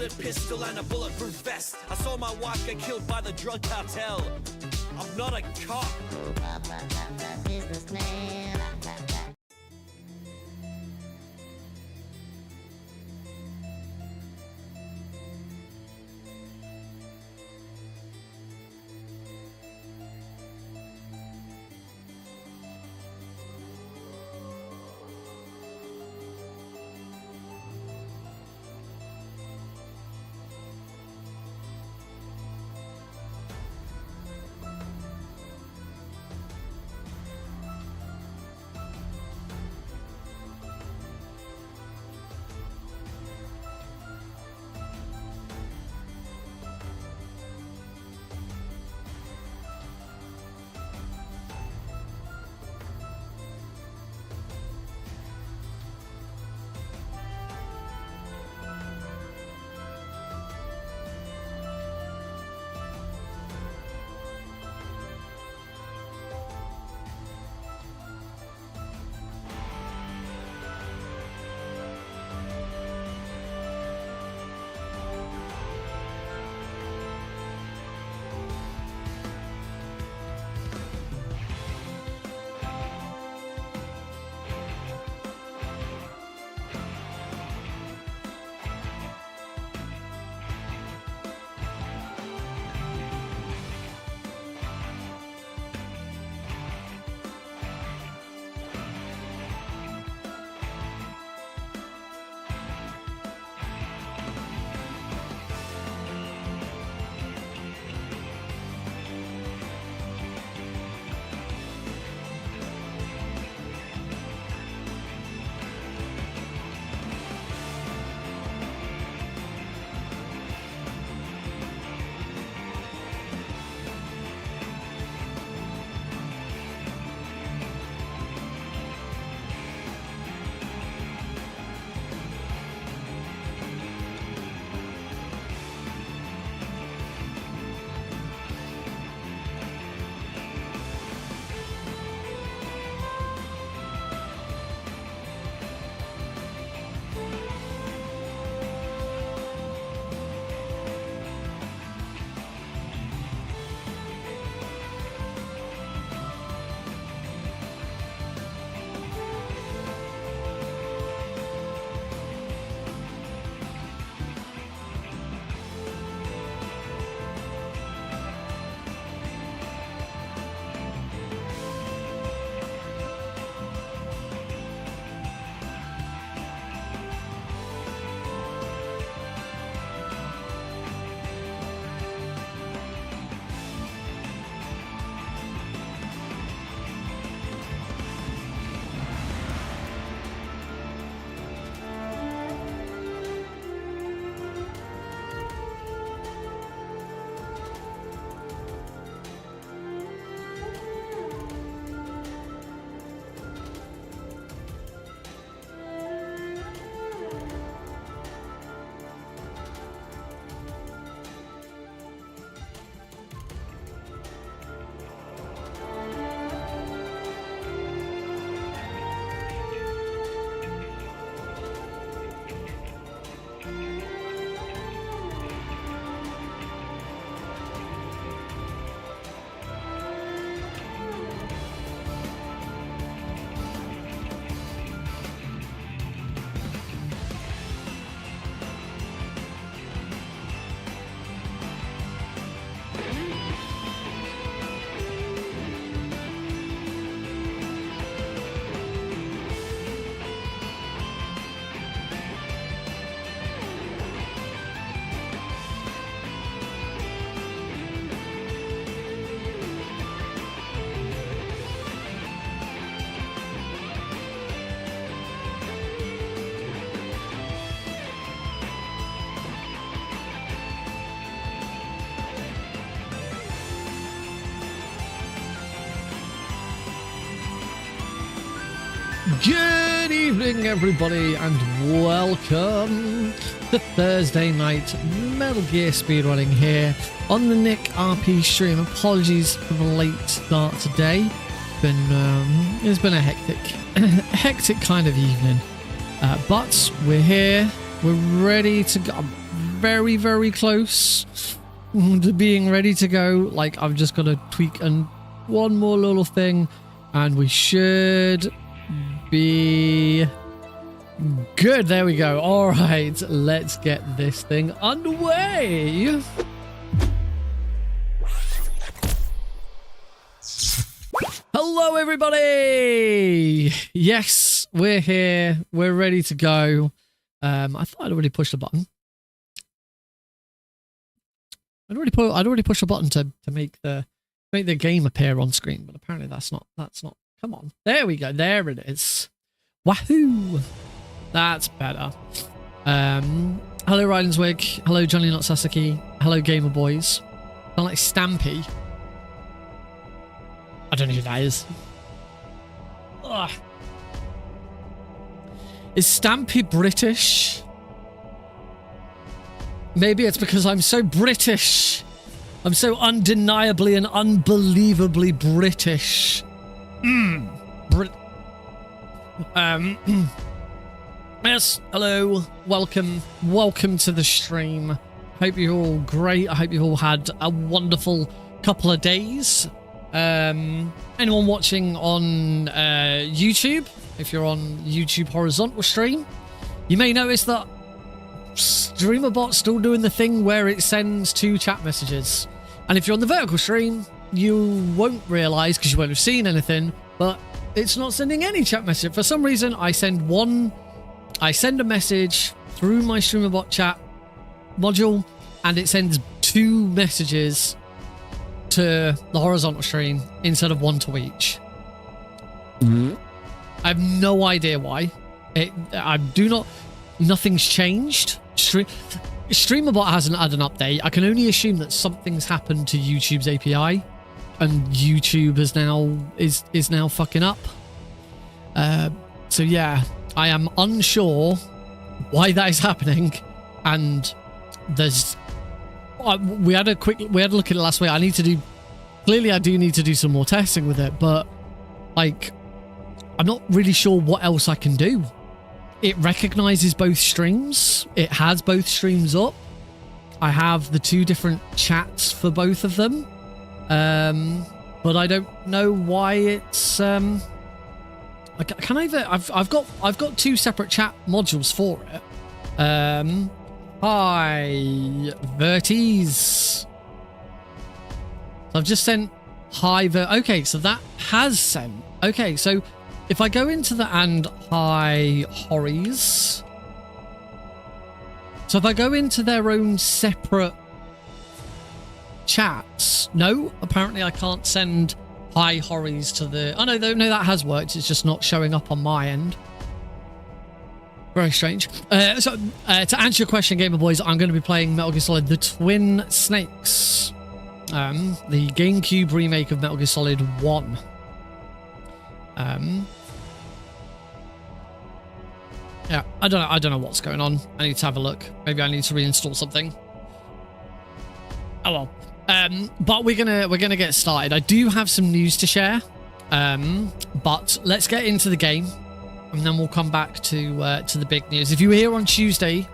loaded pistol and a bulletproof vest. I saw my wife get killed by the drug cartel. I'm not a cop. Businessman. Good evening, everybody, and welcome to Thursday night Metal Gear speedrunning here on the Nick RP stream. Apologies for the late start today. It's been a hectic kind of evening, but we're here. We're ready to go. I'm very, very close to being ready to go. Like, I've just got to tweak one more little thing, and we should be good. There we go. All right, let's get this thing underway. Hello, everybody. Yes, we're here. We're ready to go. I thought I'd already pushed the button. I'd already pushed a button to make the game appear on screen, but apparently that's not. Come on, there we go. There it is. Wahoo! That's better. Hello, Rydenswig. Hello, Johnny Not Sasaki. Hello, Gamer Boys. Sound like Stampy. I don't know who that is. Ugh. Is Stampy British? Maybe it's because I'm so British. I'm so undeniably and unbelievably British. Yes, hello. Welcome to the stream. Hope you're all great. I hope you've all had a wonderful couple of days. Anyone watching on YouTube, if you're on YouTube horizontal stream, you may notice that StreamerBot's still doing the thing where it sends 2 chat messages. And if you're on the vertical stream, you won't realize because you won't have seen anything, but it's not sending any chat message. For some reason, I send a message through my StreamerBot chat module, and it sends 2 messages to the horizontal stream instead of 1 to each. I have no idea why. Nothing's changed. StreamerBot hasn't had an update. I can only assume that something's happened to YouTube's API, and YouTube is now fucking up. So yeah, I am unsure why that is happening, and there's. We had a look at it last week. I do need to do some more testing with it, but like, I'm not really sure what else I can do. It recognizes both streams. It has both streams up. I have the 2 different chats for both of them. But I don't know why it's I've got 2 separate chat modules for it. Hi, Verties. I've just sent hi, okay, so that has sent. Okay, so if I go into the and hi, Horries. So if I go into their own separate chats, no, apparently I can't send hi, Horries to the. Oh no, that has worked. It's just not showing up on my end. Very strange. So to answer your question, Gamer Boys, I'm going to be playing Metal Gear Solid: The Twin Snakes, the GameCube remake of Metal Gear Solid 1. Yeah, I don't know what's going on. I need to have a look. Maybe I need to reinstall something. Oh well. But we're gonna get started. I do have some news to share. But let's get into the game, and then we'll come back to the big news. If you were here on Tuesday,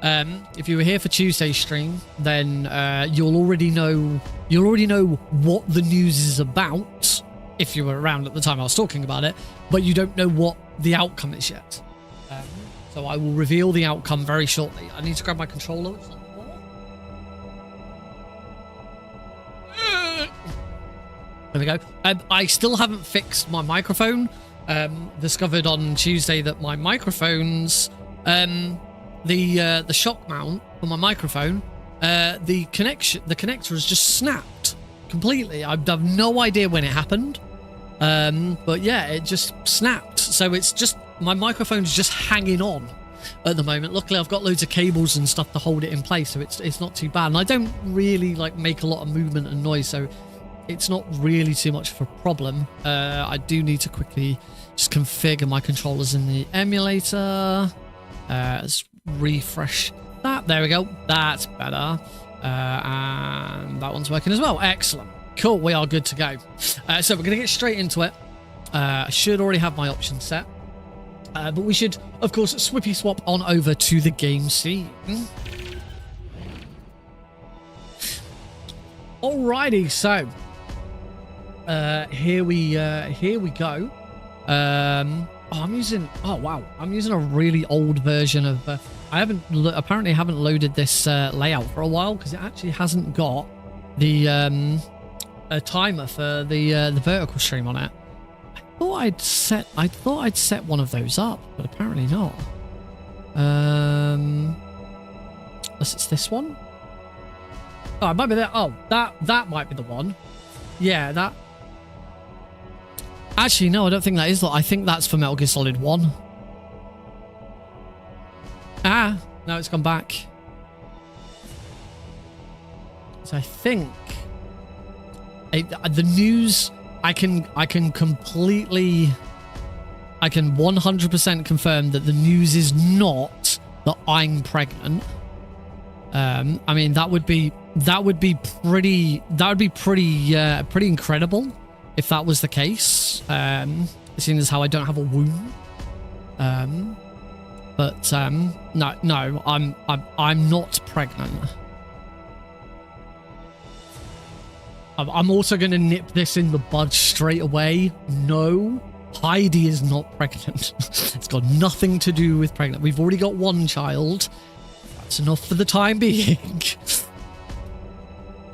if you were here for Tuesday's stream, then you'll already know what the news is about. If you were around at the time I was talking about it, but you don't know what the outcome is yet. So I will reveal the outcome very shortly. I need to grab my controller. It's on the floor. There we go. I still haven't fixed my microphone. Discovered on Tuesday that my microphones, the shock mount for my microphone, the connector has just snapped completely. I have no idea when it happened, but yeah, it just snapped. So it's just my microphone's just hanging on at the moment. Luckily, I've got loads of cables and stuff to hold it in place, so it's not too bad. And I don't really like make a lot of movement and noise, so it's not really too much of a problem. I do need to quickly just configure my controllers in the emulator. Let's refresh that. There we go. That's better. And that one's working as well. Excellent. Cool. We are good to go. So we're going to get straight into it. I should already have my options set. But we should, of course, swippy swap on over to the game scene. Alrighty, so here we go. I'm using a really old version of I apparently haven't loaded this layout for a while because it actually hasn't got the a timer for the vertical stream on it. I thought I'd set one of those up, but apparently not. Unless it's this one. Oh, it might be that. Oh, that might be the one. Yeah, that. Actually, no, I don't think that is. I think that's for Metal Gear Solid 1. Ah, no, it's gone back. So I think the news. I can 100% confirm that the news is not that I'm pregnant. I mean, that would be pretty incredible if that was the case. Seeing as how I don't have a womb. No, I'm not pregnant. I'm also going to nip this in the bud straight away. No, Heidi is not pregnant. It's got nothing to do with pregnant. We've already got one child. That's enough for the time being.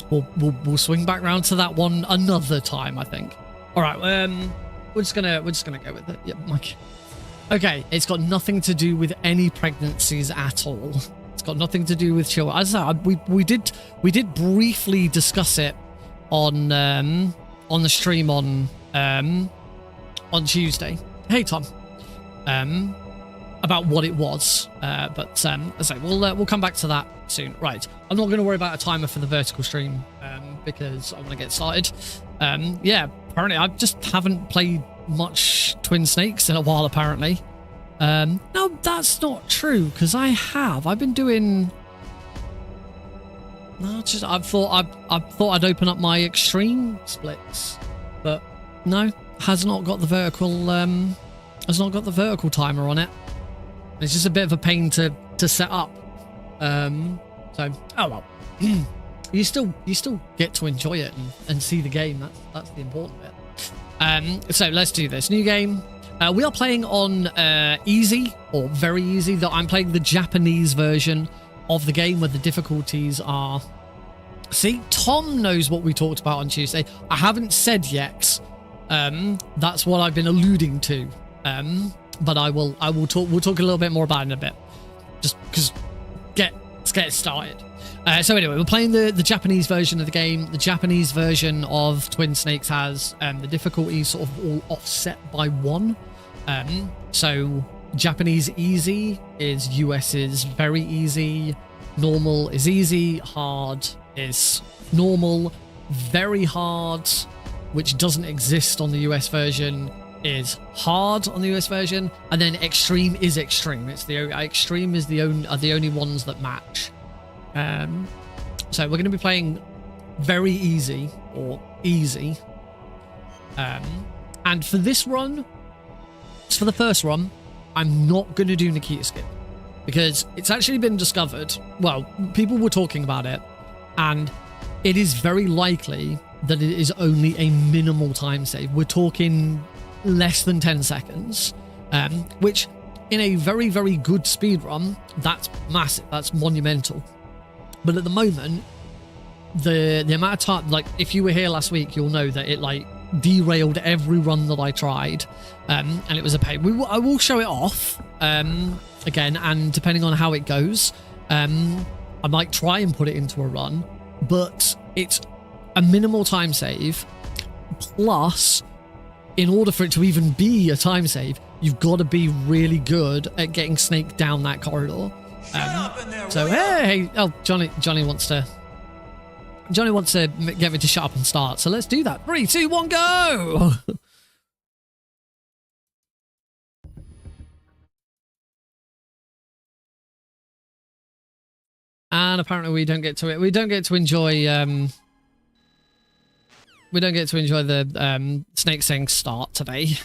We'll swing back round to that one another time, I think. All right, we're just gonna go with it. Yeah, Mike. Okay, it's got nothing to do with any pregnancies at all. It's got nothing to do with children. As I said, we did briefly discuss it on the stream on Tuesday. Hey Tom, about what it was, but as I say, we'll come back to that soon. Right, I'm not going to worry about a timer for the vertical stream because I want to get started. Yeah, apparently I just haven't played much Twin Snakes in a while. Apparently, no, that's not true because I've been doing. No, just I thought I'd open up my extreme splits, but no, has not got the vertical timer on it. It's just a bit of a pain to set up. So oh well, you still get to enjoy it and see the game. That's the important bit. So let's do this new game. We are playing on easy or very easy. That I'm playing the Japanese version of the game where the difficulties are. See, Tom knows what we talked about on Tuesday. I haven't said yet. That's what I've been alluding to. But we'll talk a little bit more about it in a bit. Just because let's get started. So anyway, we're playing the Japanese version of the game. The Japanese version of Twin Snakes has the difficulty sort of all offset by 1. So Japanese easy is US is very easy, normal is easy, hard is normal, very hard, which doesn't exist on the US version, is hard on the US version, and then extreme is extreme. It's the extreme is the only ones that match. So we're going to be playing very easy or easy. And for this run, for the first run, I'm not going to do Nikita Skip because it's actually been discovered. Well, people were talking about it, and it is very likely that it is only a minimal time save. We're talking less than 10 seconds, which in a very, very good speed run, that's massive. That's monumental. But at the moment, the amount of time, like if you were here last week, you'll know that it like derailed every run that I tried, and it was a pain. I will show it off again, and depending on how it goes, I might try and put it into a run, but it's a minimal time save. Plus, in order for it to even be a time save, you've got to be really good at getting Snake down that corridor. So hey, oh, Johnny wants to get me to shut up and start. So let's do that. 3, 2, 1, go! And apparently we don't get to it. We don't get to enjoy. We don't get to enjoy the Snake saying start today.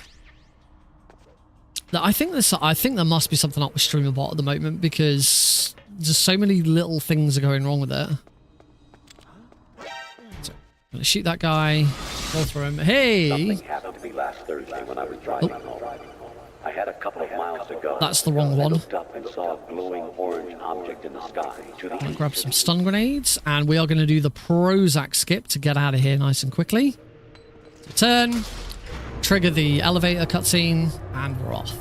I think there must be something up with StreamerBot at the moment because just so many little things are going wrong with it. So Gonna shoot that guy. Roll through him. Hey! Something happened to me last Thursday when I was driving home. I had a couple of miles to go. That's the wrong I one. looked up and saw a glowing orange object in the sky to the east. Grab some stun grenades, and we are going to do the Prozac skip to get out of here nice and quickly. Turn, trigger the elevator cutscene, and we're off.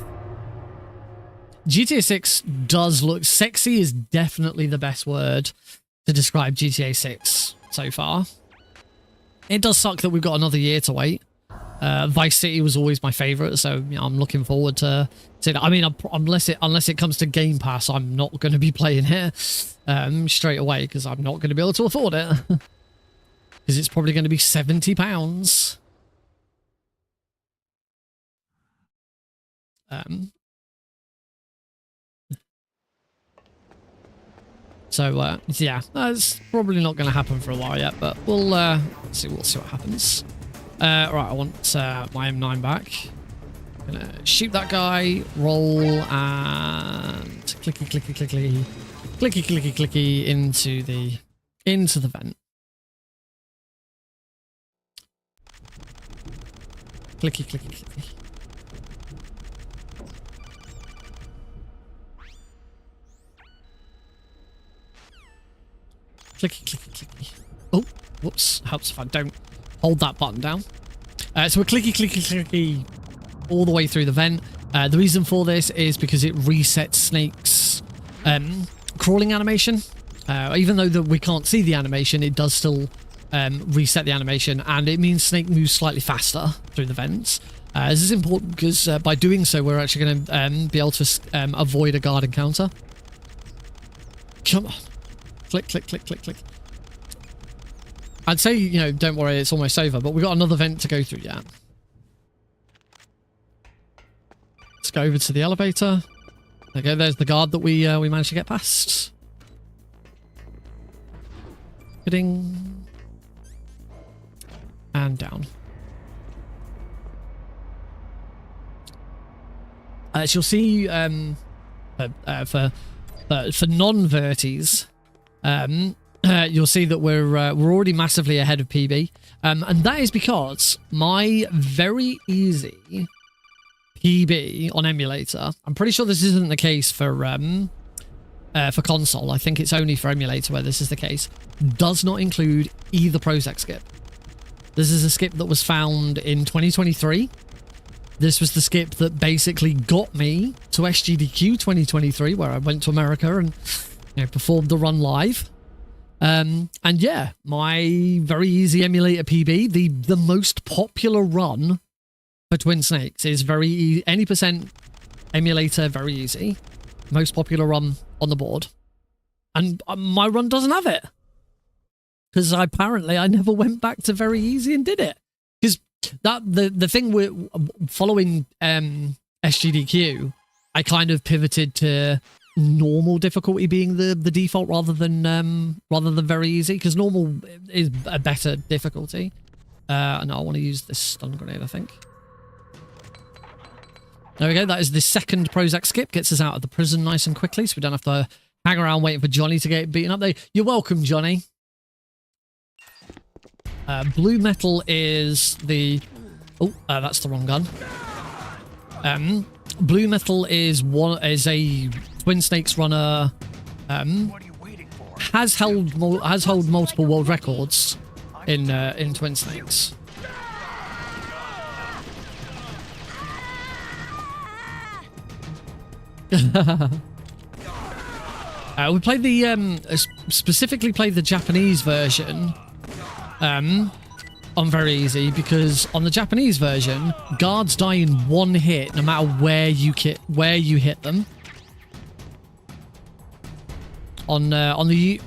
GTA 6 does look sexy is definitely the best word to describe GTA 6 so far. It does suck that we've got another year to wait. Vice City was always my favorite, so you know, I'm looking forward to seeing it. I mean, unless it comes to Game Pass, I'm not going to be playing it straight away because I'm not going to be able to afford it because it's probably going to be £70. So yeah, that's probably not going to happen for a while yet, but we'll see what happens. Right, I want my M9 back. Gonna shoot that guy, roll, and clicky clicky clicky clicky clicky clicky into the vent. Clicky clicky clicky. Clicky clicky clicky. Oh, whoops! Helps if I don't hold that button down. So we're clicky clicky clicky all the way through the vent. The reason for this is because it resets Snake's crawling animation. Even though we can't see the animation, it does still reset the animation, and it means Snake moves slightly faster through the vents. This is important because by doing so, we're actually going to be able to avoid a guard encounter. Come on. Click, click, click, click, click. I'd say, you know, don't worry, it's almost over, but we've got another vent to go through yet. Let's go over to the elevator. Okay, there's the guard that we managed to get past. Hitting. And down. As you'll see, for non-verties, you'll see that we're already massively ahead of PB, and that is because my very easy PB on emulator. I'm pretty sure this isn't the case for console. I think it's only for emulator where this is the case. Does not include either Prozac skip. This is a skip that was found in 2023. This was the skip that basically got me to SGDQ 2023, where I went to America and performed the run live. And yeah, my very easy emulator PB, the most popular run for Twin Snakes is very easy. Any percent emulator, very easy. Most popular run on the board. And my run doesn't have it. Because apparently I never went back to very easy and did it. Because the thing with following SGDQ, I kind of pivoted to normal difficulty being the default rather than very easy, because normal is a better difficulty. And I want to use this stun grenade, I think. There we go. That is the second Prozac skip. Gets us out of the prison nice and quickly, so we don't have to hang around waiting for Johnny to get beaten up there. You're welcome, Johnny. Blue metal is the... Oh, that's the wrong gun. Blue metal is a Twin Snakes runner. Has held multiple world records in Twin Snakes. We played the specifically played the Japanese version on very easy, because on the Japanese version, guards die in one hit no matter where you hit them. On the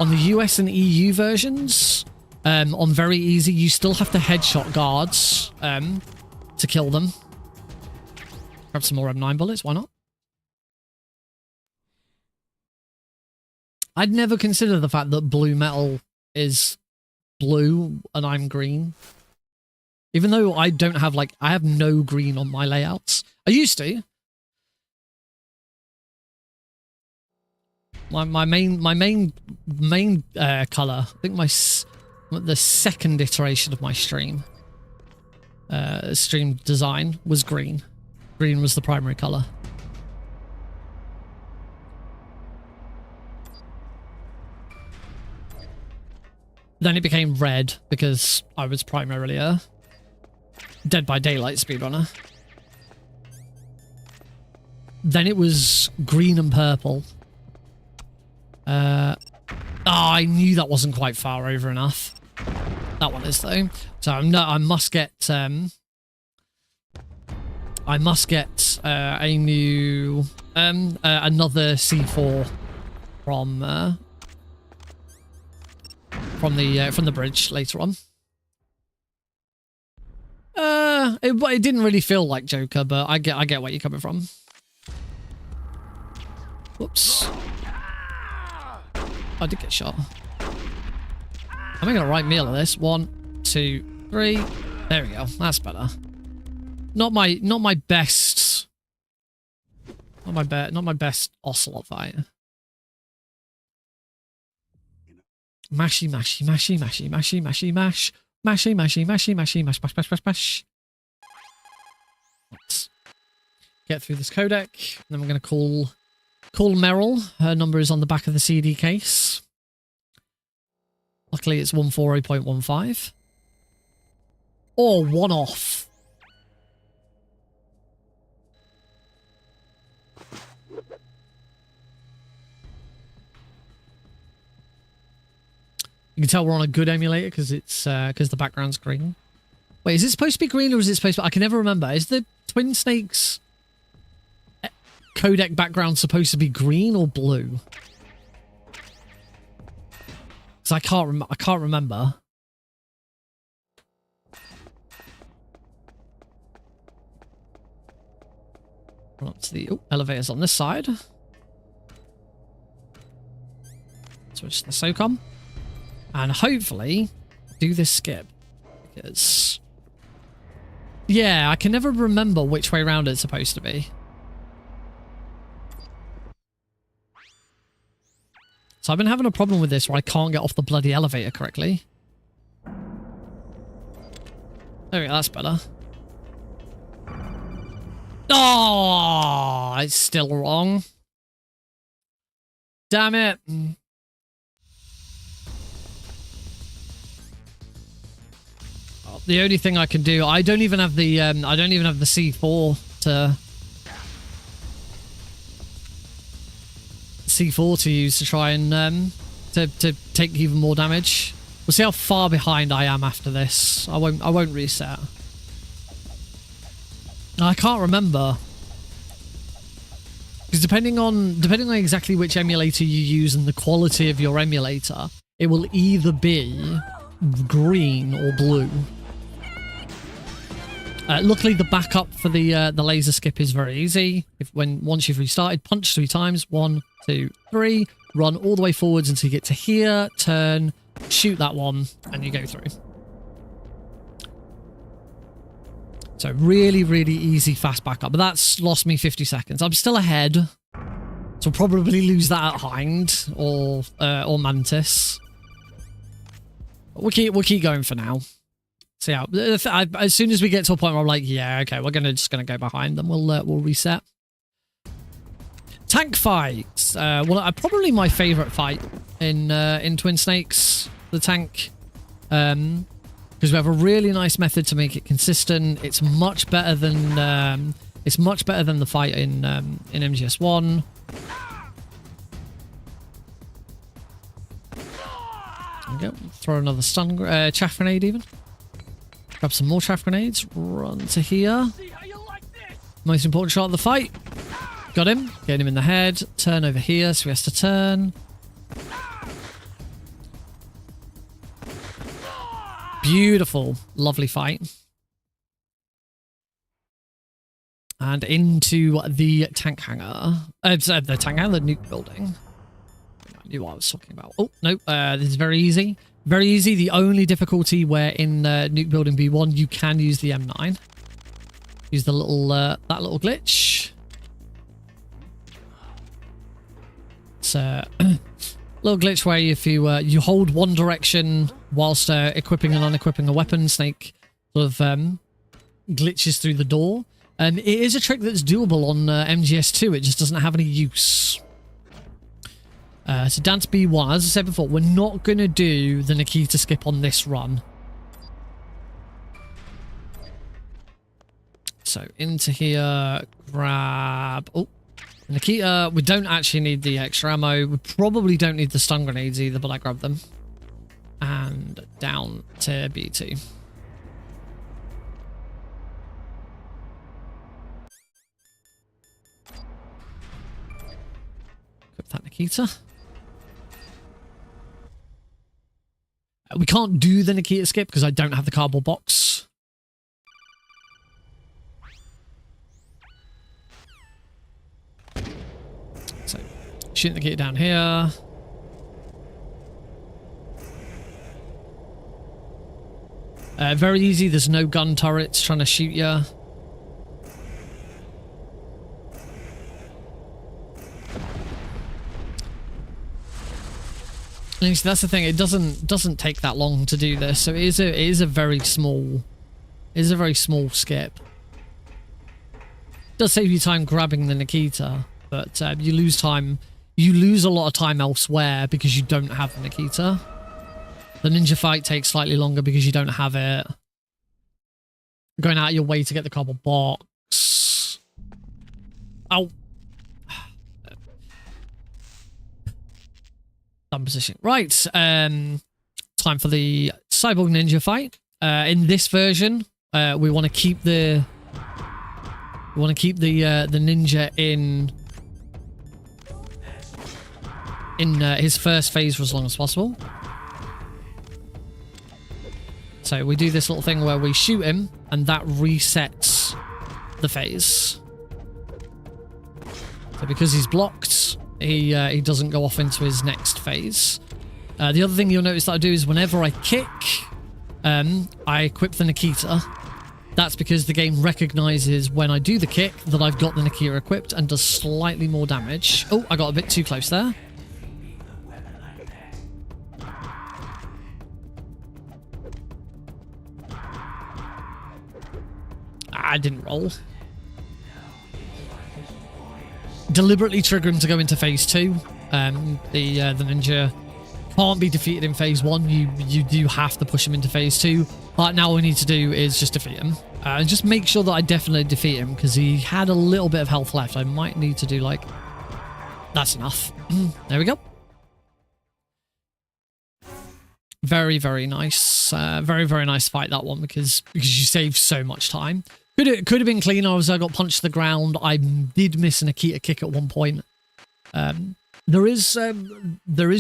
US and EU versions, on very easy, you still have to headshot guards to kill them. Grab some more M9 bullets, why not? I'd never consider the fact that blue metal is blue and I'm green. Even though I don't have, like, I have no green on my layouts. I used to. My main color. I think the second iteration of my stream design was green. Green was the primary color. Then it became red because I was primarily a Dead by Daylight speedrunner. Then it was green and purple. I knew that wasn't quite far over enough. That one is though. So I must get a new another C4 from the bridge later on. It didn't really feel like Joker, but I get where you're coming from. Whoops. I did get shot. I'm making a right meal of this. 1, 2, 3. There we go. That's better. Not my best. Not my best ocelot fight. Mashy, mashy, mashy, mashy, mashy, mashy, mash. Mashy, mashy, mashy, mashy, mash, mash, mash, mash, mash. Let's get through this codec. Then we're going to call Meryl. Her number is on the back of the CD case. Luckily, it's 140.15. Or one off. You can tell we're on a good emulator because the background's green. Wait, is it supposed to be green or is it supposed to be... I can never remember. Is the Twin Snakes codec background supposed to be green or blue? Because I can't remember. Run up to the elevators on this side. Switch to the SOCOM. And hopefully do this skip. Because... yeah, I can never remember which way around it's supposed to be. So I've been having a problem with this where I can't get off the bloody elevator correctly. There we go, that's better. Oh, it's still wrong. Damn it. Oh, the only thing I can do, I don't even have the C4 to use to try and to take even more damage. We'll see how far behind I am after this. I won't reset. I can't remember. Because depending on exactly which emulator you use and the quality of your emulator, it will either be green or blue. Luckily, the backup for the laser skip is very easy. Once you've restarted, punch 3 times. 1, 2, 3. Run all the way forwards until you get to here. Turn, shoot that one, and you go through. So really, really easy, fast backup. But that's lost me 50 seconds. I'm still ahead. So I'll probably lose that at Hind or Mantis. But we'll keep going for now. So yeah, as soon as we get to a point where I'm like, yeah, okay, we're just gonna go behind them. We'll reset. Tank fights. Well, probably my favorite fight in Twin Snakes. The tank. Because we have a really nice method to make it consistent. It's much better than the fight in MGS1. There we go. Throw another stun chaff grenade even. Grab some more chaff grenades. Run to here. Most important shot of the fight. Got him. Get him in the head. Turn over here, so he has to turn. Beautiful, lovely fight. And into the tank hangar. The nuke building. I knew what I was talking about. Oh, no, this is very easy. Very easy. The only difficulty where in nuke building B1 you can use the M9. Use the little that little glitch. little glitch where if you hold one direction whilst equipping and unequipping a weapon, Snake sort of glitches through the door. It is a trick that's doable on MGS2. It just doesn't have any use. So dance B1. As I said before, we're not going to do the Nikita skip on this run. So into here, grab... Oh, Nikita, we don't actually need the extra ammo. We probably don't need the stun grenades either, but I grabbed them. And down to B2. Equip that Nikita. We can't do the Nikita skip because I don't have the cardboard box. So, shoot the Nikita down here. Very easy. There's no gun turrets trying to shoot you. And that's the thing. It doesn't take that long to do this. So it is a very small skip. It does save you time grabbing the Nikita, but you lose time. You lose a lot of time elsewhere because you don't have the Nikita. The ninja fight takes slightly longer because you don't have it. Going out of your way to get the cardboard box. Oh. Dumb position. Right. Time for the cyborg ninja fight. In this version, we want to keep the ninja in his first phase for as long as possible. So we do this little thing where we shoot him, and that resets the phase. So because he's blocked, he doesn't go off into his next phase. The other thing you'll notice that I do is whenever I kick, I equip the Nikita. That's because the game recognizes when I do the kick that I've got the Nikita equipped and does slightly more damage. Oh, I got a bit too close there. I didn't roll. Deliberately trigger him to go into phase 2. The ninja can't be defeated in phase 1. You do have to push him into phase 2. But now all we need to do is just defeat him. And just make sure that I definitely defeat him because he had a little bit of health left. I might need to do like... That's enough. There we go. Very, very nice. Very, very nice fight, that one, because you save so much time. Could have been cleaner. I got punched to the ground. I did miss an Nikita kick at one point. There is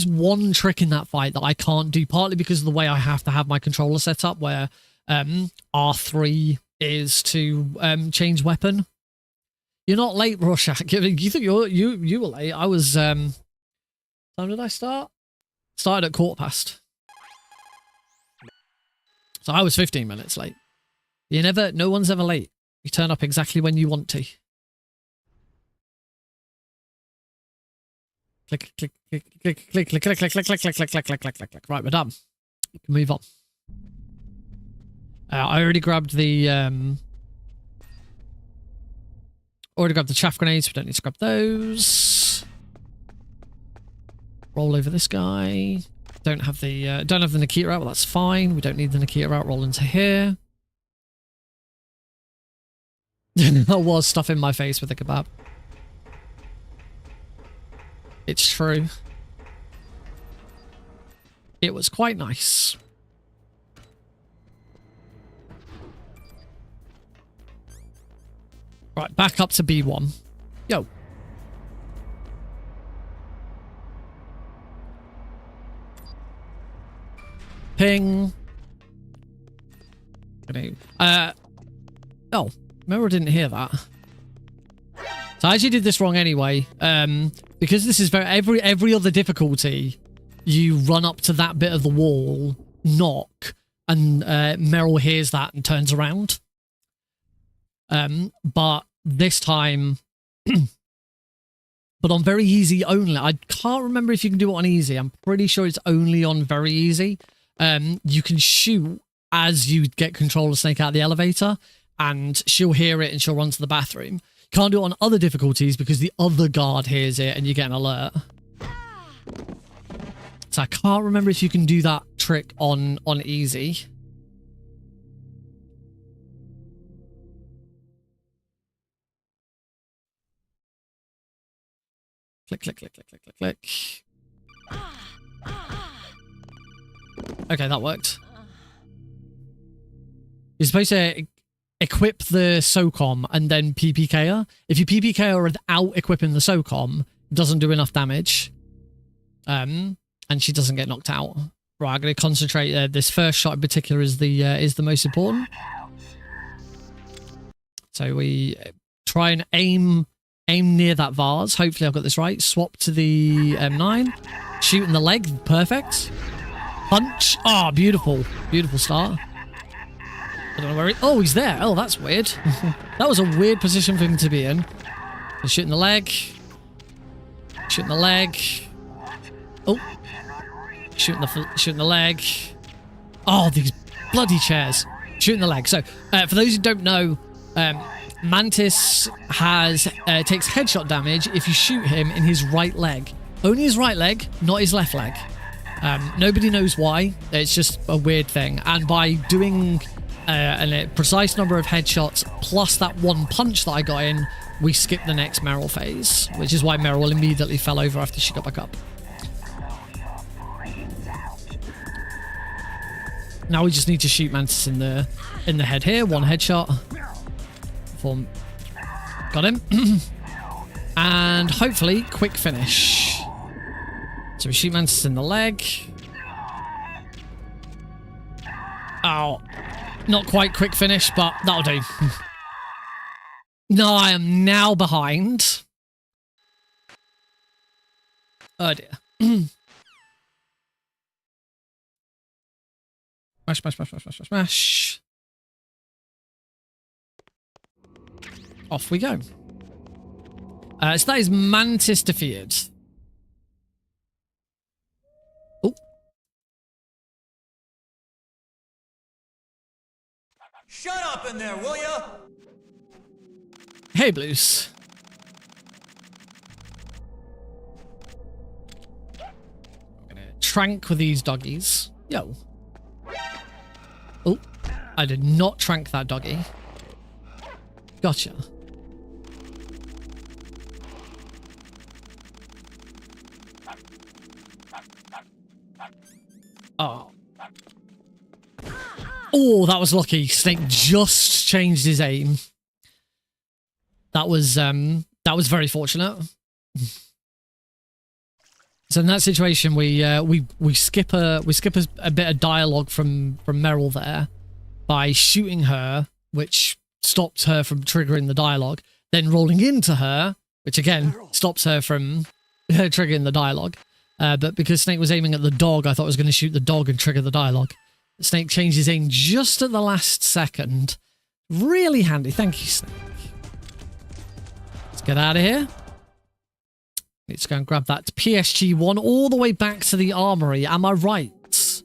one trick in that fight that I can't do, partly because of the way I have to have my controller set up, where R3 is to change weapon. You're not late, Rorschach. You think you were late? I was. Time did I start? Started at 1:15. So I was 15 minutes late. No one's ever late. You turn up exactly when you want to. Click, click, click, click, click, click, click, click, click, click, click, click, click, click, click, click. Right, we're done. We can move on. I already grabbed the chaff grenades. We don't need to grab those. Roll over this guy. Don't have the Nikita out. Well, that's fine. We don't need the Nikita out. Roll into here. That was stuff in my face with the kebab. It's true. It was quite nice. Right, back up to B1. Yo. Ping. Oh, remember I didn't hear that. So I actually did this wrong anyway. Because this is every other difficulty, you run up to that bit of the wall, knock, and Meryl hears that and turns around. But this time, but on very easy only. I can't remember if you can do it on easy. I'm pretty sure it's only on very easy. You can shoot as you get control of Snake out of the elevator, and she'll hear it and she'll run to the bathroom. Can't do it on other difficulties because the other guard hears it and you get an alert. So I can't remember if you can do that trick on easy. Click, click, click, click, click, click, click. Okay, that worked. You're supposed to equip the SOCOM and then PPK her. If you PPK her without equipping the SOCOM, it doesn't do enough damage. And she doesn't get knocked out. Right, I'm going to concentrate. This first shot in particular is the most important. So we try and aim near that vase. Hopefully I've got this right. Swap to the M9. Shoot in the leg. Perfect. Punch. Ah, oh, beautiful. Beautiful start. I don't know where he... Oh, he's there. Oh, that's weird. That was a weird position for him to be in. So shoot in the leg. Shoot in the leg. Oh. Shoot in the leg. Oh, these bloody chairs. Shoot in the leg. So, for those who don't know, Mantis takes headshot damage if you shoot him in his right leg. Only his right leg, not his left leg. Nobody knows why. It's just a weird thing. And by doing a precise number of headshots plus that one punch that I got in, we skip the next Meryl phase, which is why Meryl immediately fell over after she got back up. Now we just need to shoot Mantis in the head here. One headshot. Got him. And hopefully quick finish. So we shoot Mantis in the leg. Oh, not quite quick finish, but that'll do. No, I am now behind. Oh dear. Smash, smash, smash, smash, smash, smash. Off we go. So that is Mantis defeated. Oh. Shut up in there, will ya? Hey, Blues. I'm gonna trank with these doggies. Yo. Oh, I did not trank that doggy. Gotcha. Oh. Oh, that was lucky. Snake just changed his aim. That was very fortunate. So in that situation, we skip a bit of dialogue from Meryl there by shooting her, which stopped her from triggering the dialogue, then rolling into her, which again stops her from triggering the dialogue. But because Snake was aiming at the dog, I thought I was going to shoot the dog and trigger the dialogue. Snake changed his aim just at the last second. Really handy. Thank you, Snake. Let's get out of here. Let's go and grab that PSG-1 all the way back to the armory. Am I right?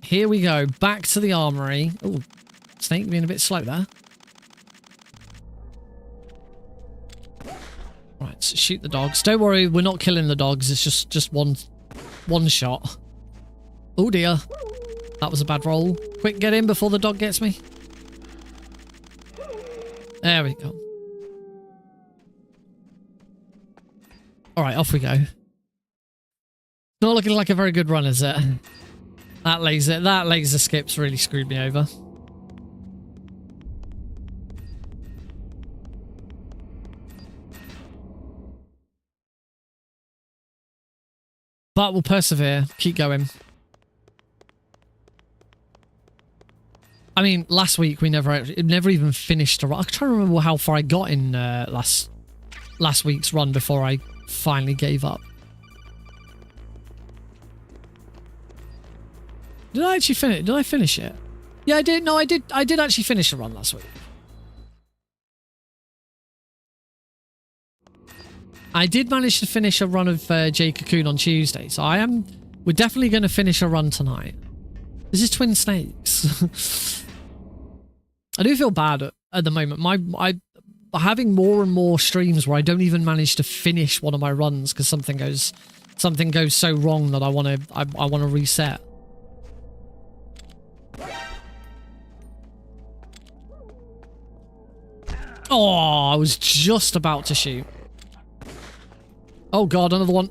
Here we go. Back to the armory. Oh, Snake being a bit slow there. Right, so shoot the dogs. Don't worry, we're not killing the dogs. It's just one shot. Oh dear. That was a bad roll. Quick, get in before the dog gets me. There we go. Alright, off we go. Not looking like a very good run, is it? That laser skips really screwed me over. But we'll persevere. Keep going. I mean, last week we never even finished a run. I'm trying to remember how far I got in last week's run before I finally gave up. Did I actually finish? Did I finish it? Yeah, I did. No, I did. I did actually finish a run last week. I did manage to finish a run of J Cocoon on Tuesday, so we're definitely going to finish a run tonight. This is Twin Snakes. I do feel bad at the moment. Having more and more streams where I don't even manage to finish one of my runs because something goes so wrong that I want to reset. Oh, I was just about to shoot. Oh god, another one.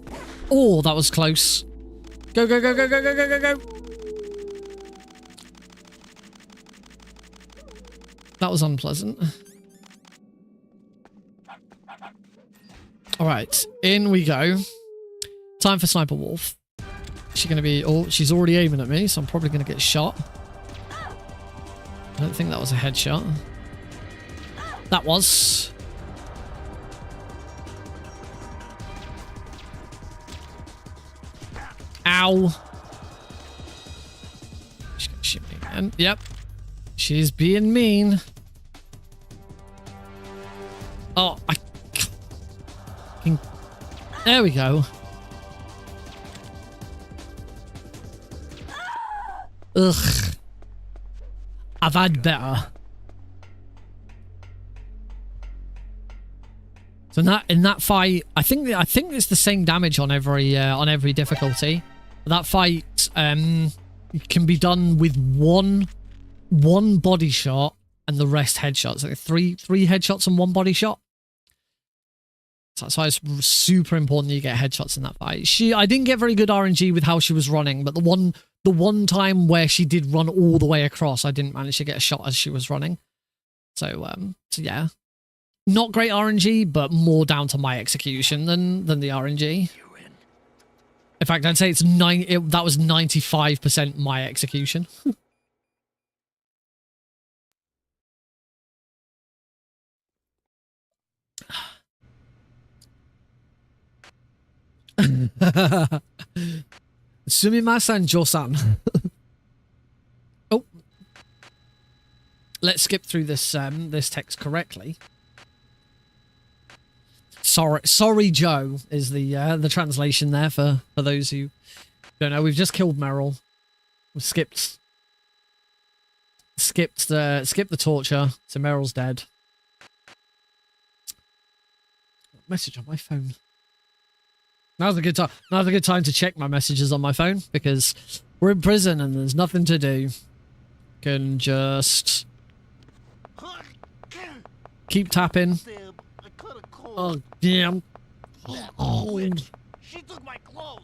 Oh, that was close. Go, go, go, go, go, go, go, go, go. That was unpleasant. Alright, in we go. Time for Sniper Wolf. She's gonna be... Oh, she's already aiming at me, so I'm probably gonna get shot. I don't think that was a headshot. That was. Ow. She's gonna shoot me again. Yep. She's being mean. Oh, there we go. Ugh. I've had better. So in that fight, I think it's the same damage on every difficulty. That fight can be done with one body shot and the rest headshots. Like three headshots and one body shot. So that's why it's super important you get headshots in that fight. I didn't get very good RNG with how she was running, but the one time where she did run all the way across, I didn't manage to get a shot as she was running. So yeah. Not great RNG, but more down to my execution than the RNG. In fact, I'd say that was 95% my execution. Sumimasen Josan. Oh. Let's skip through this text correctly. Sorry, Joe is the translation there for those who don't know. We've just killed Meryl. We've skipped the torture, so Meryl's dead. Message on my phone. Now's a good time. Now's a good time to check my messages on my phone because we're in prison and there's nothing to do. Can just keep tapping. Oh damn! Oh. She took my clothes.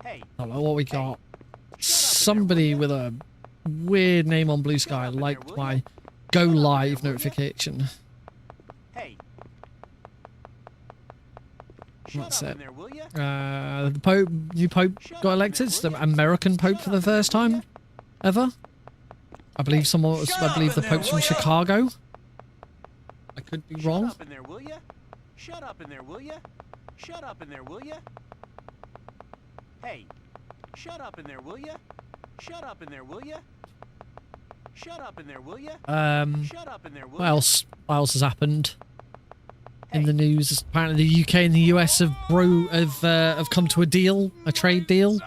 Hey. I don't know what we got. Somebody with a weird name on Blue Sky liked my go live notification. Hey. That's it. The Pope, new Pope got elected. It's the American Pope for the first time ever. I believe the Pope's from Chicago. I could be wrong. Shut up in there, will ya? Shut up in there, will ya? Hey. Shut up in there, will ya? Shut up in there, will ya? Shut up in there, will ya? Shut up in there, will ya? What else has happened in the news? Apparently the UK and the US have come to a trade deal.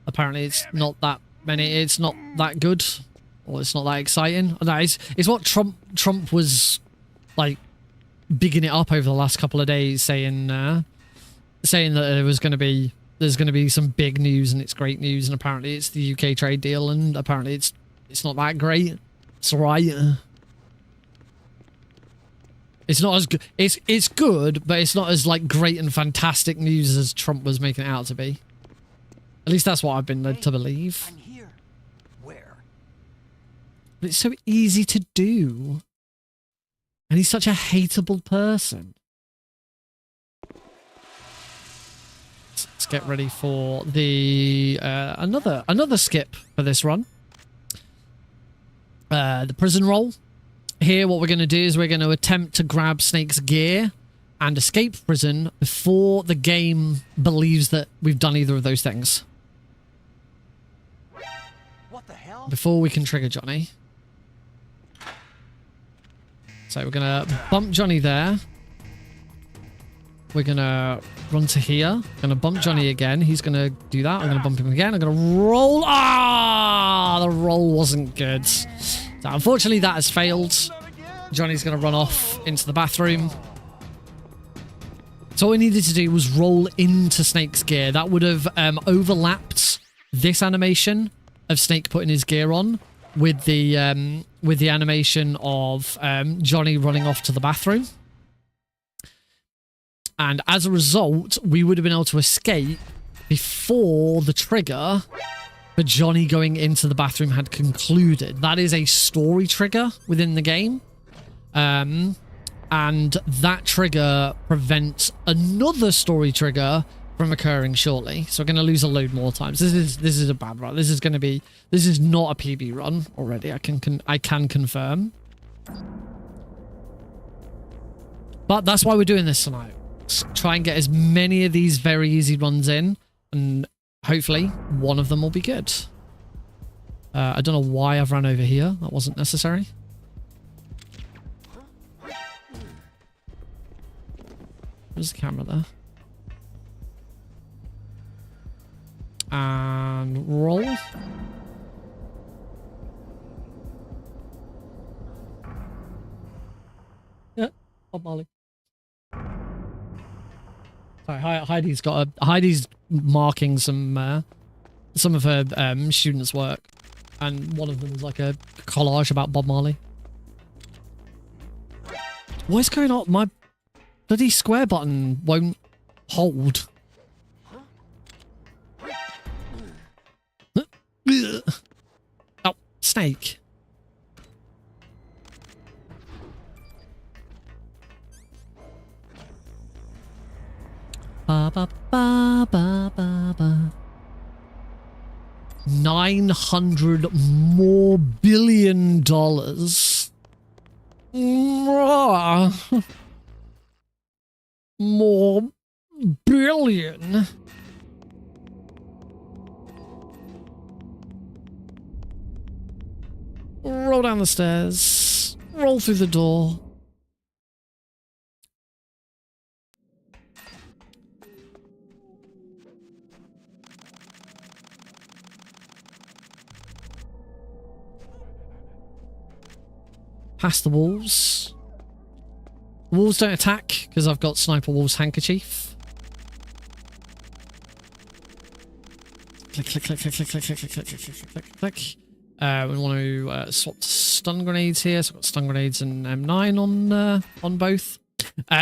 Apparently it's not that it's not that good, or it's not that exciting. No, it's what Trump was like bigging it up over the last couple of days, saying that there's going to be some big news and it's great news, and apparently it's the UK trade deal, and apparently it's not that great. It's alright. It's not as good. It's good, but it's not as like great and fantastic news as Trump was making it out to be. At least that's what I've been led to believe. I'm here. Where? But it's so easy to do. And he's such a hateable person. Let's get ready for the another skip for this run. The prison roll. Here, what we're going to do is we're going to attempt to grab Snake's gear and escape prison before the game believes that we've done either of those things. What the hell? Before we can trigger Johnny. So we're going to bump Johnny there. we're going to run to here. Going to bump Johnny again. He's going to do that. I'm going to bump him again. I'm going to roll. Ah, the roll wasn't good. So unfortunately, that has failed. Johnny's going to run off into the bathroom. So all we needed to do was roll into Snake's gear. That would have overlapped this animation of Snake putting his gear on with the animation of Johnny running off to the bathroom. And as a result, we would have been able to escape before the trigger for Johnny going into the bathroom had concluded. That is a story trigger within the game. And that trigger prevents another story trigger from occurring shortly. So we're going to lose a load more times. This is a bad run. This is not a PB run already. I can confirm. But that's why we're doing this tonight. Try and get as many of these very easy runs in, and hopefully one of them will be good. I don't know why I've ran over here. That wasn't necessary. There's the camera there. And roll. Yeah, Bob Marley. Sorry, Heidi's marking some of her students' work, and one of them is like a collage about Bob Marley. What is going on? My bloody square button won't hold. Oh, Snake. Ba, ba, ba, ba, ba, ba. 900 more billion dollars. More billion. Roll down the stairs. Roll through the door. Past the wolves. The wolves don't attack because I've got Sniper Wolf's handkerchief. Click, click, click, click, click, click, click, click, click, click, click, click. We want to swap to stun grenades here. So I've got stun grenades and M9 on both.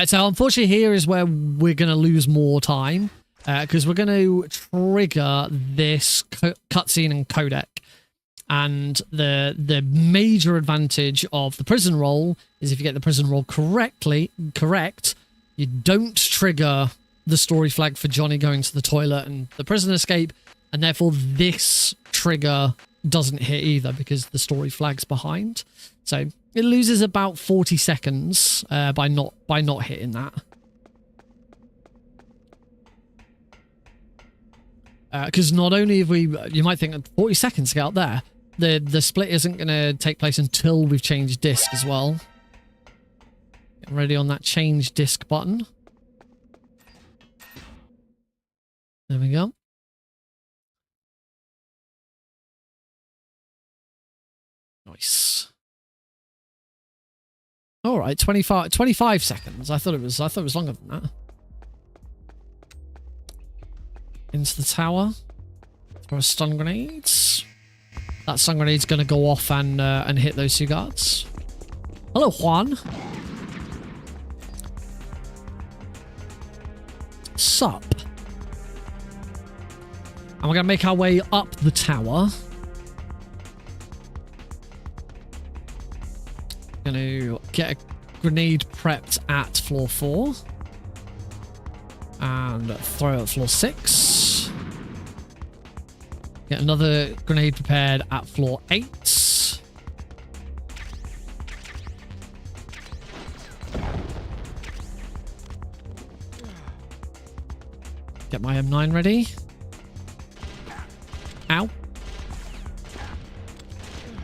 So unfortunately here is where we're going to lose more time because we're going to trigger this cutscene and codec. And the major advantage of the prison roll is if you get the prison roll correct, you don't trigger the story flag for Johnny going to the toilet and the prison escape, and therefore this trigger doesn't hit either because the story flag's behind. So it loses about 40 seconds by not hitting that. Because not only have you might think 40 seconds to get out there. The split isn't going to take place until we've changed disc as well. Get ready on that change disc button. There we go. Nice. All right, 25 seconds. I thought it was longer than that. Into the tower. Throw stun grenades. That stun grenade's going to go off and hit those two guards. Hello, Juan. Sup. And we're going to make our way up the tower. Going to get a grenade prepped at floor 4. And throw it at floor 6. Get another grenade prepared at floor 8. Get my M9 ready. Ow.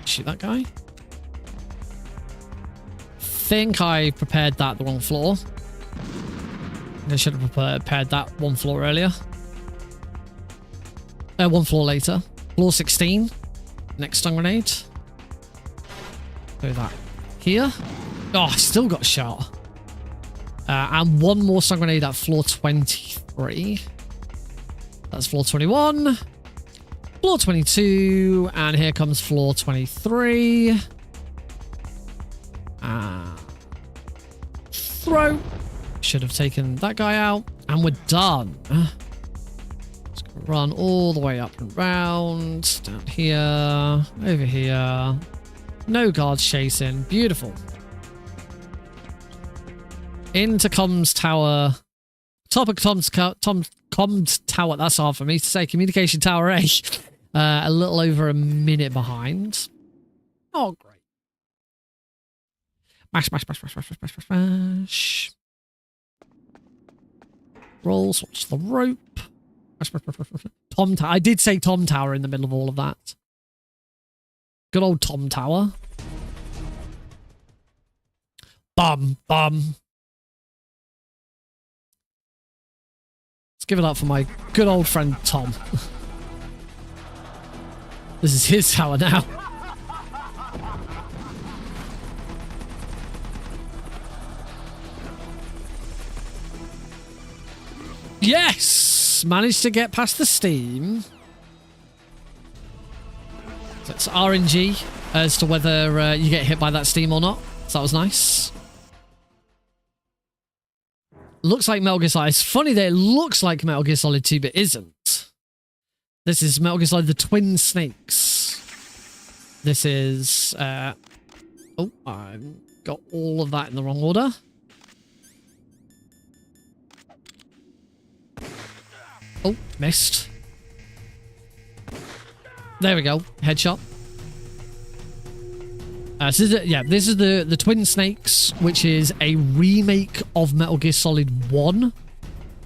Shoot that guy. Think I prepared that the wrong floor. I should have prepared that one floor earlier. One floor later. Floor 16. Next stun grenade. Do that here. Oh, I still got shot. And one more stun grenade at floor 23. That's floor 21. Floor 22. And here comes floor 23. Throw. Should have taken that guy out. And we're done. Just gonna run all the way up and round. Down here. Over here. No guards chasing. Beautiful. Into comms tower. Top of comms tower. That's hard for me to say. Communication tower A. A little over a minute behind. Oh, great. Mash, mash, mash, mash, mash, mash, mash, mash. Roll, swatch the rope. Mash, mash, mash, mash, mash. Tom Tower. I did say Tom Tower in the middle of all of that. Good old Tom Tower. Bum, bum. Let's give it up for my good old friend Tom. This is his tower now. Yes! Managed to get past the steam. So it's RNG as to whether you get hit by that steam or not. So that was nice. Looks like Metal Gear Solid. It's funny that it looks like Metal Gear Solid 2, but isn't. This is Metal Gear Solid the Twin Snakes. This is... oh, I've got all of that in the wrong order. Oh, missed. There we go. Headshot. So this is the Twin Snakes, which is a remake of Metal Gear Solid 1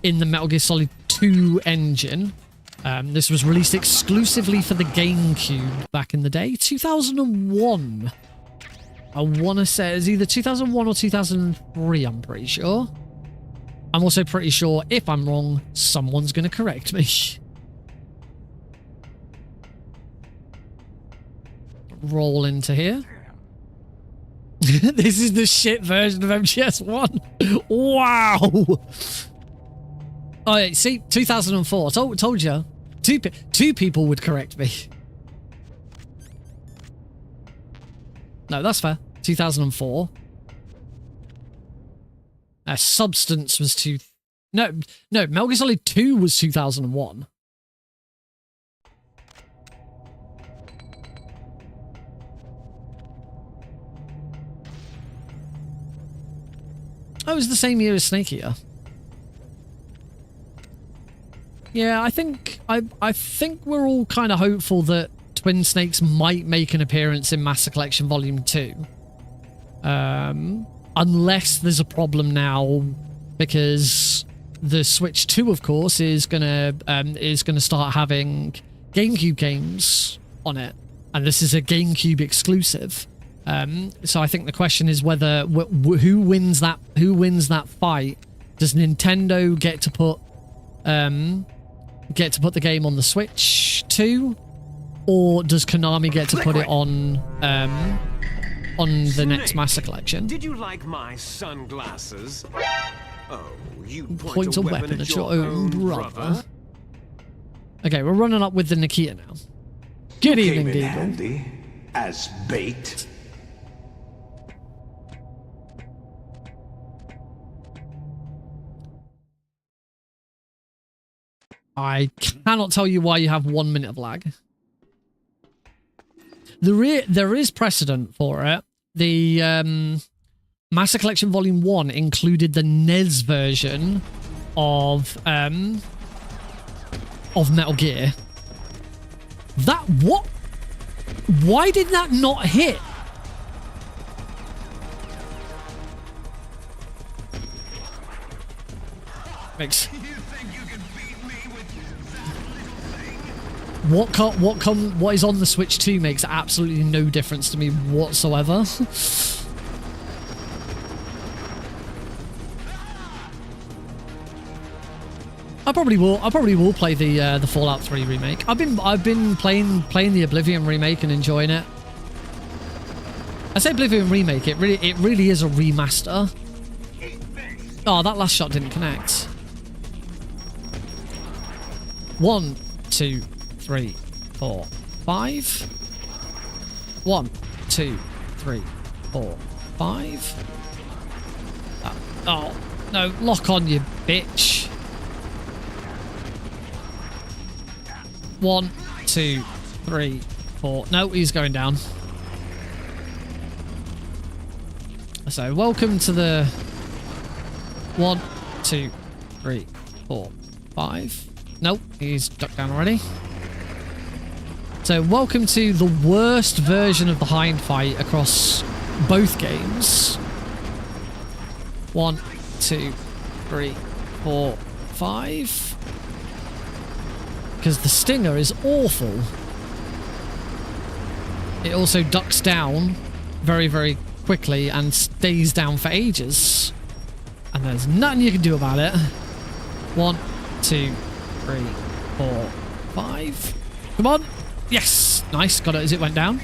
in the Metal Gear Solid 2 engine. This was released exclusively for the GameCube back in the day. 2001. I want to say it's either 2001 or 2003, I'm pretty sure. I'm also pretty sure if I'm wrong, someone's going to correct me. Roll into here. This is the shit version of MGS1. Wow. Oh, yeah, see, 2004. Told you. Two people would correct me. No, that's fair. 2004. Substance was No, Metal Gear Solid 2 was 2001. Oh, it was the same year as Snake Eater. Yeah, I think we're all kind of hopeful that Twin Snakes might make an appearance in Master Collection Volume 2. Unless there's a problem now, because the Switch 2, of course, is gonna start having GameCube games on it, and this is a GameCube exclusive. So I think the question is whether who wins that fight. Does Nintendo get to put the game on the Switch 2, or does Konami get to put it on the next Master Collection? Did you like my sunglasses? Oh, you point a weapon at your own brother. Okay, we're running up with the Nikita now. Good evening, Deagle. Handy as bait. I cannot tell you why you have 1 minute of lag. There is precedent for it. The Master Collection Volume 1 included the NES version of Metal Gear. What? Why did that not hit? Makes... What is on the Switch 2 makes absolutely no difference to me whatsoever. I probably will. I probably will play the Fallout 3 remake. I've been playing the Oblivion remake and enjoying it. I say Oblivion remake. It really is a remaster. Oh, that last shot didn't connect. 1, 2, 3, 4, 5. 1, 2, 3, 4, 5. Oh no! Lock on, you bitch. 1, 2, 3, 4. No, he's going down. So, welcome to the 1, 2, 3, 4, 5. Nope, he's ducked down already. So, welcome to the worst version of the hind fight across both games. 1, 2, 3, 4, 5. Because the stinger is awful. It also ducks down very, very quickly and stays down for ages. And there's nothing you can do about it. 1, 2, 3, 4, 5. Come on. Yes. Nice. Got it as it went down.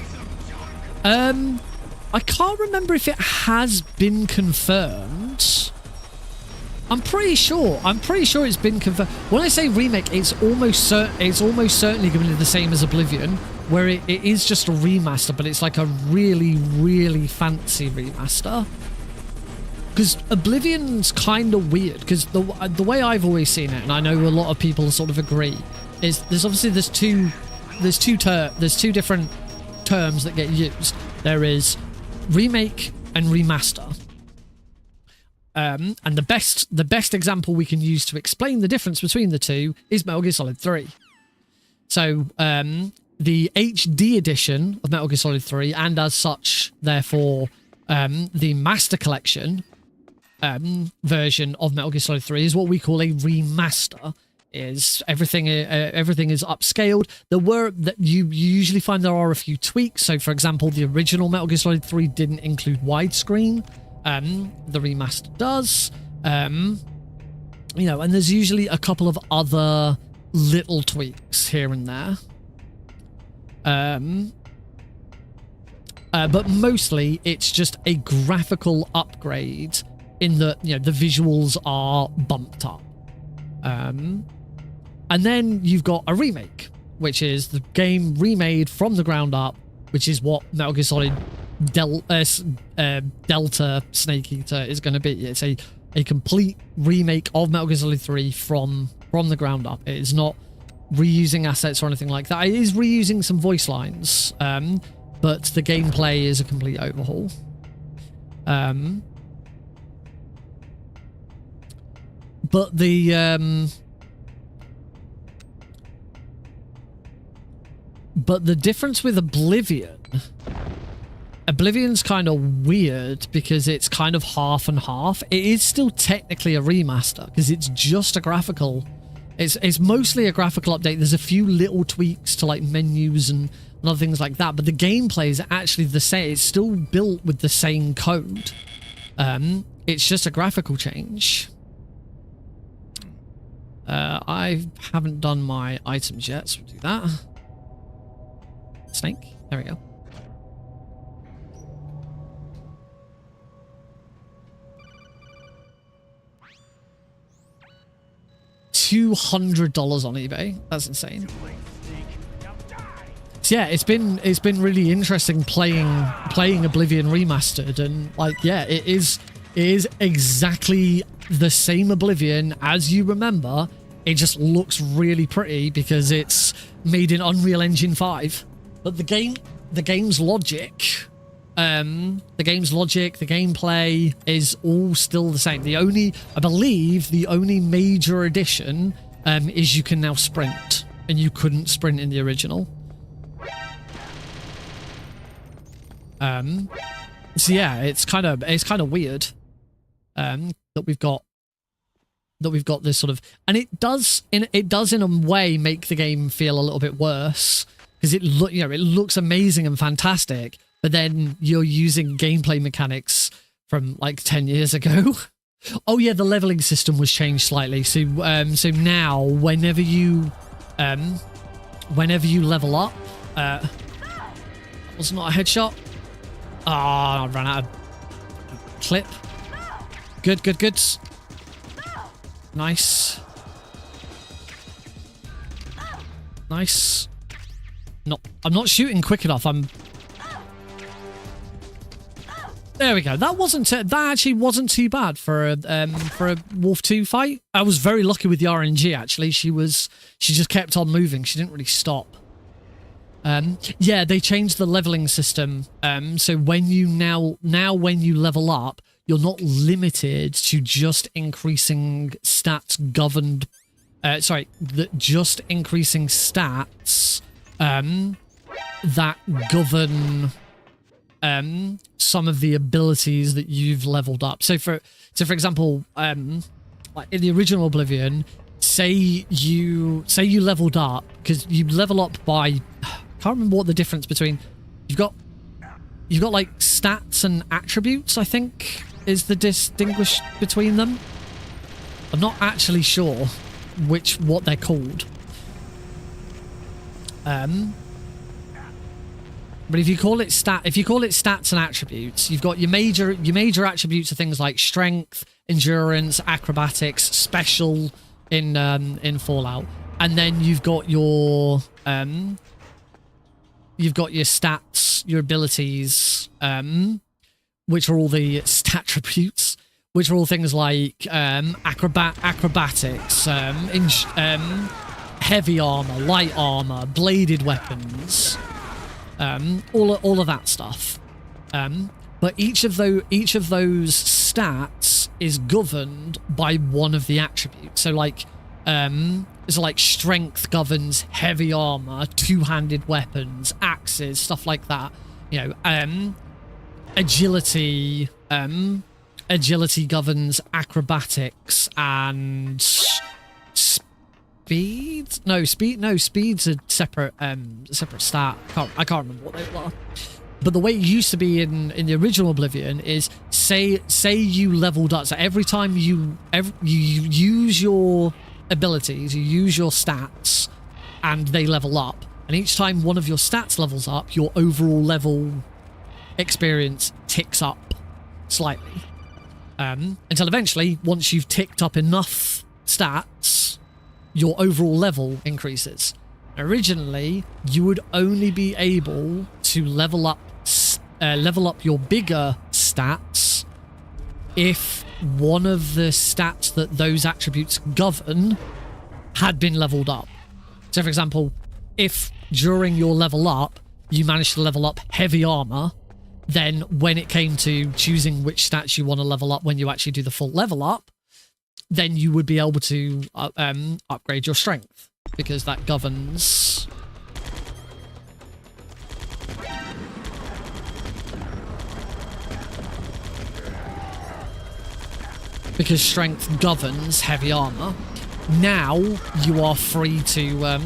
I can't remember if it has been confirmed. I'm pretty sure it's been confirmed. When I say remake, it's almost certainly going to be the same as Oblivion, where it is just a remaster, but it's like a really, really fancy remaster. Because Oblivion's kind of weird, because the way I've always seen it, and I know a lot of people sort of agree, is there's two different terms that get used. There is remake and remaster. And the best example we can use to explain the difference between the two is Metal Gear Solid 3. So, the HD edition of Metal Gear Solid 3, and as such, therefore, the Master Collection version of Metal Gear Solid 3 is what we call a remaster. Is everything is upscaled. You usually find there are a few tweaks. So, for example, the original Metal Gear Solid 3 didn't include widescreen. The remaster does. You know, and there's usually a couple of other little tweaks here and there. But mostly it's just a graphical upgrade in that, you know, the visuals are bumped up. And then you've got a remake, which is the game remade from the ground up, which is what Metal Gear Solid Delta Snake Eater is going to be. It's a complete remake of Metal Gear Solid 3 from the ground up. It is not reusing assets or anything like that. It is reusing some voice lines, but the gameplay is a complete overhaul. But the difference with Oblivion's kind of weird because it's kind of half and half. It is still technically a remaster because it's just a graphical. It's mostly a graphical update. There's a few little tweaks to like menus and other things like that, but the gameplay is actually the same. It's still built with the same code. It's just a graphical change. I haven't done my items yet, so we'll do that. Snake. There we go. $200 on eBay. That's insane. So yeah, it's been really interesting playing Oblivion Remastered, and like, yeah, it is exactly the same Oblivion as you remember. It just looks really pretty because it's made in Unreal Engine 5. But the game's logic, the gameplay is all still the same. I believe the only major addition is you can now sprint, and you couldn't sprint in the original. So yeah, it's kind of weird that we've got this sort of, and it does in a way make the game feel a little bit worse because it looks amazing and fantastic, but then you're using gameplay mechanics from like 10 years ago. Oh yeah, the leveling system was changed slightly. So so now whenever you level up, that was not a headshot. Ah, I ran out of clip. Good, good, good. Nice. Nice. I'm not shooting quick enough. There we go. That actually wasn't too bad for a Wolf 2 fight. I was very lucky with the RNG actually. She just kept on moving. She didn't really stop. Yeah, they changed the leveling system. So when you now when you level up, you're not limited to just increasing stats governed. Just increasing stats that govern some of the abilities that you've leveled up. So for example, like in the original Oblivion, say you leveled up, because you level up by, I can't remember what the difference between, you've got like stats and attributes, I think is the distinguish between them. I'm not actually sure what they're called. But if you call it stats and attributes, you've got your major attributes are things like strength, endurance, acrobatics, special in Fallout, and then you've got your stats, your abilities, which are all the stat attributes, which are all things like acrobatics, heavy armor, light armor, bladed weapons. All of that stuff. But each of those stats is governed by one of the attributes. So like strength governs heavy armor, two-handed weapons, axes, stuff like that. You know, agility governs acrobatics and speeds. Speed's a separate stat. I can't remember what they were. But the way it used to be in the original Oblivion is say you leveled up. So every time you use your abilities, you use your stats, and they level up. And each time one of your stats levels up, your overall level experience ticks up slightly. Until eventually, once you've ticked up enough stats, your overall level increases. Originally, you would only be able to level up your bigger stats if one of the stats that those attributes govern had been leveled up. So for example, if during your level up you managed to level up heavy armor, then when it came to choosing which stats you want to level up when you actually do the full level up, then you would be able to upgrade your strength, because that governs... Because strength governs heavy armor. Now you are free to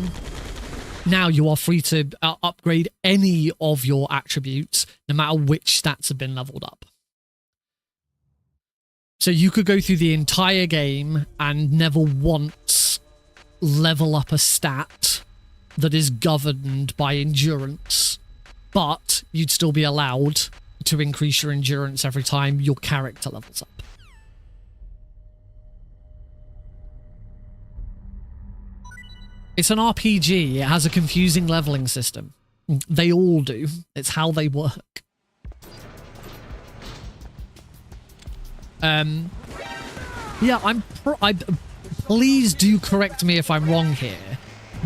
upgrade any of your attributes, no matter which stats have been leveled up. So you could go through the entire game and never once level up a stat that is governed by endurance, but you'd still be allowed to increase your endurance every time your character levels up. It's an RPG. It has a confusing leveling system. They all do. It's how they work. Yeah, please do correct me if I'm wrong here,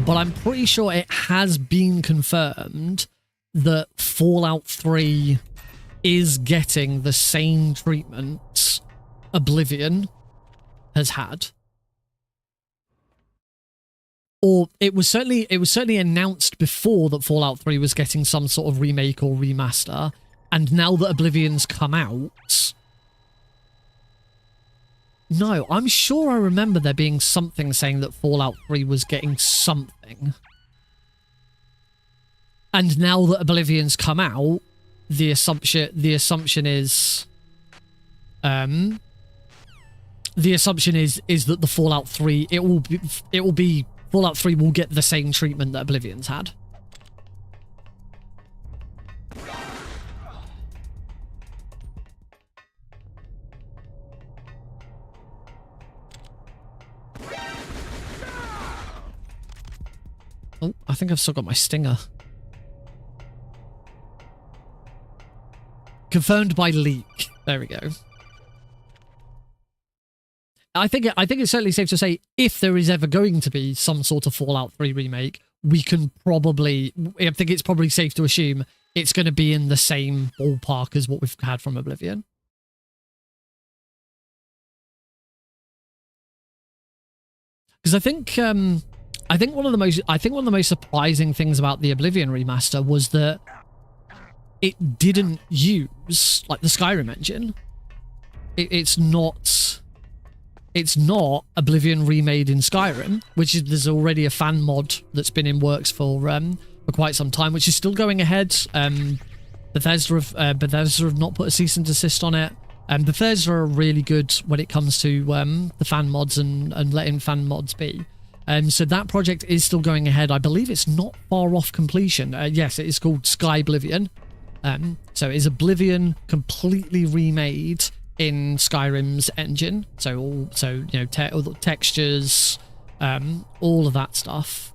but I'm pretty sure it has been confirmed that Fallout 3 is getting the same treatment Oblivion has had. Or it was certainly announced before that Fallout 3 was getting some sort of remake or remaster, and now that Oblivion's come out... No, I'm sure I remember there being something saying that Fallout 3 was getting something. And now that Oblivion's come out, the assumption is the assumption is that the Fallout 3 Fallout 3 will get the same treatment that Oblivion's had. Oh, I think I've still got my stinger. Confirmed by leak. There we go. I think it's certainly safe to say if there is ever going to be some sort of Fallout 3 remake, we can probably... I think it's probably safe to assume it's going to be in the same ballpark as what we've had from Oblivion. Because I think one of the most surprising things about the Oblivion remaster was that it didn't use like the Skyrim engine. It's not Oblivion remade in Skyrim, which is there's already a fan mod that's been in works for quite some time, which is still going ahead. Bethesda have not put a cease and desist on it. Bethesda are really good when it comes to the fan mods and letting fan mods be. So that project is still going ahead. I believe it's not far off completion. Yes, it is called Sky Oblivion. So it is Oblivion completely remade in Skyrim's engine. So all the textures, all of that stuff.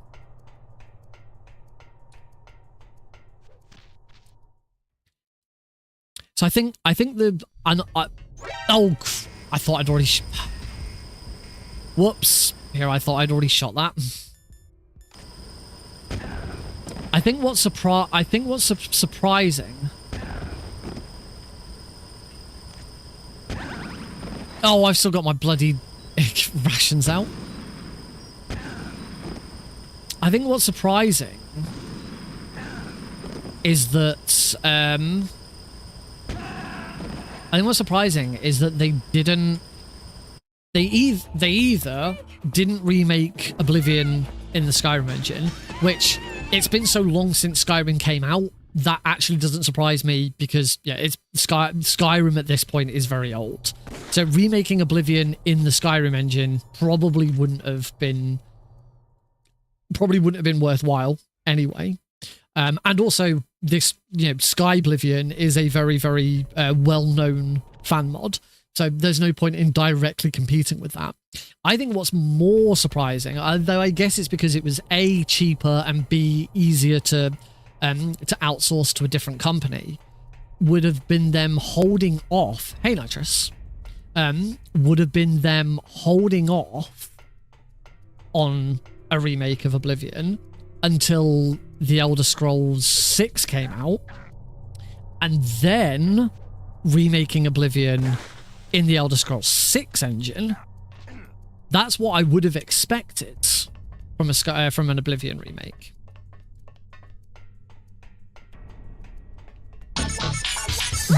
So I think I thought I'd already whoops. Here, I thought I'd already shot that. I think what's surprising. Oh, I've still got my bloody rations out. I think what's surprising is that they didn't. They either didn't remake Oblivion in the Skyrim engine, which it's been so long since Skyrim came out that actually doesn't surprise me because yeah, it's Skyrim at this point is very old. So remaking Oblivion in the Skyrim engine probably wouldn't have been worthwhile anyway. And also this, Sky Oblivion is a very, very well-known fan mod. So there's no point in directly competing with that. I think what's more surprising, though I guess it's because it was A, cheaper, and B, easier to outsource to a different company, would have been them holding off. Hey, Nitrous. Would have been them holding off on a remake of Oblivion until The Elder Scrolls 6 came out, and then remaking Oblivion in the Elder Scrolls 6 engine. That's what I would have expected from an Oblivion remake.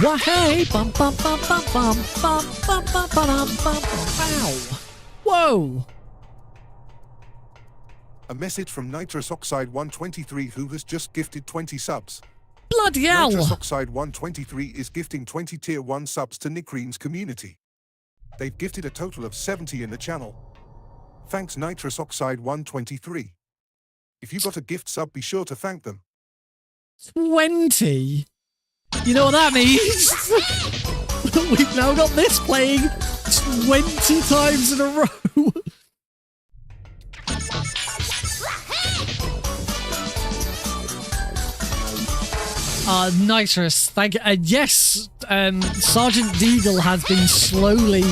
Wahey! Bum bum bum bum bum bum bum bum bum bum. Ow! Whoa! A message from Nitrous Oxide 123, who has just gifted 20 subs. Bloody hell! Nitrous Oxide 123 is gifting 20 tier 1 subs to Nickream's community. They've gifted a total of 70 in the channel. Thanks Nitrous Oxide 123. If you got a gift sub, be sure to thank them. 20? You know what that means? We've now got this playing 20 times in a row. Nitrous, thank you. Yes, Sergeant Deagle has been slowly,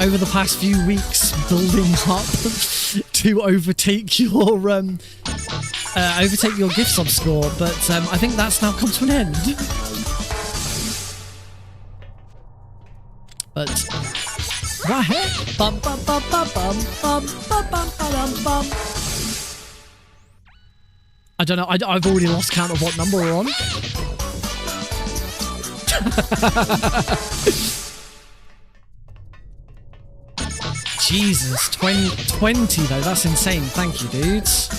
over the past few weeks, building up to overtake your gift sub score, but I think that's now come to an end. But right, bum bum bum bum bum bum bum bum bum bum. I don't know. I've already lost count of what number we're on. Jesus, 20 though. That's insane. Thank you, dudes.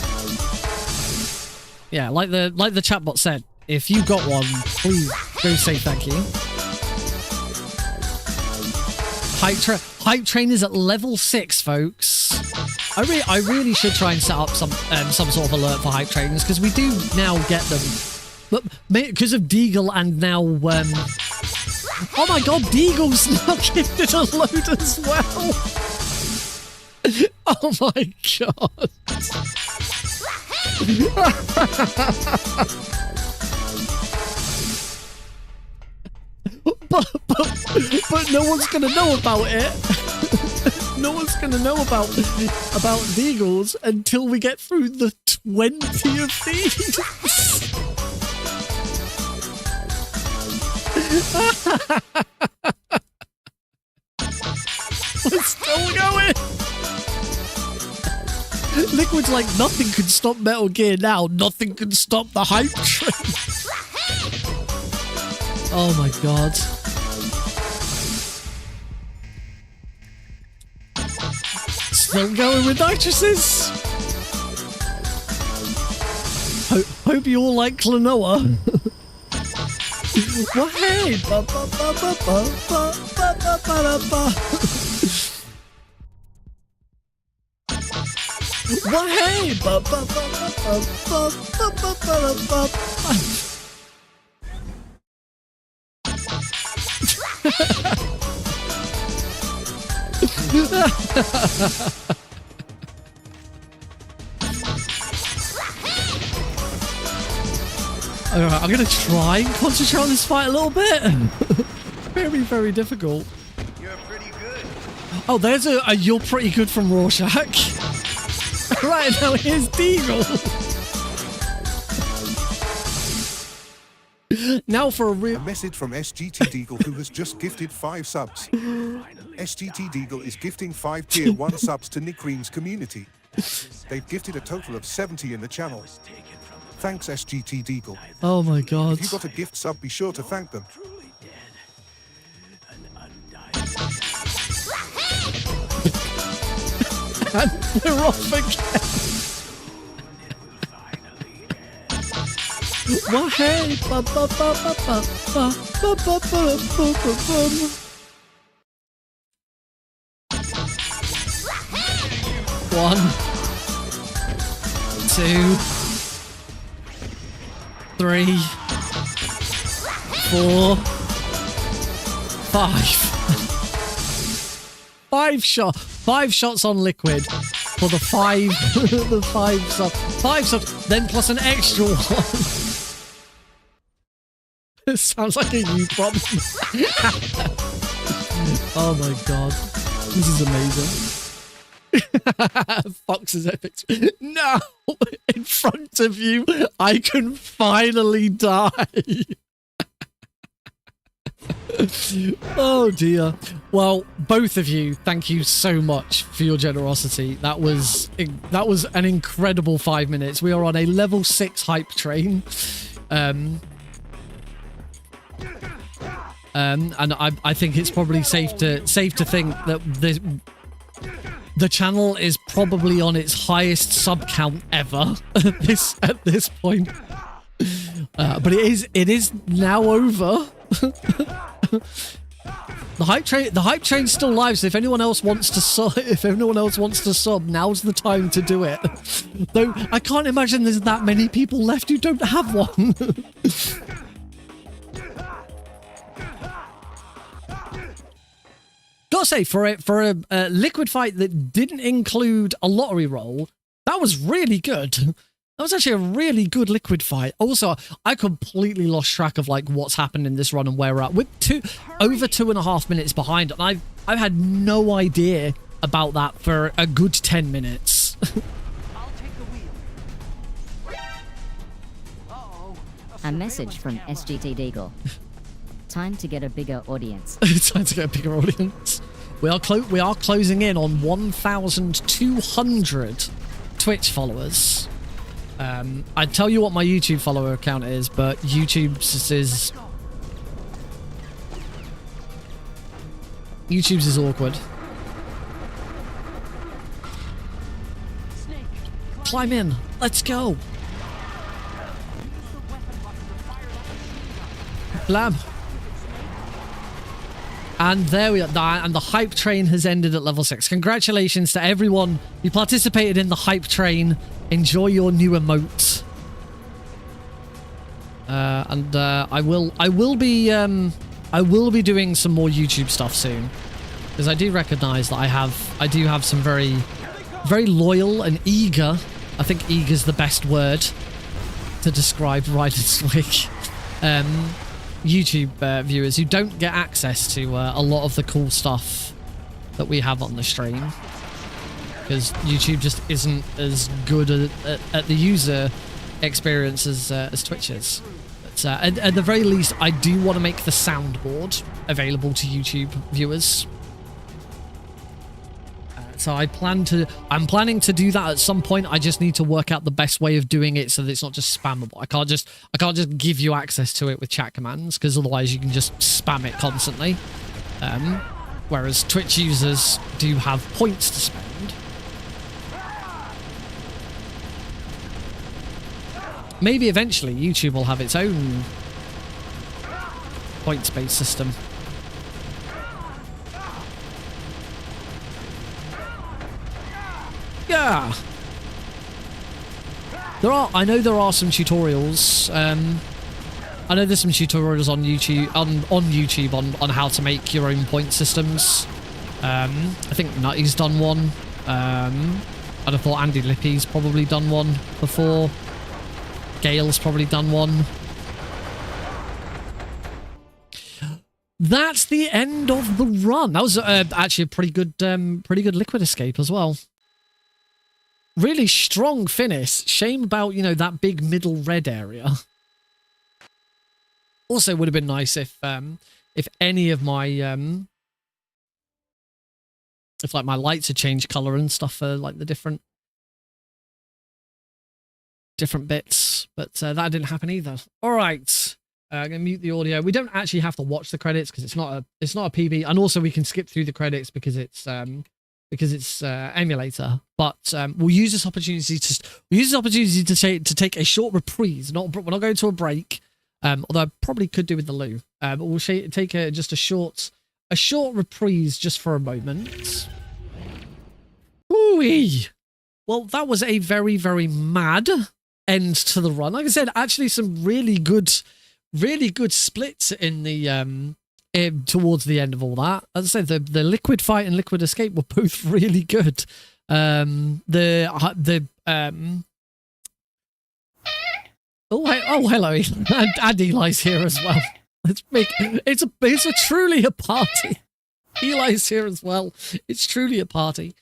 Yeah, like the chatbot said, if you got one, please go say thank you. Hype train is at level 6, folks. I really should try and set up some sort of alert for hype trains, because we do now get them. But because of Deagle and now oh my god, Deagle's now gifted a load as well. Oh my god. but no one's gonna know about it. No one's gonna know about Deagles until we get through the 20 of these. We're still going. Liquid's like, nothing can stop Metal Gear now. Nothing can stop the hype train. Oh my god. Still going with nitruses. Hope you all like Klonoa. Well, hey. Well, hey. Alright, I'm gonna try and concentrate on this fight a little bit. Very, very difficult. You're pretty good. Oh, there's a you're pretty good from Rorschach. Right, now here's Deagle. Now for a real... A message from SGT Deagle, who has just gifted 5 subs. SGT Deagle is gifting 5 tier 1 subs to Nick Green's community. They've gifted a total of 70 in the channel. Thanks, SGT Deagle. Oh my god. If you got a gift sub, be sure to thank them. And we're off again. Well, hey. Ba, ba, ba, ba, ba, ba, ba, ba, ba, ba, ba, ba. 1, 2, 3, 4, 5. 5 shots on Liquid for the 5 the 5 subs. 5 subs, then plus an extra one. It sounds like a you problem. Oh my god. This is amazing. Fox's epics. No! In front of you, I can finally die. Oh dear. Well, both of you, thank you so much for your generosity. That was an incredible 5 minutes. We are on a level 6 hype train. And I think it's probably safe to think that the channel is probably on its highest sub count ever at this point. But it is now over. The hype train's still live, so if anyone else wants to sub, now's the time to do it. Though I can't imagine there's that many people left who don't have one. Gotta say, for a Liquid fight that didn't include a lottery roll, that was really good. That was actually a really good Liquid fight. Also, I completely lost track of like what's happened in this run and where we're at. We're over 2.5 minutes behind, and I've had no idea about that for a good 10 minutes. I'll take the wheel. Uh-oh. A message from SGT Deagle. Time to get a bigger audience. Time to get a bigger audience. We are closing in on 1,200 Twitch followers. I'd tell you what my YouTube follower account is, but YouTube's is awkward. Climb in. Let's go. And there we are. And the hype train has ended at level 6. Congratulations to everyone who participated in the hype train. Enjoy your new emote. I will be doing some more YouTube stuff soon, because I do recognize that I do have some very loyal and eager, I think eager is the best word to describe Riders Week, YouTube viewers who don't get access to a lot of the cool stuff that we have on the stream, because YouTube just isn't as good at the user experience as Twitch is. But at the very least, I do want to make the soundboard available to YouTube viewers. So I'm planning to do that at some point. I just need to work out the best way of doing it so that it's not just spammable. I can't just give you access to it with chat commands, because otherwise you can just spam it constantly. Whereas Twitch users do have points to spend. Maybe eventually YouTube will have its own points-based system. Yeah. I know there are some tutorials. I know there's some tutorials on YouTube on how to make your own point systems. I think Nutty's done one. I'd have thought Andy Lippy's probably done one before. Gale's probably done one. That's the end of the run. That was actually a pretty good liquid escape as well. Really strong finish. Shame about, that big middle red area. Also would have been nice if any of my if like my lights had changed color and stuff for like the different bits, but that didn't happen either. All right, I'm gonna mute the audio. We don't actually have to watch the credits because it's not a PB, and also we can skip through the credits because it's emulator. But we'll use this opportunity to take a short reprise. We're not going to a break, although I probably could do with the loo. But we'll take just a short reprise just for a moment. Ooh-wee. Well, that was a very, very mad end to the run. Like I said, actually some really good splits in the towards the end of all that. As I said, the liquid fight and liquid escape were both really good. Oh, hello, and Eli's here as well. It's truly a party. Eli's here as well. It's truly a party.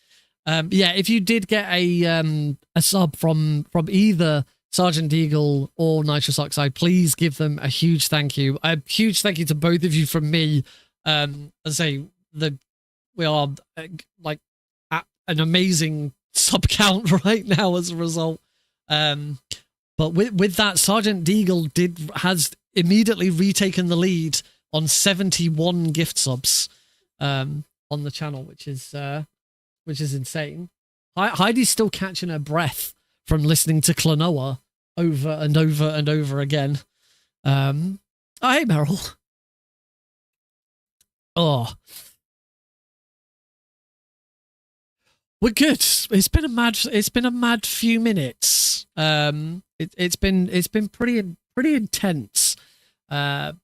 Yeah, if you did get a sub from either Sergeant Eagle or Nitrous Oxide, please give them a huge thank you. A huge thank you to both of you from me. As I say, we are like at an amazing sub count right now as a result. But with that, Sergeant Eagle has immediately retaken the lead on 71 gift subs on the channel, which is insane. Heidi's still catching her breath from listening to Klonoa over and over and over again. Oh, hey, Meryl. Oh, we're good. It's been a mad few minutes. It's been pretty intense, but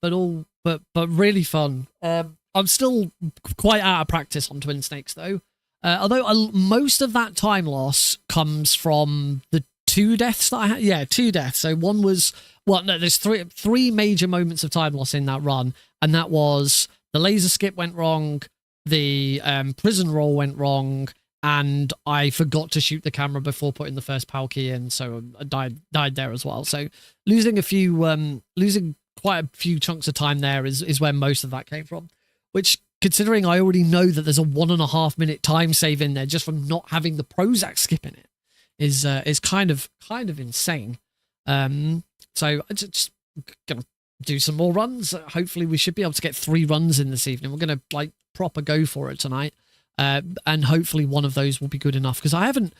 really fun. I'm still quite out of practice on Twin Snakes though. Although most of that time loss comes from the 2 deaths that I had. Yeah, 2 deaths. So one was, well, no, there's three major moments of time loss in that run. And that was the laser skip went wrong, the prison roll went wrong, and I forgot to shoot the camera before putting the first PAL key in. So I died there as well. So losing quite a few chunks of time there is where most of that came from, which, considering I already know that there's a 1.5 minute time save in there just from not having the Prozac skip in it, is kind of insane. So I just gonna do some more runs. Hopefully we should be able to get 3 runs in this evening. We're gonna like proper go for it tonight, and hopefully one of those will be good enough, because I haven't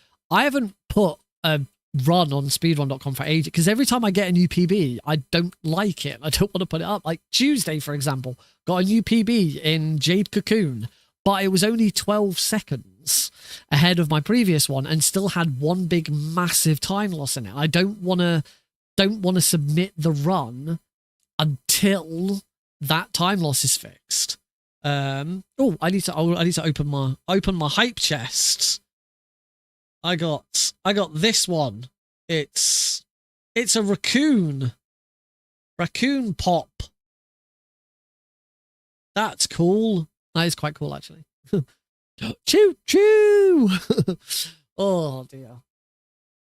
put a run on speedrun.com for ages because every time I get a new PB, I don't like it. I don't want to put it up. Like Tuesday, for example, got a new PB in Jade Cocoon, but it was only 12 seconds ahead of my previous one and still had one big massive time loss in it. I don't want to submit the run until that time loss is fixed. Oh, I need to open my hype chest. I got this one. It's a raccoon pop. That's cool. That is quite cool, actually. Choo choo. Oh dear.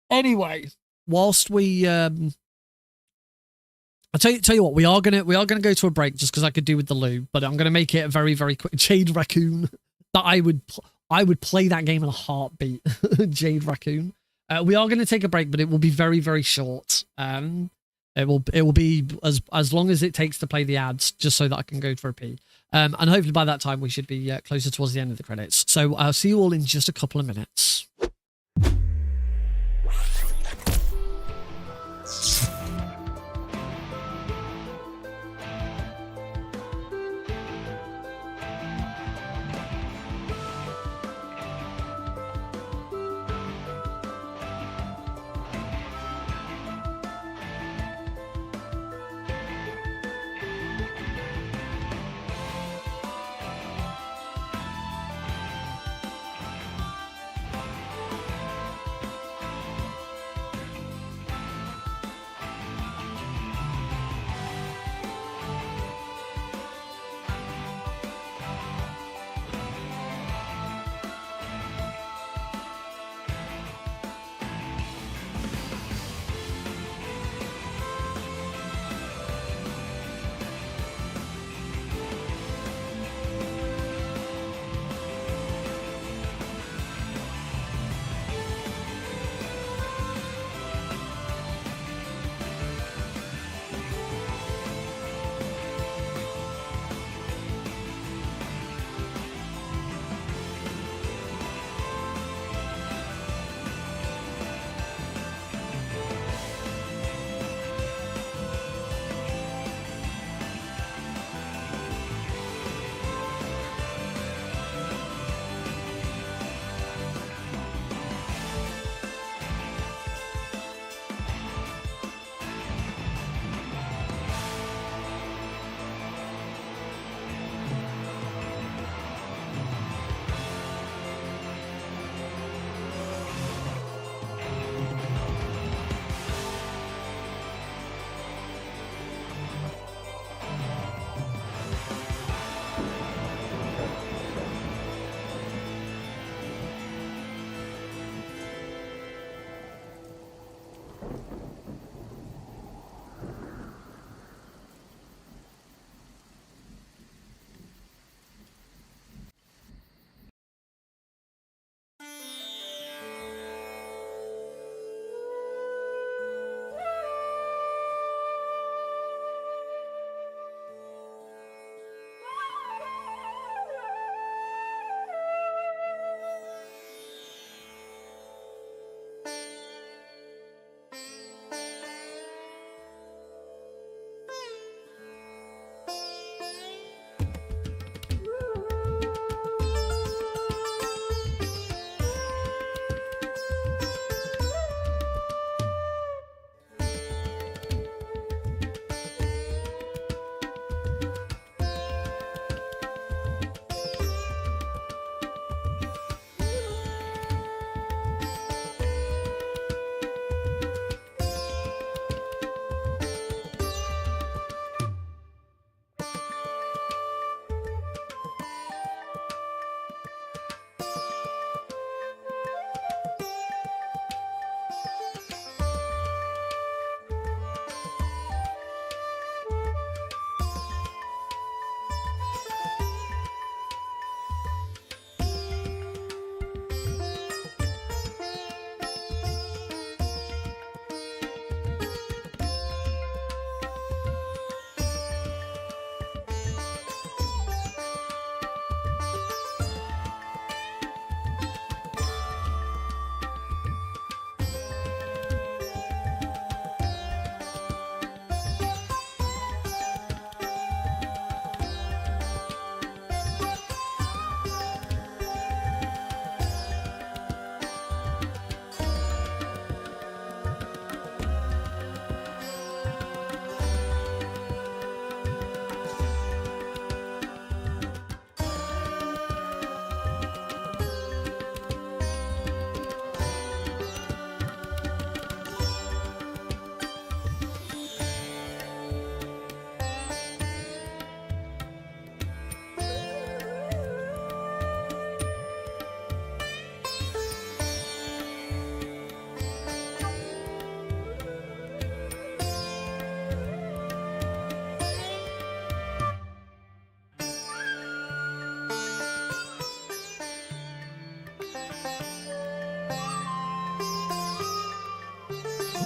Anyway, whilst we I'll tell you what, we are gonna go to a break just because I could do with the loo, but I'm gonna make it a very, very quick. Jade Raccoon. That I would play that game in a heartbeat. Jade Raccoon. We are gonna take a break, but it will be very, very short. It will be as long as it takes to play the ads, just so that I can go for a pee. And hopefully by that time we should be closer towards the end of the credits. So I'll see you all in just a couple of minutes.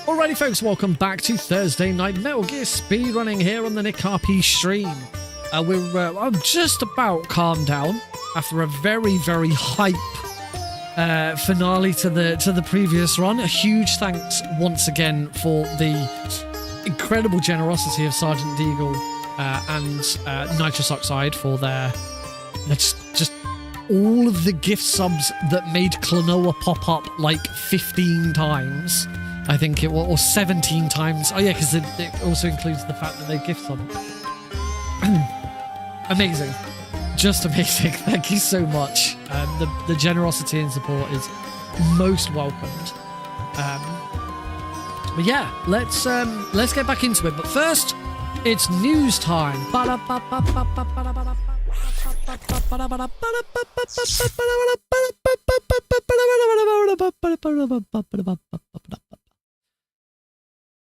Alrighty folks, welcome back to Thursday Night Metal Gear Speedrunning here on the Nick RP stream. I'm just about calmed down after a very, very hype finale to the previous run. A huge thanks once again for the incredible generosity of Sergeant Deagle and Nitrous Oxide for their just all of the gift subs that made Klonoa pop up like 15 times. I think it was, or 17 times. Oh yeah, because it also includes the fact that they gift sub. Amazing. Just amazing. Thank you so much. The generosity and support is most welcomed. But yeah, let's get back into it. But first, it's news time.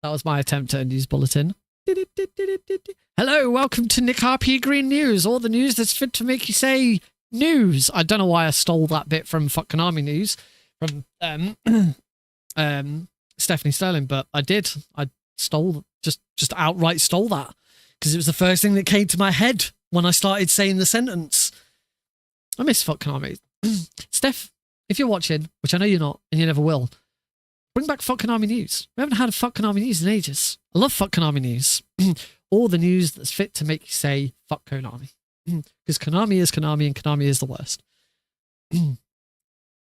That was my attempt at a news bulletin. Hello, welcome to Nick RP Green News, all the news that's fit to make you say news. I don't know why I stole that bit from Fuck Konami News from Stephanie Sterling, but I did. I stole, just outright stole that because it was the first thing that came to my head when I started saying the sentence. I miss Fuck Konami. Steph, if you're watching, which I know you're not and you never will, bring back Fuck Konami News. We haven't had a Fuck Konami News in ages. I love Fuck Konami News. All the news that's fit to make you say, fuck Konami. Because Konami is Konami and Konami is the worst.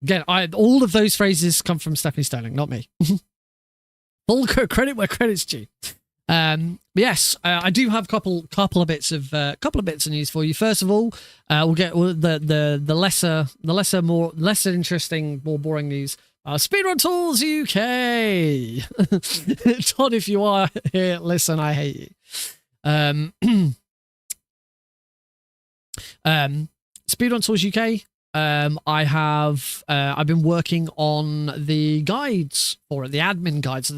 Again, all of those phrases come from Stephanie Sterling, not me. Full credit where credit's due. Yes, I do have a couple of bits of news for you. First of all, we'll get the lesser interesting, more boring news. Speedrun Tools UK. Todd, if you are here, listen, I hate you. Speedrun Tools UK. I've been working on the guides for it, the admin guides.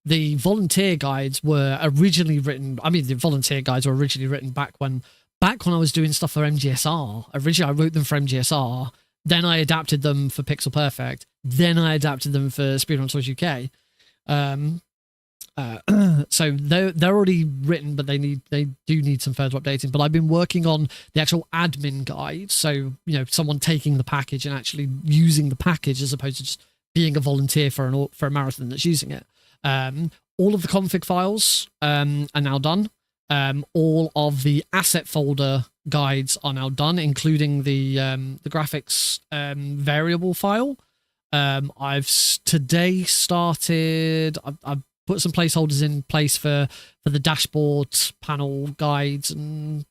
The volunteer guides were originally written. I mean, the volunteer guides were originally written back when I was doing stuff for MGSR. Originally, I wrote them for MGSR. Then I adapted them for Pixel Perfect. Then I adapted them for Speedrun Tools UK. So they're already written, but they do need some further updating. But I've been working on the actual admin guide. So, someone taking the package and actually using the package as opposed to just being a volunteer for a marathon that's using it. All of the config files are now done. All of the asset folder guides are now done, including the graphics variable file. I've today started. I've put some placeholders in place for the dashboard panel guides and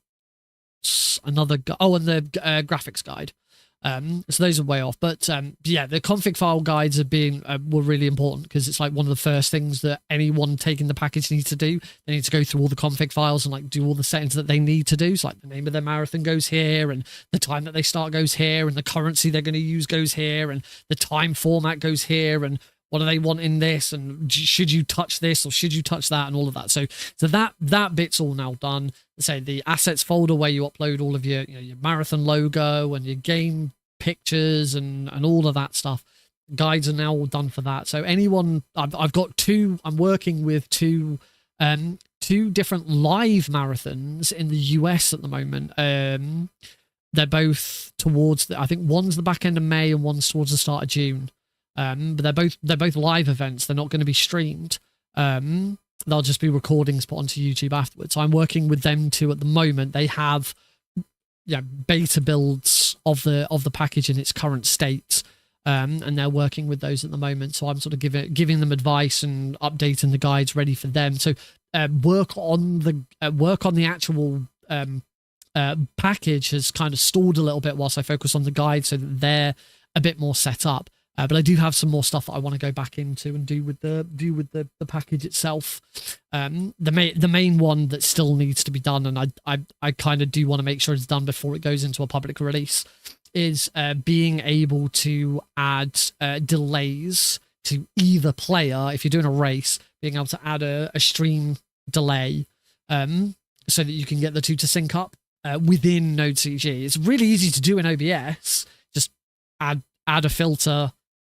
another. And the graphics guide. So those are way off, but yeah, the config file guides were really important because it's like one of the first things that anyone taking the package needs to do. They need to go through all the config files and like do all the settings that they need to do. So like the name of their marathon goes here, and the time that they start goes here, and the currency they're going to use goes here, and the time format goes here, and what do they want in this, and should you touch this or should you touch that, and all of that. So that bit's all now done. Say the assets folder where you upload all of your marathon logo and your game pictures and all of that stuff. Guides are now all done for that. So anyone, I've got I'm working with two different live marathons in the US at the moment. They're both towards I think one's the back end of May and one's towards the start of June. But they're both live events. They're not going to be streamed. They'll just be recordings put onto YouTube afterwards. So I'm working with them two at the moment. They have beta builds of the package in its current state, and they're working with those at the moment. So I'm sort of giving them advice and updating the guides ready for them. So work on the actual package has kind of stalled a little bit whilst I focus on the guide, so that they're a bit more set up. But I do have some more stuff that I want to go back into and do with the package itself. The main one that still needs to be done, and I kind of do want to make sure it's done before it goes into a public release, is being able to add delays to either player. If you're doing a race, being able to add a stream delay, so that you can get the two to sync up within Node CG. It's really easy to do in OBS. Just add a filter,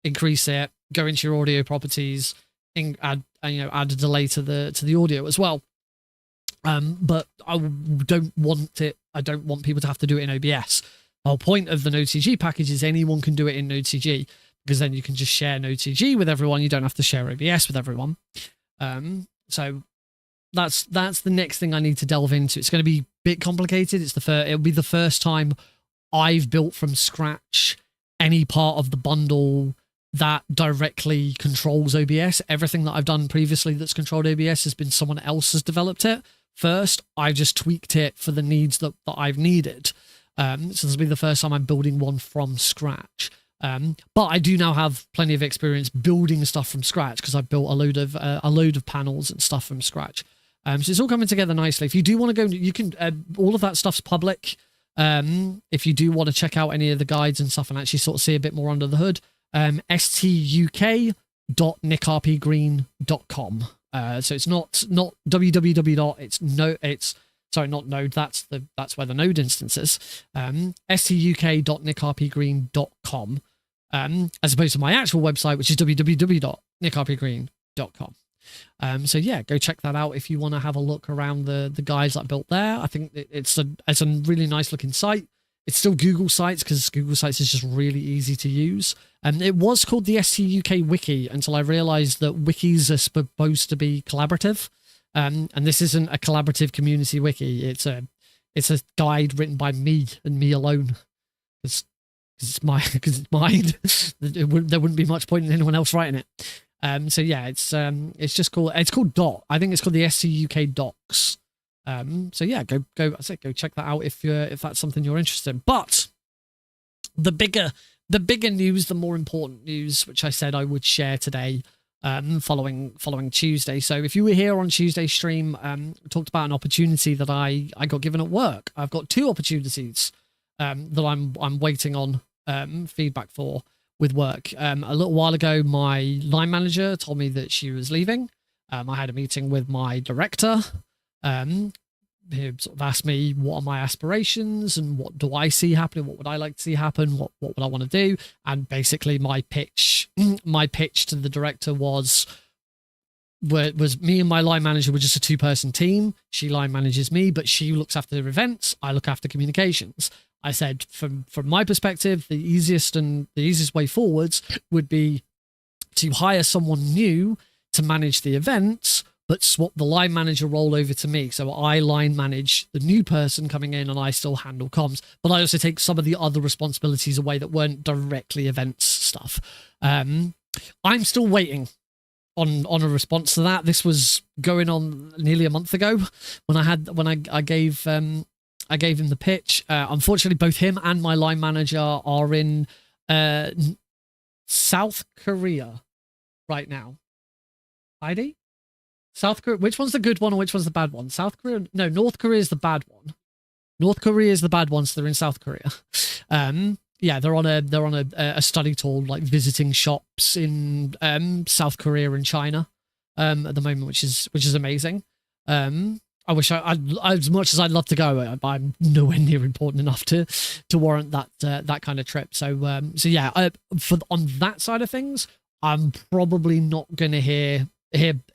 increase it, go into your audio properties, add a delay to the audio as well. But I don't want it. I don't want people to have to do it in OBS. The whole point of the Node.cg package is anyone can do it in Node.cg, because then you can just share Node.cg with everyone. You don't have to share OBS with everyone. So that's the next thing I need to delve into. It's going to be a bit complicated. It'll be the first time I've built from scratch any part of the bundle that directly controls OBS. Everything that I've done previously that's controlled OBS has been someone else has developed it first. I've just tweaked it for the needs that I've needed. So this will be the first time I'm building one from scratch. But I do now have plenty of experience building stuff from scratch, because I've built a load of panels and stuff from scratch. So it's all coming together nicely. If you do want to go, you can. All of that stuff's public. If you do want to check out any of the guides and stuff and actually sort of see a bit more under the hood, stuk.nickrpgreen.com. So it's not www. It's sorry, not Node. That's where the Node instance is. stuk.nickrpgreen.com. As opposed to my actual website, which is www.nickrpgreen.com. So yeah, go check that out if you want to have a look around the guides that I built there. I think it's a really nice looking site. It's still Google Sites, because Google Sites is just really easy to use. And it was called the STUK Wiki until I realized that wikis are supposed to be collaborative. And this isn't a collaborative community wiki. It's a guide written by me and me alone. Because it's mine. There wouldn't be much point in anyone else writing it. So yeah, it's just called, it's called Dot. I think it's called the STUK Docs. So yeah, go check that out if that's something you're interested in. But the bigger news, the more important news, which I said I would share today, following Tuesday. So if you were here on Tuesday's stream, I talked about an opportunity that I got given at work. I've got two opportunities that I'm waiting on feedback for with work. A little while ago, my line manager told me that she was leaving. I had a meeting with my director. He sort of asked me what are my aspirations and what do I see happening, what would I like to see happen, what would I want to do, and basically my pitch to the director was me and my line manager were just a two-person team. She line manages me, but she looks after the events, I look after communications. I said from my perspective, the easiest way forwards would be to hire someone new to manage the events, but swap the line manager role over to me. So I line manage the new person coming in and I still handle comms, but I also take some of the other responsibilities away that weren't directly events stuff. I'm still waiting on a response to that. This was going on nearly a month ago when I gave him the pitch. Unfortunately, both him and my line manager are in South Korea right now. Heidi? South Korea. Which one's the good one or which one's the bad one? South Korea? No, North Korea is the bad one. North Korea is the bad one, so they're in South Korea. Yeah, they're on a study tour, like visiting shops in South Korea and China at the moment, which is amazing. I wish as much as I'd love to go, I'm nowhere near important enough to warrant that kind of trip. So yeah, on that side of things, I'm probably not going to hear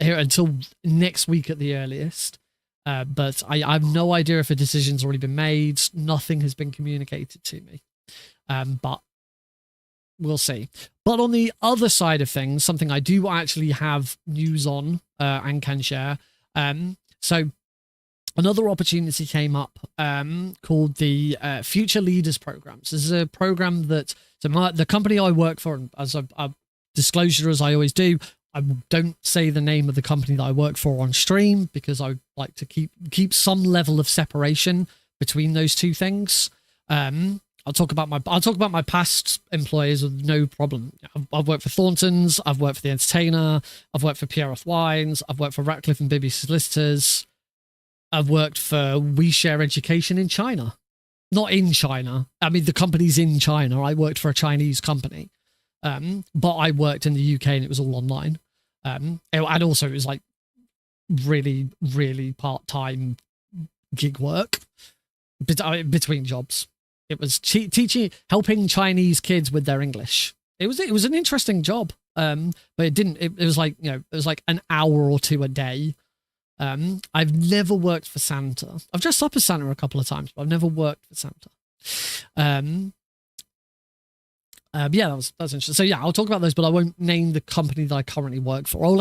until next week at the earliest. But I have no idea if a decision's already been made. Nothing has been communicated to me. But we'll see. But on the other side of things, something I do actually have news on and can share. So another opportunity came up called the Future Leaders Program. So this is a program that the company I work for, and as a disclosure as I always do, I don't say the name of the company that I work for on stream because I like to keep some level of separation between those two things. I'll talk about my past employers with no problem. I've worked for Thornton's, I've worked for The Entertainer, I've worked for Pieroth Wines, I've worked for Ratcliffe and Bibby Solicitors, I've worked for We Share Education in China. Not in China. I mean, the company's in China. I worked for a Chinese company. But I worked in the UK and it was all online. And also it was like really, really part-time gig work between jobs. It was helping Chinese kids with their English. It was an interesting job. But it didn't. It was like, it was like an hour or two a day. I've never worked for Santa. I've dressed up as Santa a couple of times, but I've never worked for Santa. But yeah, that's interesting. So yeah, I'll talk about those, but I won't name the company that I currently work for. All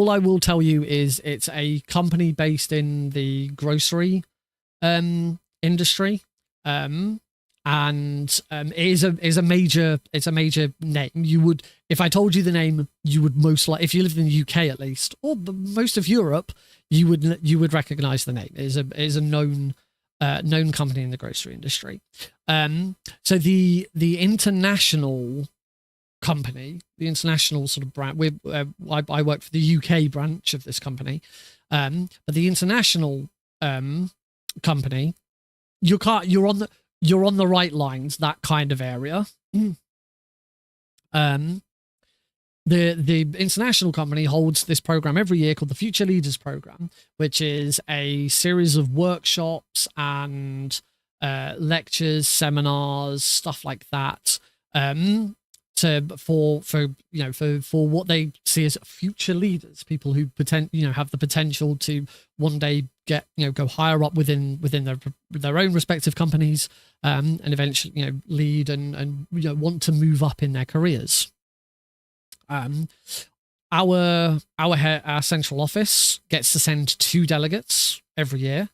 I will tell you is it's a company based in the grocery industry. And it is a major name. You would, if I told you the name, you would most likely, if you lived in the UK at least, or most of Europe, you would recognize the name. It is a known company in the grocery industry. So the international company, the international sort of brand, I work for the UK branch of this company, but the international company, you're on the right lines, that kind of area. The international company holds this program every year called the Future Leaders Program, which is a series of workshops and lectures, seminars, stuff like that, for what they see as future leaders, people who have the potential to one day go higher up within their own respective companies, and eventually lead and want to move up in their careers. Our central office gets to send 2 delegates every year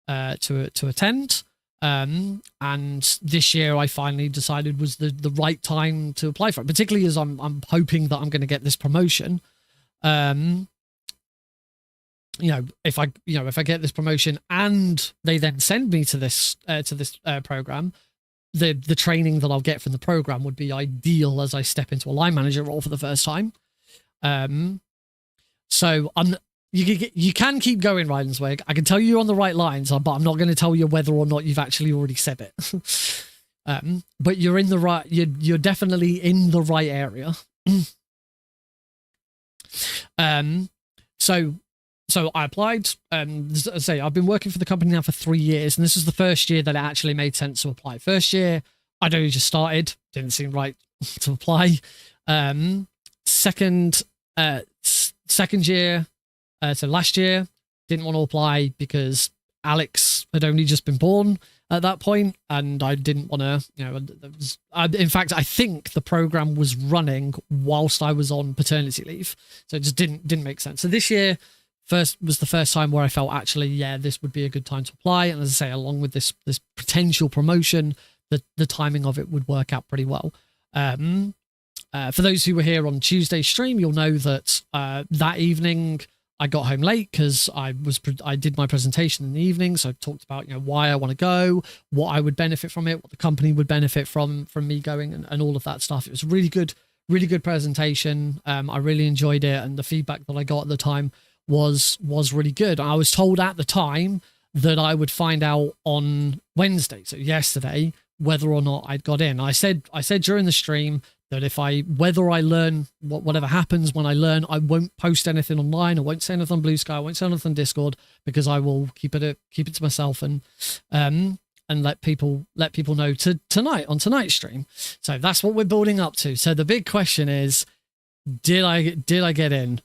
to attend. And this year I finally decided was the right time to apply for it, particularly as I'm hoping that I'm going to get this promotion. If I get this promotion and they then send me to this program, the training that I'll get from the program would be ideal as I step into a line manager role for the first time. So you can keep going, Rydenswig. I can tell you you're on the right lines, but I'm not going to tell you whether or not you've actually already said it. But you're in the right. You're definitely in the right area. So I applied. As I say, I've been working for the company now for 3 years, and this is the first year that it actually made sense to apply. First year, I'd only just started, didn't seem right to apply. Second year, so last year, didn't want to apply because Alex had only just been born at that point, and I didn't want to, in fact, I think the program was running whilst I was on paternity leave, so it just didn't make sense. So this year was the first time where I felt actually, yeah, this would be a good time to apply. And as I say, along with this potential promotion, the timing of it would work out pretty well. For those who were here on Tuesday's stream, you'll know that that evening I got home late because I did my presentation in the evening. So I talked about why I want to go, what I would benefit from it, what the company would benefit from me going, and all of that stuff. It was a really good presentation. I really enjoyed it, and the feedback that I got at the time was really good. I was told at the time that I would find out on Wednesday, so yesterday, whether or not I'd got in. I said during the stream that whether I learn, whatever happens when I learn, I won't post anything online. I won't say anything on Blue Sky. I won't say anything on Discord, because I will keep it to myself and let people know tonight on tonight's stream. So that's what we're building up to. So the big question is, did I get in?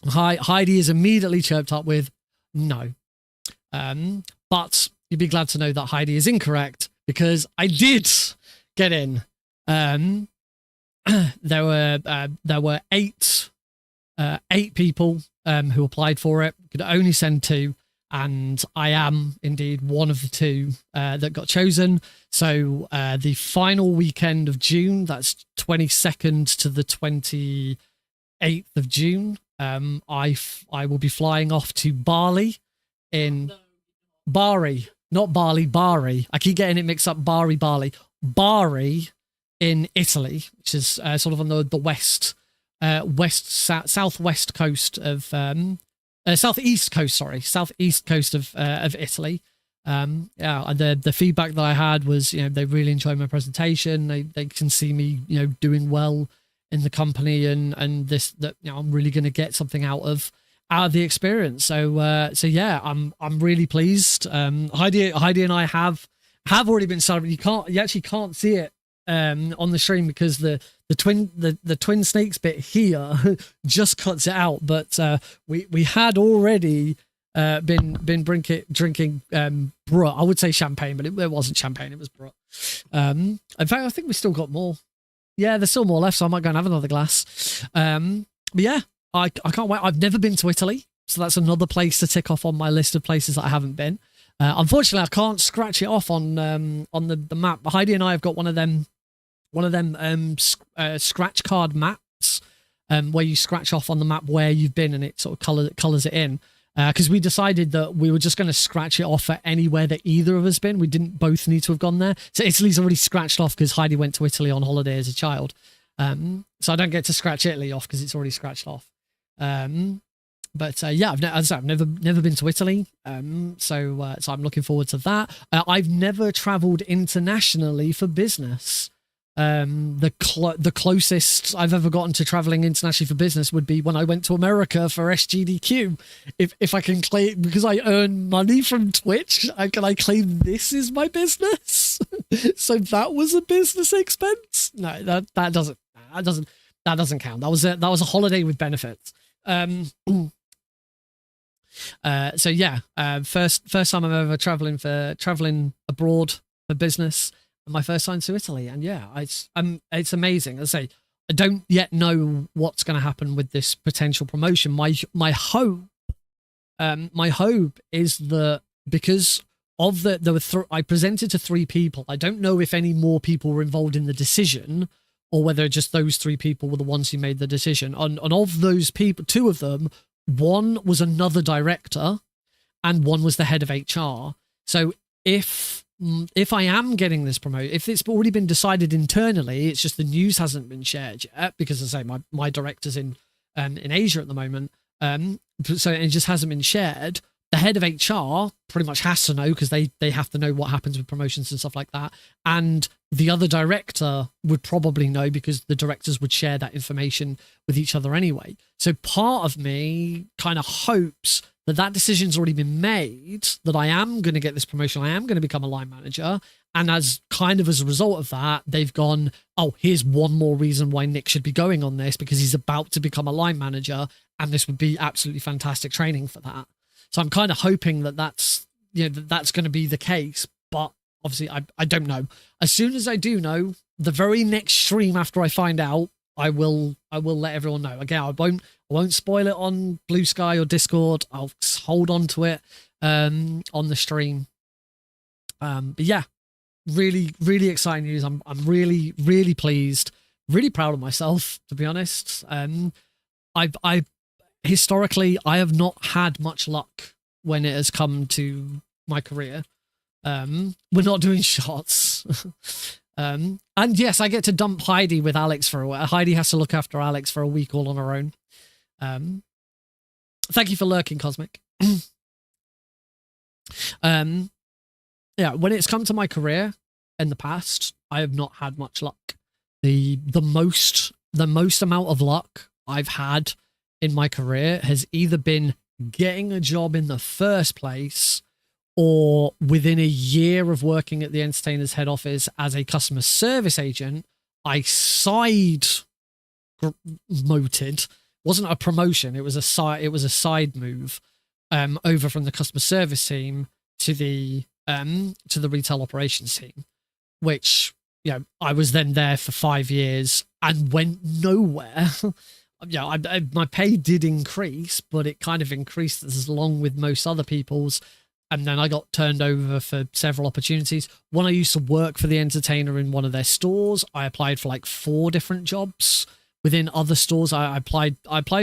Heidi is immediately chirped up with no. But you'd be glad to know that Heidi is incorrect, because I did get in. There were eight people who applied for it. Could only send 2, and I am indeed one of the 2 that got chosen. So the final weekend of June, that's 22nd to the 28th of June, I will be flying off to Bali in Bari, not Bali, Bari. I keep getting it mixed up. Bari in Italy, which is sort of on the southwest coast of southeast coast of Italy. And the feedback that I had was, they really enjoyed my presentation. They can see me, doing well in the company, and this, that I'm really going to get something out of the experience. So yeah, I'm really pleased. Heidi and I have already been celebrating. You actually can't see it on the stream because the twin snakes bit here just cuts it out. But we had already been drinking brut. I would say champagne, but it wasn't champagne. It was brut. In fact, I think we still got more. Yeah, there's still more left, so I might go and have another glass. But yeah, I can't wait. I've never been to Italy, so that's another place to tick off on my list of places that I haven't been. Unfortunately, I can't scratch it off on the map. Heidi and I have got one of them scratch card maps where you scratch off on the map where you've been, and it sort of colors it in. Because we decided that we were just going to scratch it off at anywhere that either of us been. We didn't both need to have gone there. So Italy's already scratched off because Heidi went to Italy on holiday as a child. So I don't get to scratch Italy off because it's already scratched off. But yeah, I've never been to Italy. So I'm looking forward to that. I've never traveled internationally for business. The closest I've ever gotten to traveling internationally for business would be when I went to America for SGDQ. If I can claim, because I earn money from Twitch, can I claim this is my business? So that was a business expense. No, that doesn't count. That was a holiday with benefits. So yeah, first time I'm ever traveling abroad for business. My first time to Italy, and yeah, it's amazing. As I say, I don't yet know what's going to happen with this potential promotion. My hope is that because of I presented to 3 people. I don't know if any more people were involved in the decision, or whether just those 3 people were the ones who made the decision. And of those people, 2 of them, one was another director, and one was the head of HR. So if I am getting this promote, if it's already been decided internally, it's just the news hasn't been shared yet, because as I say, my director's in Asia at the moment, so it just hasn't been shared. The head of HR pretty much has to know, because they have to know what happens with promotions and stuff like that, and the other director would probably know, because the directors would share that information with each other anyway. So part of me kind of hopes that decision's already been made, that I am going to get this promotion, I am going to become a line manager, and as a result of that, they've gone, oh, here's one more reason why Nick should be going on this, because he's about to become a line manager, and this would be absolutely fantastic training for that. So I'm kind of hoping that's going to be the case, but obviously I don't know. As soon as I do know, the very next stream after I find out, I will let everyone know. Again, I won't spoil it on Blue Sky or Discord. I'll hold on to it on the stream. But yeah, really, really exciting news. I'm really, really pleased, really proud of myself, to be honest. Historically, I have not had much luck when it has come to my career. We're not doing shots. And yes, I get to dump Heidi with Alex for a while. Heidi has to look after Alex for a week all on her own. Thank you for lurking, Cosmic. Yeah, when it's come to my career in the past, I have not had much luck. The most amount of luck I've had in my career has either been getting a job in the first place, or within a year of working at the Entertainers head office as a customer service agent, I moted. Wasn't a promotion, it was a side move over from the customer service team to the retail operations team, which, you know, I was then there for 5 years and went nowhere. Yeah, my pay did increase, but it kind of increased as along with most other people's. And then I got turned over for several opportunities. When I used to work for the Entertainer in one of their stores, I applied for like 4 different jobs within other stores. I applied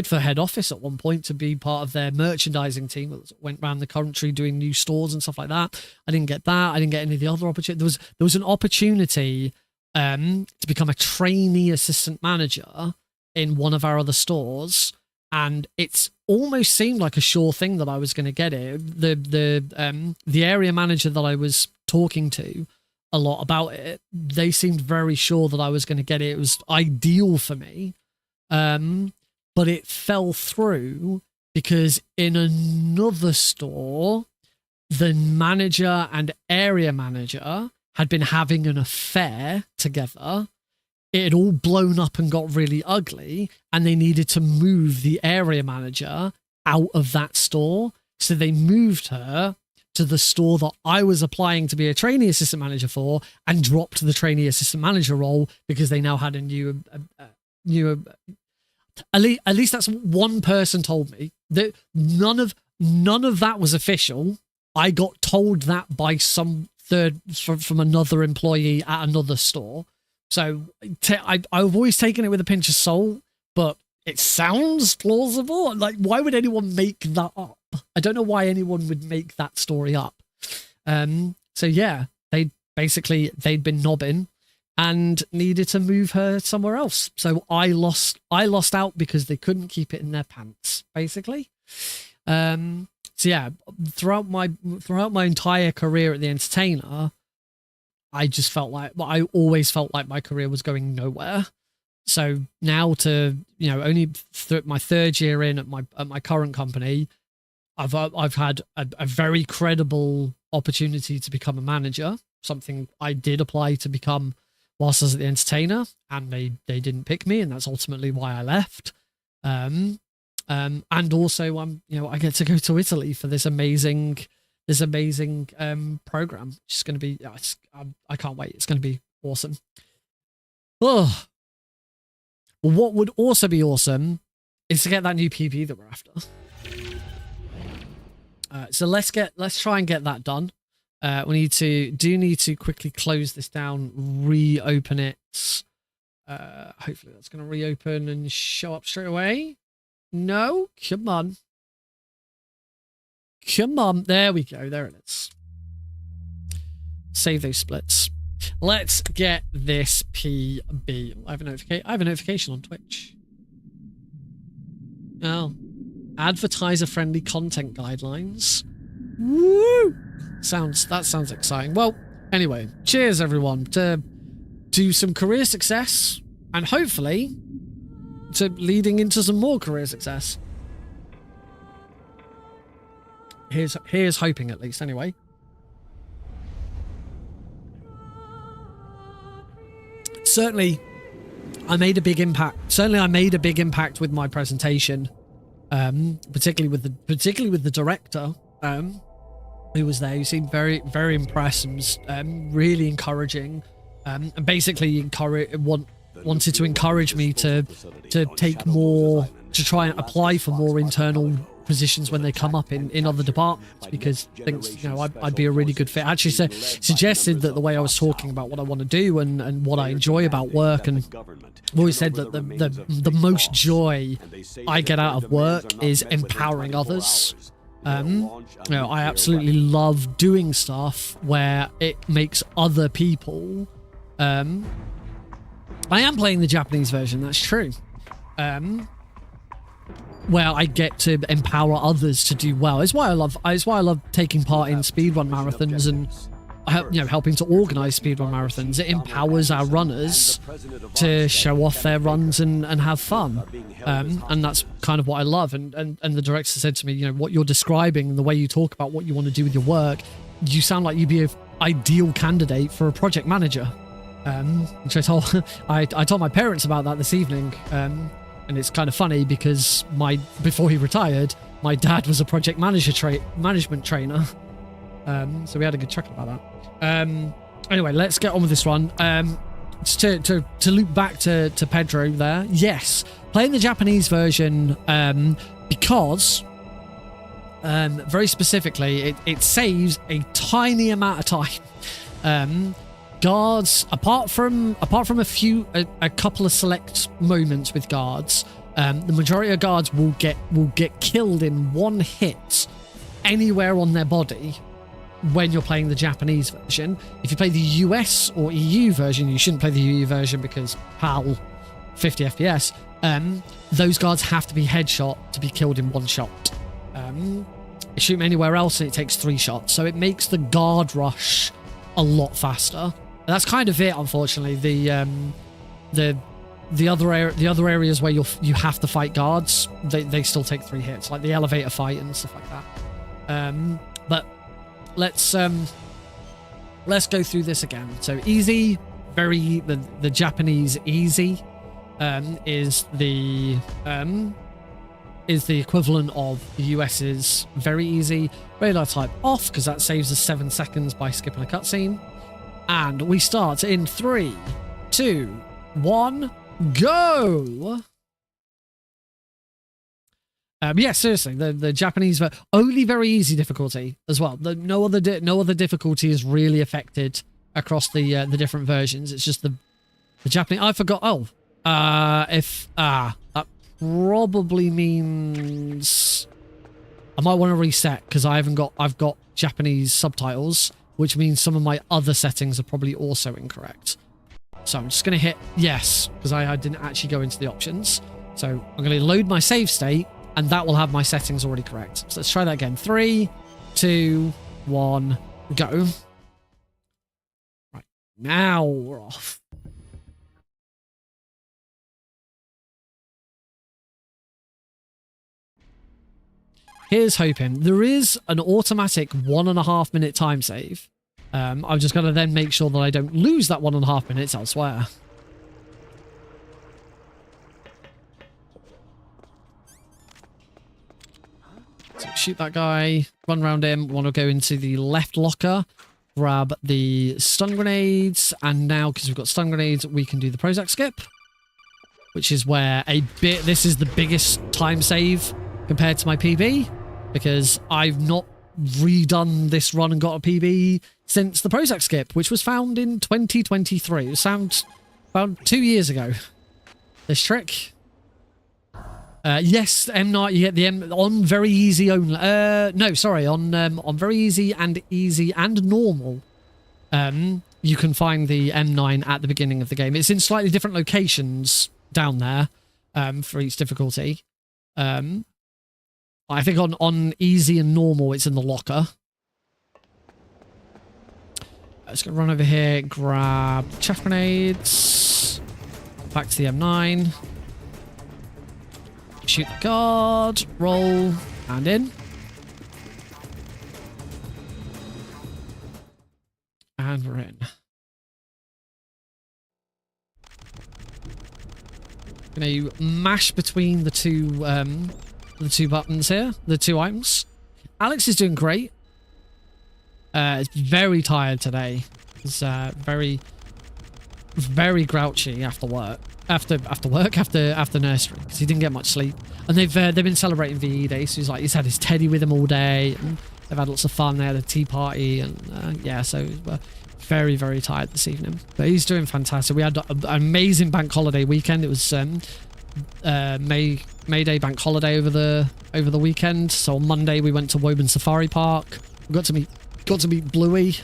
for head office at one point to be part of their merchandising team that went around the country doing new stores and stuff like that. I didn't get that. I didn't get any of the other opportunities. There was an opportunity to become a trainee assistant manager in one of our other stores, and it's almost seemed like a sure thing that I was going to get it. The area manager that I was talking to a lot about it, they seemed very sure that I was going to get it. It was ideal for me, but it fell through because in another store, the manager and area manager had been having an affair together. It had all blown up and got really ugly, and they needed to move the area manager out of that store. So they moved her to the store that I was applying to be a trainee assistant manager for, and dropped the trainee assistant manager role because they now had a new at least that's what one person told me. That none of that was official. I got told that by some third from another employee at another store. So I've always taken it with a pinch of salt, but it sounds plausible. Like, why would anyone make that up? I don't know why anyone would make that story up. So yeah, they'd been knobbing and needed to move her somewhere else. So I lost out because they couldn't keep it in their pants, basically. So yeah, throughout my entire career at the Entertainer, I just felt like, well, I always felt like my career was going nowhere. So now to, only my third year in at my current company, I've had a very credible opportunity to become a manager, something I did apply to become whilst I was at the Entertainer, and they didn't pick me, and that's ultimately why I left. And also I get to go to Italy for this amazing program, which is going to be, I can't wait. It's going to be awesome. Oh, what would also be awesome is to get that new PB that we're after. So let's try and get that done. We need to quickly close this down, reopen it. Hopefully that's going to reopen and show up straight away. No, come on. There we go. There it is. Save those splits. Let's get this PB. I have a notification on Twitch. Oh. Advertiser-friendly content guidelines. Woo! That sounds exciting. Well, anyway, cheers everyone to some career success, and hopefully to leading into some more career success. Here's hoping, at least, anyway. Certainly, I made a big impact with my presentation, particularly with the director, who was there. He seemed very, very impressed and was really encouraging, and basically wanted to encourage me to take more, to try and apply for more internal positions when they come up in other departments, because thinks I'd be a really good fit. Actually suggested that the way I was talking about what I want to do and what I enjoy about work, and I've always said that the most joy I get out of work is empowering others. I absolutely love doing stuff where it makes other people. I am playing the Japanese version, that's true. Where I get to empower others to do well. It's why I love taking part in speedrun marathons and helping to organize speedrun marathons. It empowers our runners to show off their runs and have fun. And that's kind of what I love. And the director said to me, what you're describing, the way you talk about what you want to do with your work, you sound like you'd be an ideal candidate for a project manager. Which I told my parents about that this evening. And it's kind of funny because before he retired, my dad was a project management trainer. So we had a good chuckle about that. Anyway, let's get on with this one. Just to loop back to Pedro there. Yes, playing the Japanese version because very specifically it saves a tiny amount of time. Guards, apart from a couple of select moments with guards, the majority of guards will get killed in one hit anywhere on their body when you're playing the Japanese version. If you play the US or EU version, you shouldn't play the EU version because PAL 50 FPS. Those guards have to be headshot to be killed in one shot. You shoot them anywhere else and it takes 3 shots, so it makes the guard rush a lot faster. That's kind of it, unfortunately. The other areas where you have to fight guards, they still take 3 hits, like the elevator fight and stuff like that. But let's let's go through this again. So easy, the Japanese easy is the equivalent of the US's very easy. Radar type off, because that saves us 7 seconds by skipping a cutscene. And we start in 3, 2, 1, go! Yeah, seriously, the Japanese only very easy difficulty as well. No other difficulty is really affected across the different versions. It's just the Japanese. I forgot. Oh, that probably means I might want to reset because I've got Japanese subtitles, which means some of my other settings are probably also incorrect. So I'm just going to hit yes because I didn't actually go into the options. So I'm going to load my save state. And that will have my settings already correct. So let's try that again. 3, 2, 1, go. Right, now we're off. Here's hoping. There is an automatic 1.5 minute time save. I've just got to then make sure that I don't lose that 1.5 minutes elsewhere. So shoot that guy, run around him, want to go into the left locker, grab the stun grenades, and now, because we've got stun grenades, we can do the Prozac skip, which is where this is the biggest time save compared to my PB, because I've not redone this run and got a PB since the Prozac skip, which was found in 2023. It was found about 2 years ago. This trick. Yes, M9, you get the M on very easy only. No, sorry, on very easy and normal. You can find the M9 at the beginning of the game. It's in slightly different locations down there, for each difficulty. I think on easy and normal, it's in the locker. Let's go run over here, grab chaff grenades, back to the M9. Shoot the guard, roll, and in. And we're in. Going to mash between the two buttons here, the two items. Alex is doing great. It's very tired today. He's very grouchy after work. After nursery, because he didn't get much sleep, and they've been celebrating VE Day, so he's had his teddy with him all day, and they've had lots of fun. They had a tea party, and yeah, so we're very tired this evening, but he's doing fantastic. We had an amazing bank holiday weekend. It was May Day bank holiday over the weekend. So on Monday we went to Woburn Safari Park. We got to meet Bluey,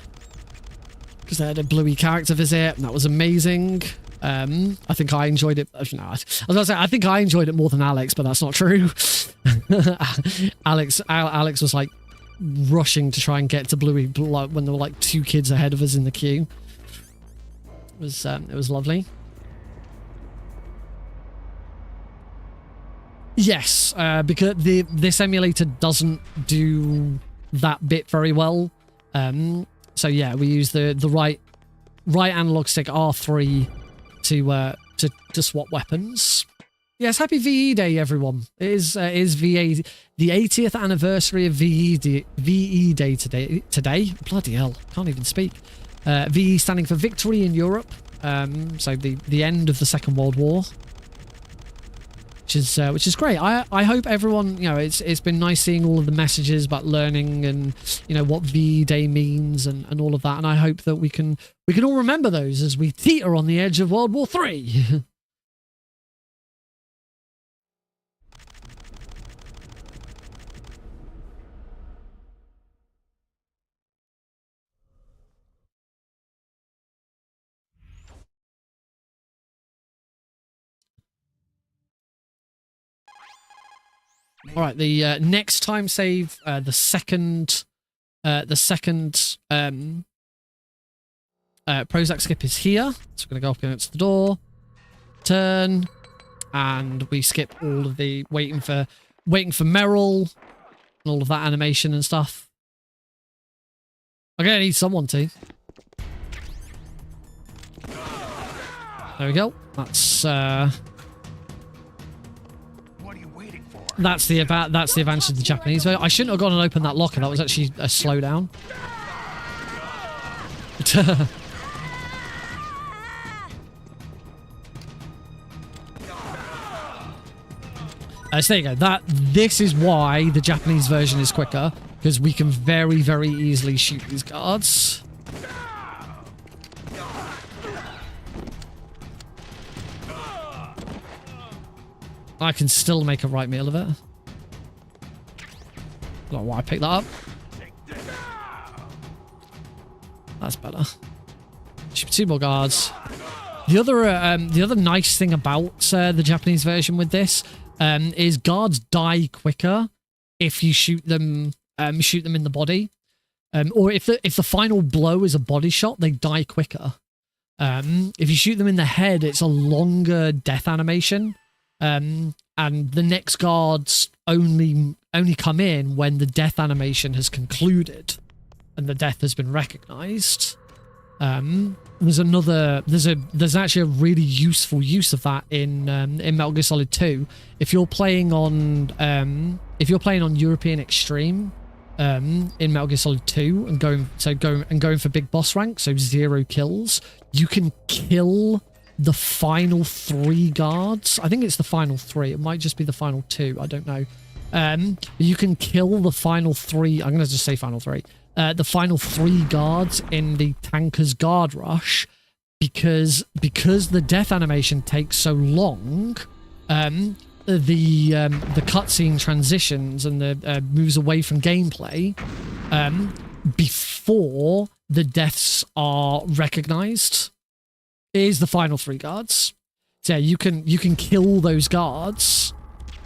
because they had a Bluey character visit, and that was amazing. I think I enjoyed it. No, I was gonna say I think I enjoyed it more than Alex, but that's not true. Alex was like rushing to try and get to Bluey when there were like 2 kids ahead of us in the queue. It was lovely. Yes, because this emulator doesn't do that bit very well. So yeah, we use the right analog stick R3 to swap weapons. Yes, happy VE Day, everyone. It is VE, the 80th anniversary of VE Day today. Bloody hell, can't even speak. VE standing for Victory in Europe. So the end of the Second World War, which is great. I hope everyone, it's been nice seeing all of the messages about learning and what VE Day means and all of that, and I hope that we can all remember those as we teeter on the edge of World War III. All right, the next time save, the second Prozac skip is here. So we're gonna go up against the door, turn, and we skip all of the waiting for Meryl and all of that animation and stuff. I'm gonna need someone to. There we go. That's What are you waiting for? that's the advantage of the Japanese. I shouldn't have gone and opened that locker. That was actually a slowdown. So there you go. This is why the Japanese version is quicker, because we can very, very easily shoot these guards. I can still make a right meal of it. I don't know why I picked that up. That's better. Shoot 2 more guards. The other nice thing about the Japanese version with this is guards die quicker if you shoot them in the body, or if the final blow is a body shot, they die quicker. If you shoot them in the head, it's a longer death animation, and the next guards only come in when the death animation has concluded and the death has been recognized. There's actually a really useful use of that in Metal Gear Solid 2. If you're playing on European Extreme in Metal Gear Solid 2 and going for big boss rank, so 0 kills, you can kill the final 3 guards. I think it's the final 3. It might just be the final 2. I don't know. You can kill the final 3. I'm going to just say final 3. The final 3 guards in the tanker's guard rush, because the death animation takes so long, the cutscene transitions and the moves away from gameplay before the deaths are recognized is the final 3 guards. So yeah, you can kill those guards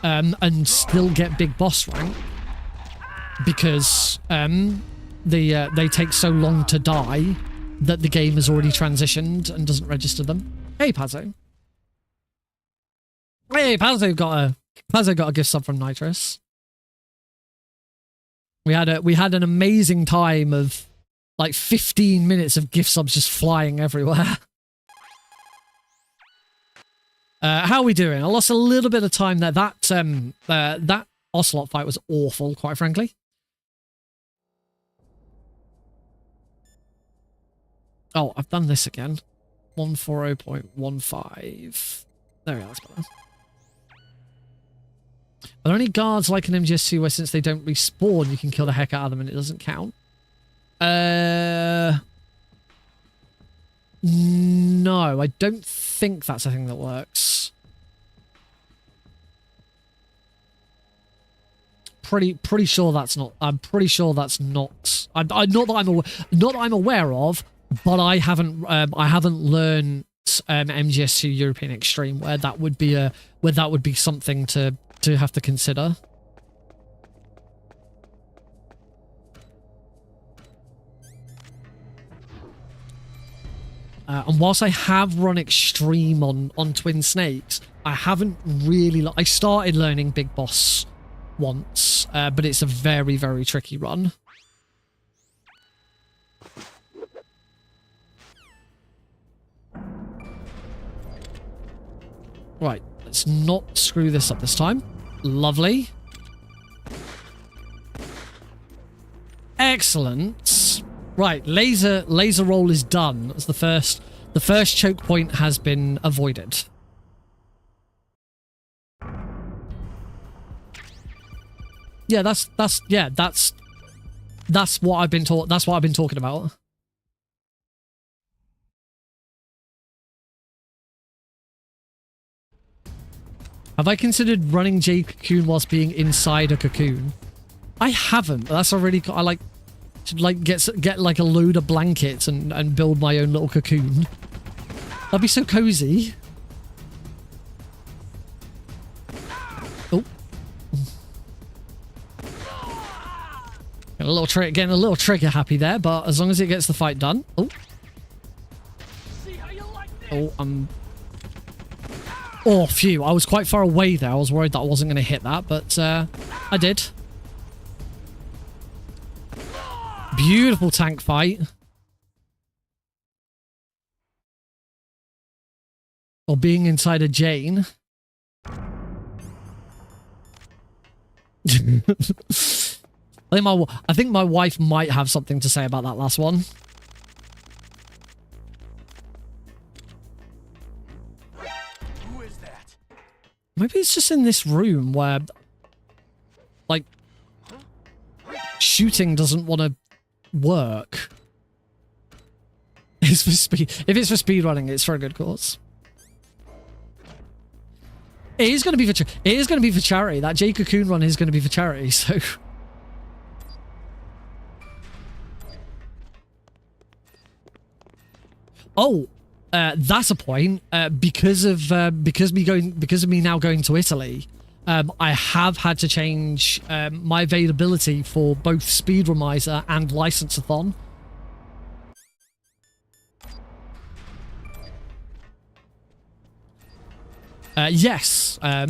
and still get big boss rank because they take so long to die that the game has already transitioned and doesn't register them. Hey, Pazzo. Hey, Pazzo got a gift sub from Nitrous. We had an amazing time of like 15 minutes of gift subs just flying everywhere. How are we doing? I lost a little bit of time there. That Ocelot fight was awful, quite frankly. Oh, I've done this again. 140.15. There we are. That's better. Are there any guards like an MGS2 where since they don't respawn, you can kill the heck out of them and it doesn't count? No, I don't think that's a thing that works. Pretty sure that's not. I'm pretty sure that's not. Not that I'm aware of, but I haven't learned MGS2 European Extreme where that would be something to have to consider. And whilst I have run Extreme on Twin Snakes, I haven't really... I started learning Big Boss once, but it's a very, very tricky run. Right, let's not screw this up this time. Lovely. Excellent. Right, laser roll is done. That's the first choke point has been avoided. Yeah, that's what I've been talking about. Have I considered running J Cocoon whilst being inside a cocoon? I haven't. That's already... I should get like a load of blankets and build my own little cocoon. That'd be so cozy. Oh. Getting a little trigger happy there, but as long as it gets the fight done. Oh. Oh, oh, phew. I was quite far away there. I was worried that I wasn't going to hit that, but I did. Beautiful tank fight. Or being inside a Jane. I think my wife might have something to say about that last one. Who is that? Maybe it's just in this room where, like, shooting doesn't want to work. It's for speed. If it's for speedrunning, it's for a good cause. It is going to be for. It is going to be for charity. That J Cocoon run is going to be for charity. So. Oh, that's a point. Because of me now going to Italy, I have had to change my availability for both Speedremizer and License-a-thon. Yes. I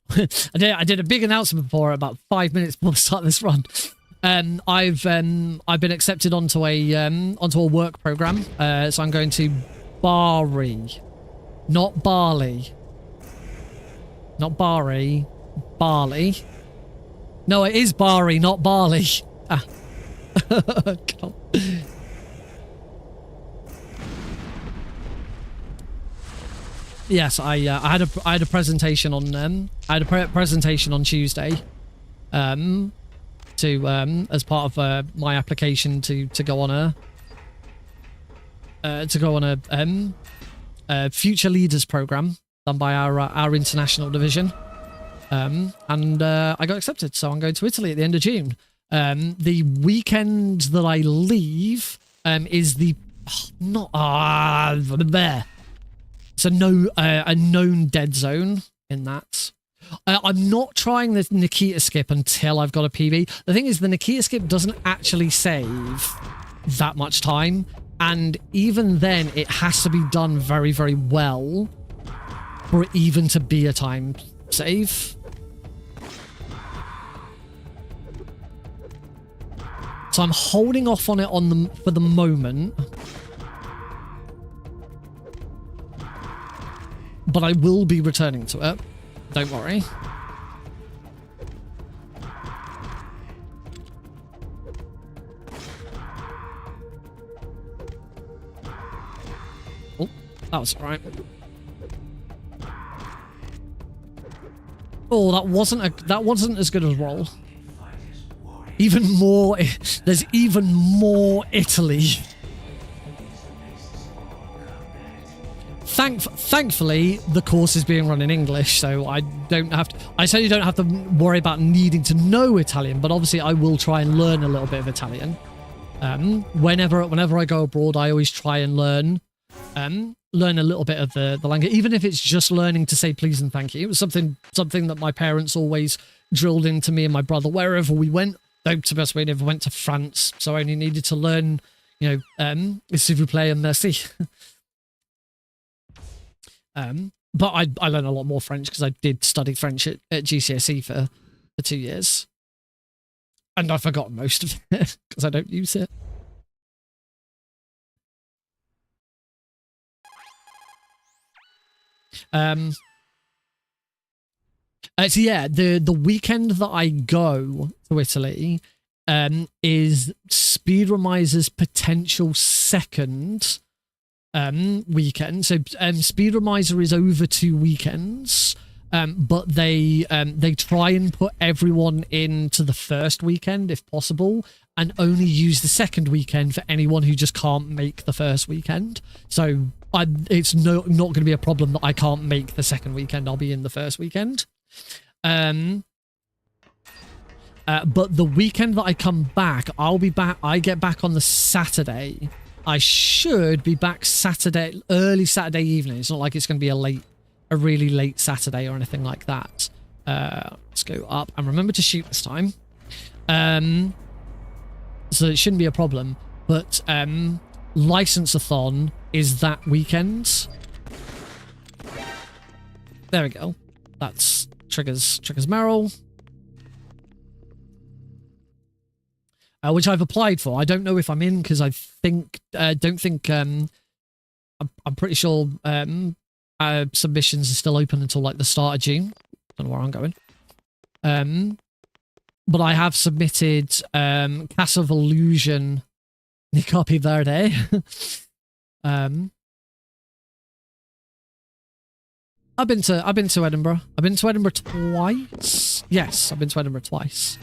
did a big announcement before about 5 minutes before the start of this run. I've been accepted onto a work program. So I'm going to Bari, not Bali, not Bari, Bali. No, it is Bari, not Bali. Ah. God. Yes, I had a presentation on presentation on Tuesday, as part of my application to go on a future leaders program done by our international division, and I got accepted, so I'm going to Italy at the end of June. The weekend that I leave is the there. It's a known dead zone in that. I'm not trying the Nikita skip until I've got a PB. The thing is, the Nikita skip doesn't actually save that much time, and even then, it has to be done very, very well for it even to be a time save. So I'm holding off on it for the moment. But I will be returning to it. Don't worry. Oh, that was alright. Oh, that wasn't as good as roll. Even more. There's even more Italy. Thankfully, the course is being run in English, so I certainly don't have to worry about needing to know Italian, but obviously I will try and learn a little bit of Italian. Whenever I go abroad, I always try and learn a little bit of the language, even if it's just learning to say please and thank you. It was something that my parents always drilled into me and my brother wherever we went. Though, to be honest, we never went to France, so I only needed to learn, s'il vous plaît and merci. But I learned a lot more French because I did study French at GCSE for 2 years. And I've forgotten most of it because I don't use it. So yeah, the weekend that I go to Italy is Speedremizer's potential second weekend. So Speedremizer is over 2 weekends, but they try and put everyone into the first weekend if possible, and only use the second weekend for anyone who just can't make the first weekend. So it's not going to be a problem that I can't make the second weekend. I'll be in the first weekend. But the weekend that I come back, I'll be back. I get back on the Saturday. I should be back early Saturday evening. It's not like it's going to be a really late Saturday or anything like that. Let's go up and remember to shoot this time. So it shouldn't be a problem. But License-a-thon is that weekend. There we go. That's triggers Merrill. Which I've applied for. I don't know if I'm in because I don't think I'm pretty sure submissions are still open until like the start of June. Don't know where I'm going. But I have submitted Casa of Illusion. Happy Verde. I've been to Edinburgh. I've been to Edinburgh twice. Yes, I've been to Edinburgh twice.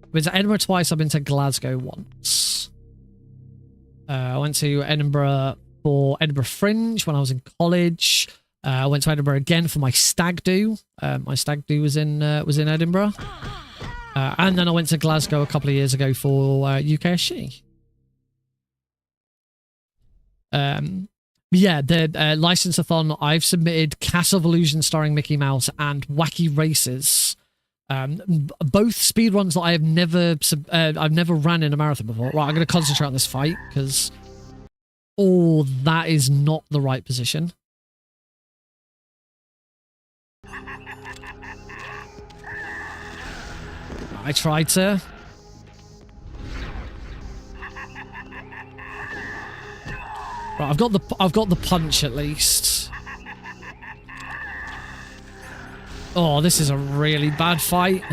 I've been to Edinburgh twice. I've been to Glasgow once. I went to Edinburgh for Edinburgh Fringe when I was in college. I went to Edinburgh again for my stag do. My stag do was in Edinburgh. And then I went to Glasgow a couple of years ago for UKSG. Yeah, the license-a-thon, I've submitted Casa of Illusion starring Mickey Mouse and Wacky Races. Both speedruns that I've never ran in a marathon before. Right, I'm going to concentrate on this fight because... Oh, that is not the right position. I tried to... Right, I've got the punch at least. Oh, this is a really bad fight.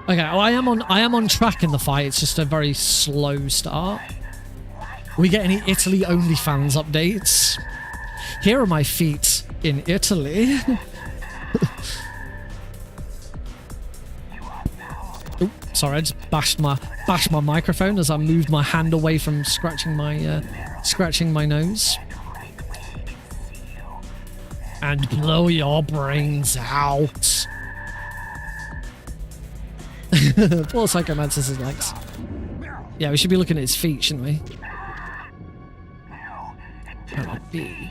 Okay, well, I am on track in the fight. It's just a very slow start. We get any Italy only fans updates? Here are my feet in Italy. Oh, sorry, I just bashed my microphone as I moved my hand away from scratching my nose. And blow your brains out. Poor Psychomantis' legs. Yeah, we should be looking at his feet, shouldn't we? Can it be?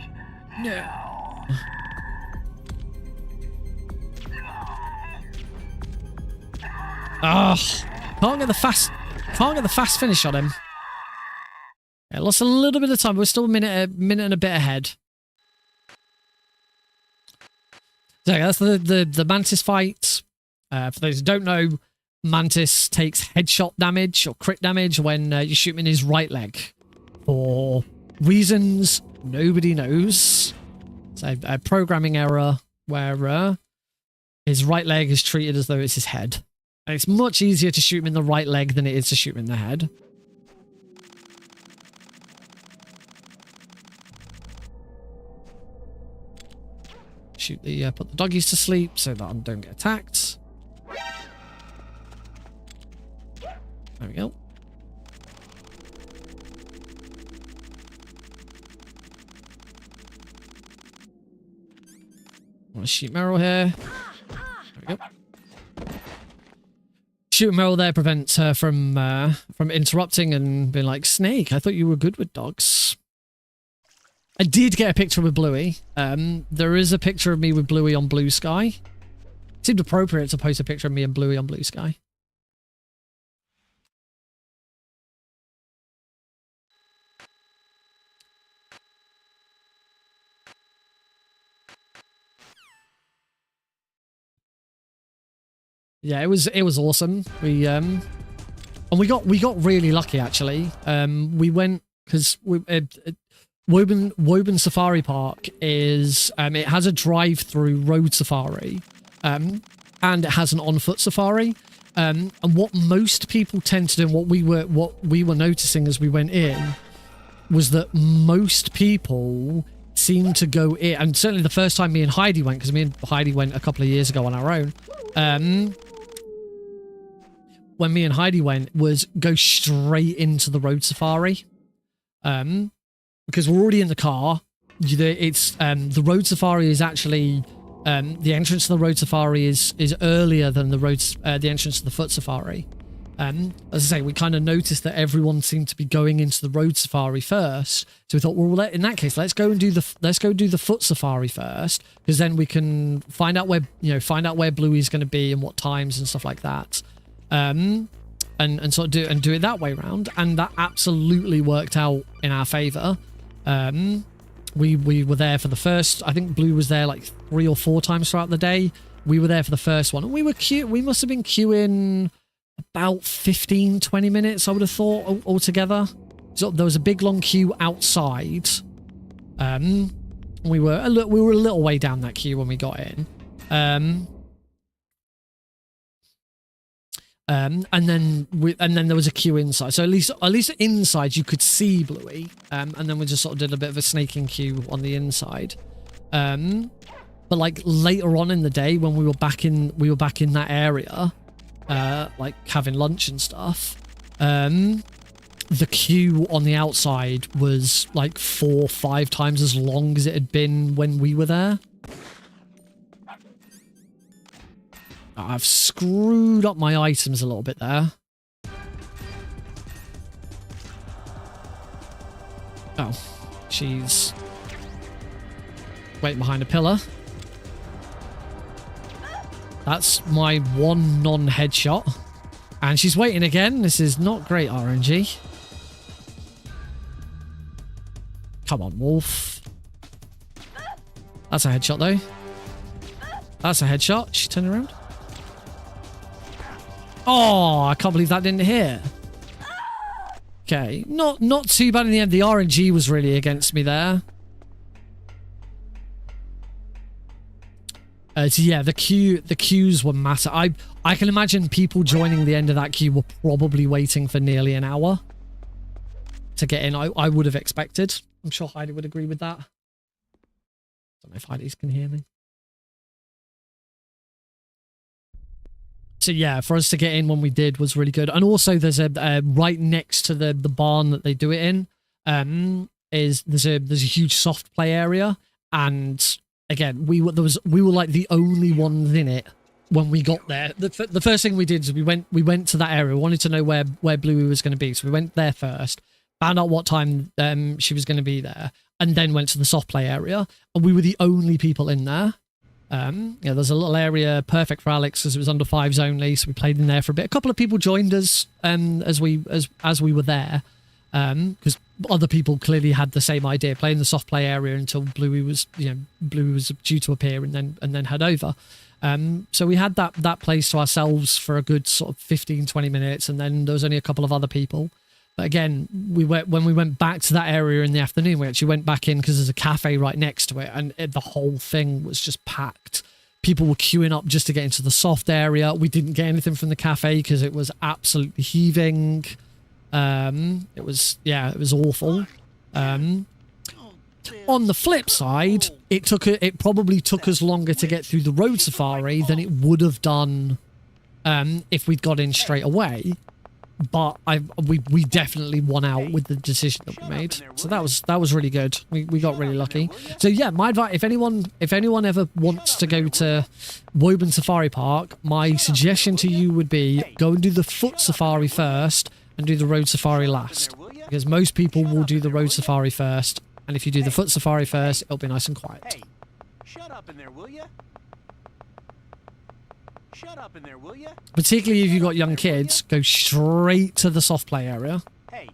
No. Oh, can't get the fast finish on him. Yeah, lost a little bit of time. We're still a minute and a bit ahead. So yeah, that's the Mantis fight. For those who don't know, Mantis takes headshot damage or crit damage when you shoot him in his right leg for reasons nobody knows. It's a programming error where his right leg is treated as though it's his head. And it's much easier to shoot him in the right leg than it is to shoot him in the head. Put the doggies to sleep so that I don't get attacked. There we go. Want a sheep Merrill here. There we go. Shooting Merrill there prevents her from interrupting and being like, Snake, I thought you were good with dogs. I did get a picture with Bluey. There is a picture of me with Bluey on Blue Sky. It seemed appropriate to post a picture of me and Bluey on Blue Sky. Yeah, it was awesome. We and we got really lucky actually. We went because Woburn Safari Park is it has a drive-through road safari, and it has an on-foot safari. And what most people tend to do, and what we were noticing as we went in, was that most people seem to go in, and certainly the first time me and Heidi went, because me and Heidi went a couple of years ago on our own. When me and Heidi went, was go straight into the road safari, because we're already in the car. It's the road safari is actually the entrance to the road safari is earlier than the entrance to the foot safari. As I say, we kind of noticed that everyone seemed to be going into the road safari first, so we thought, well, in that case, let's go do the foot safari first, because then we can find out where Bluey's going to be and what times and stuff like that. And sort of do it that way round, and that absolutely worked out in our favor. We were there for the first, I think Blue was there like 3 or 4 times throughout the day, we were there for the first one, and we must have been queuing about 15, 20 minutes, I would have thought, altogether. So there was a big long queue outside. We were a little way down that queue when we got in. And then there was a queue inside. So at least inside you could see Bluey. And then we just sort of did a bit of a snaking queue on the inside. But like later on in the day when we were back in that area, like having lunch and stuff, the queue on the outside was like 4 or 5 times as long as it had been when we were there. I've screwed up my items a little bit there. Oh, she's waiting behind a pillar. That's my one non-headshot. And she's waiting again. This is not great RNG. Come on, Wolf. That's a headshot, though. That's a headshot. She's turning around. Oh, I can't believe that didn't hit. Okay, not too bad in the end. The RNG was really against me there. So yeah, the queues were massive. I can imagine people joining the end of that queue were probably waiting for nearly an hour to get in. I would have expected. I'm sure Heidi would agree with that. Don't know if Heidi's can hear me. So yeah, for us to get in when we did was really good. And also there's a right next to the barn that they do it in, there's a huge soft play area. And again, we were like the only ones in it when we got there. The first thing we did is we went to that area. We wanted to know where Bluey was going to be. So we went there first, found out what time she was going to be there, and then went to the soft play area. And we were the only people in there. Yeah, there's a little area perfect for Alex because it was under 5s only, so we played in there for a bit. A couple of people joined us as we were there, because other people clearly had the same idea, playing the soft play area until Bluey was due to appear and then head over. So we had that place to ourselves for a good sort of 15-20 minutes, and then there was only a couple of other people. But again, when we went back to that area in the afternoon, we actually went back in because there's a cafe right next to it, and the whole thing was just packed. People were queuing up just to get into the soft area. We didn't get anything from the cafe because it was absolutely heaving. It was awful. On the flip side, it probably took us longer to get through the road safari than it would have done if we'd got in straight away. But we definitely won out with the decision that we made. So that was really good. We got really lucky. So yeah, my advice, if anyone ever wants to go to Woburn Safari Park, my suggestion to you would be go and do the foot safari first and do the road safari last. Because most people will do the road safari first, and if you do the foot safari first, it'll be nice and quiet. Hey, shut up in there, will ya? Shut up in there, will ya? Particularly if you've got young kids, go straight to the soft play area. Hey,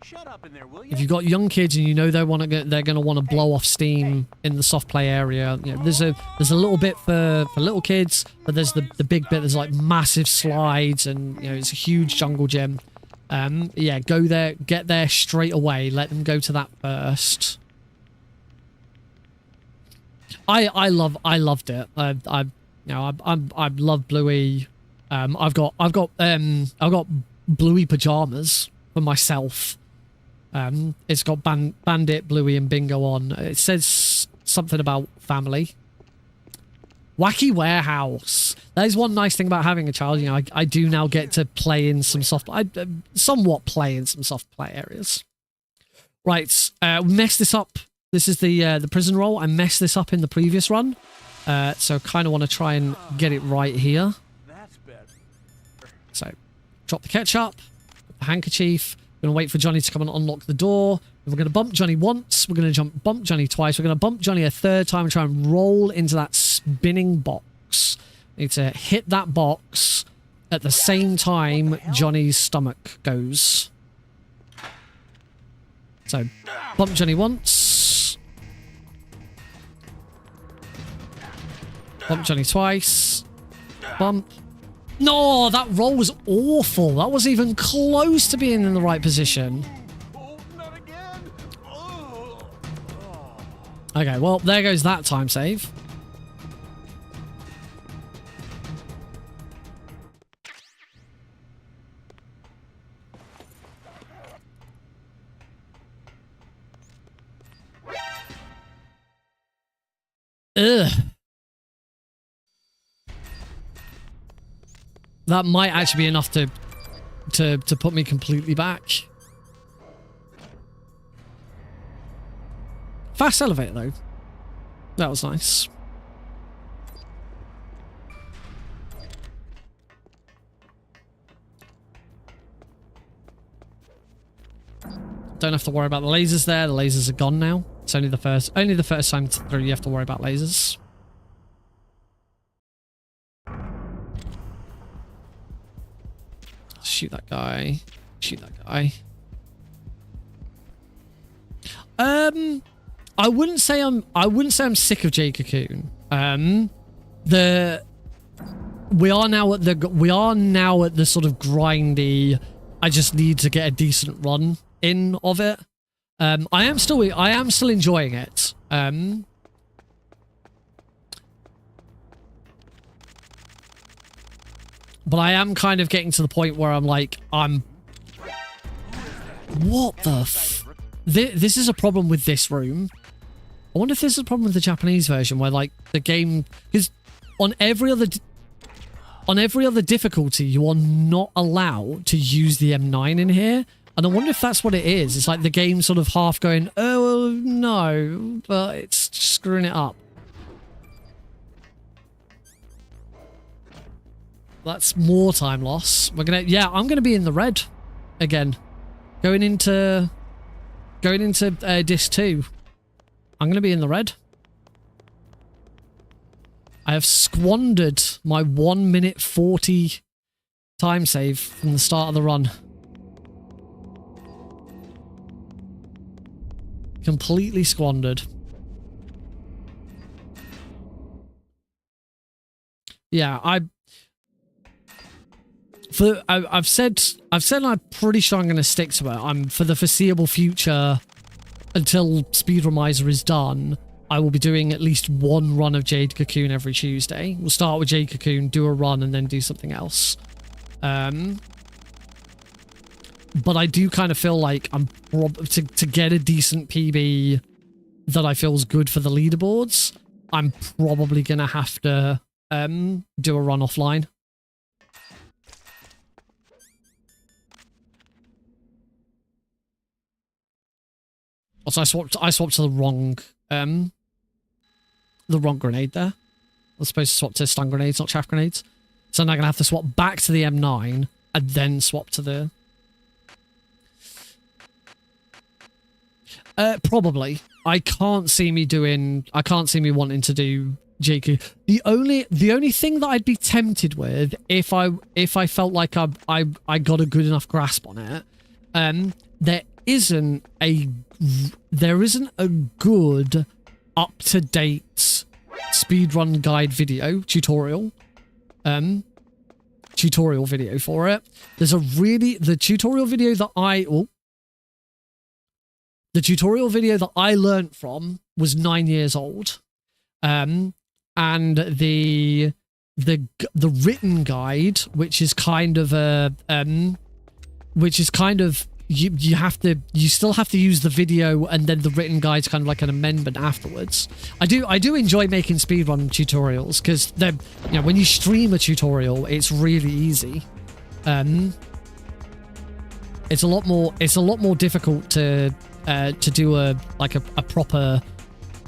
shut up in there, will ya? If you've got young kids and you know they're going to want to blow off steam in the soft play area, you know, there's a little bit for little kids, but there's the big bit. There's like massive slides, and you know it's a huge jungle gym. Yeah, go there, get there straight away. Let them go to that first. I loved it. I love Bluey. I've got Bluey pajamas for myself. It's got Bandit, Bluey, and Bingo on. It says something about family. Wacky Warehouse. That is one nice thing about having a child. You know, I do now get to play in some somewhat play in some soft play areas. Right, messed this up. This is the prison roll. I messed this up in the previous run. So kind of want to try and get it right here. That's better. So, drop the ketchup, the handkerchief. We're going to wait for Johnny to come and unlock the door. We're going to bump Johnny once. We're going to bump Johnny twice. We're going to bump Johnny a third time and try and roll into that spinning box. Need to hit that box at the same time Johnny's stomach goes. So, bump Johnny once. Bump Johnny twice. Bump. No, that roll was awful. That wasn't even close to being in the right position. Oh, not again. Oh. Okay, well, there goes that time save. Ugh. That might actually be enough to put me completely back. Fast elevator though. That was nice. Don't have to worry about the lasers there. The lasers are gone now. It's only the first time through you have to worry about lasers. Shoot that guy. Shoot that guy. I wouldn't say I'm sick of Jade Cocoon. We are now at the sort of grindy, I just need to get a decent run in of it. I am still enjoying it. But I am kind of getting to the point where I'm like, what the f... This is a problem with this room. I wonder if this is a problem with the Japanese version where, like, the game... Because on every other difficulty, you are not allowed to use the M9 in here. And I wonder if that's what it is. It's like the game sort of half going, oh, no, but it's screwing it up. That's more time loss. I'm gonna be in the red again. Going into disc 2. I'm gonna be in the red. I have squandered my 1 minute 40 time save from the start of the run. Completely squandered. Yeah, I've said I'm pretty sure I'm going to stick to it. I'm for the foreseeable future until Speedrumizer is done. I will be doing at least one run of Jade Cocoon every Tuesday. We'll start with Jade Cocoon, do a run, and then do something else. But I do kind of feel like I'm to get a decent PB that I feel is good for the leaderboards. I'm probably going to have to do a run offline. Also, I swapped to the wrong grenade there. I was supposed to swap to stun grenades, not chaff grenades. So now I'm gonna have to swap back to the M9 and then swap to the. Probably. I can't see me wanting to do JQ. The only thing that I'd be tempted with if I felt like I got a good enough grasp on it, there isn't a good up-to-date speedrun guide video tutorial video for it. There's the tutorial video that I learnt from was 9 years old, and the written guide, which is kind of you still have to use the video, and then the written guide's kind of like an amendment afterwards. I do enjoy making speedrun tutorials because they're, when you stream a tutorial, it's really easy. It's a lot more difficult to do a proper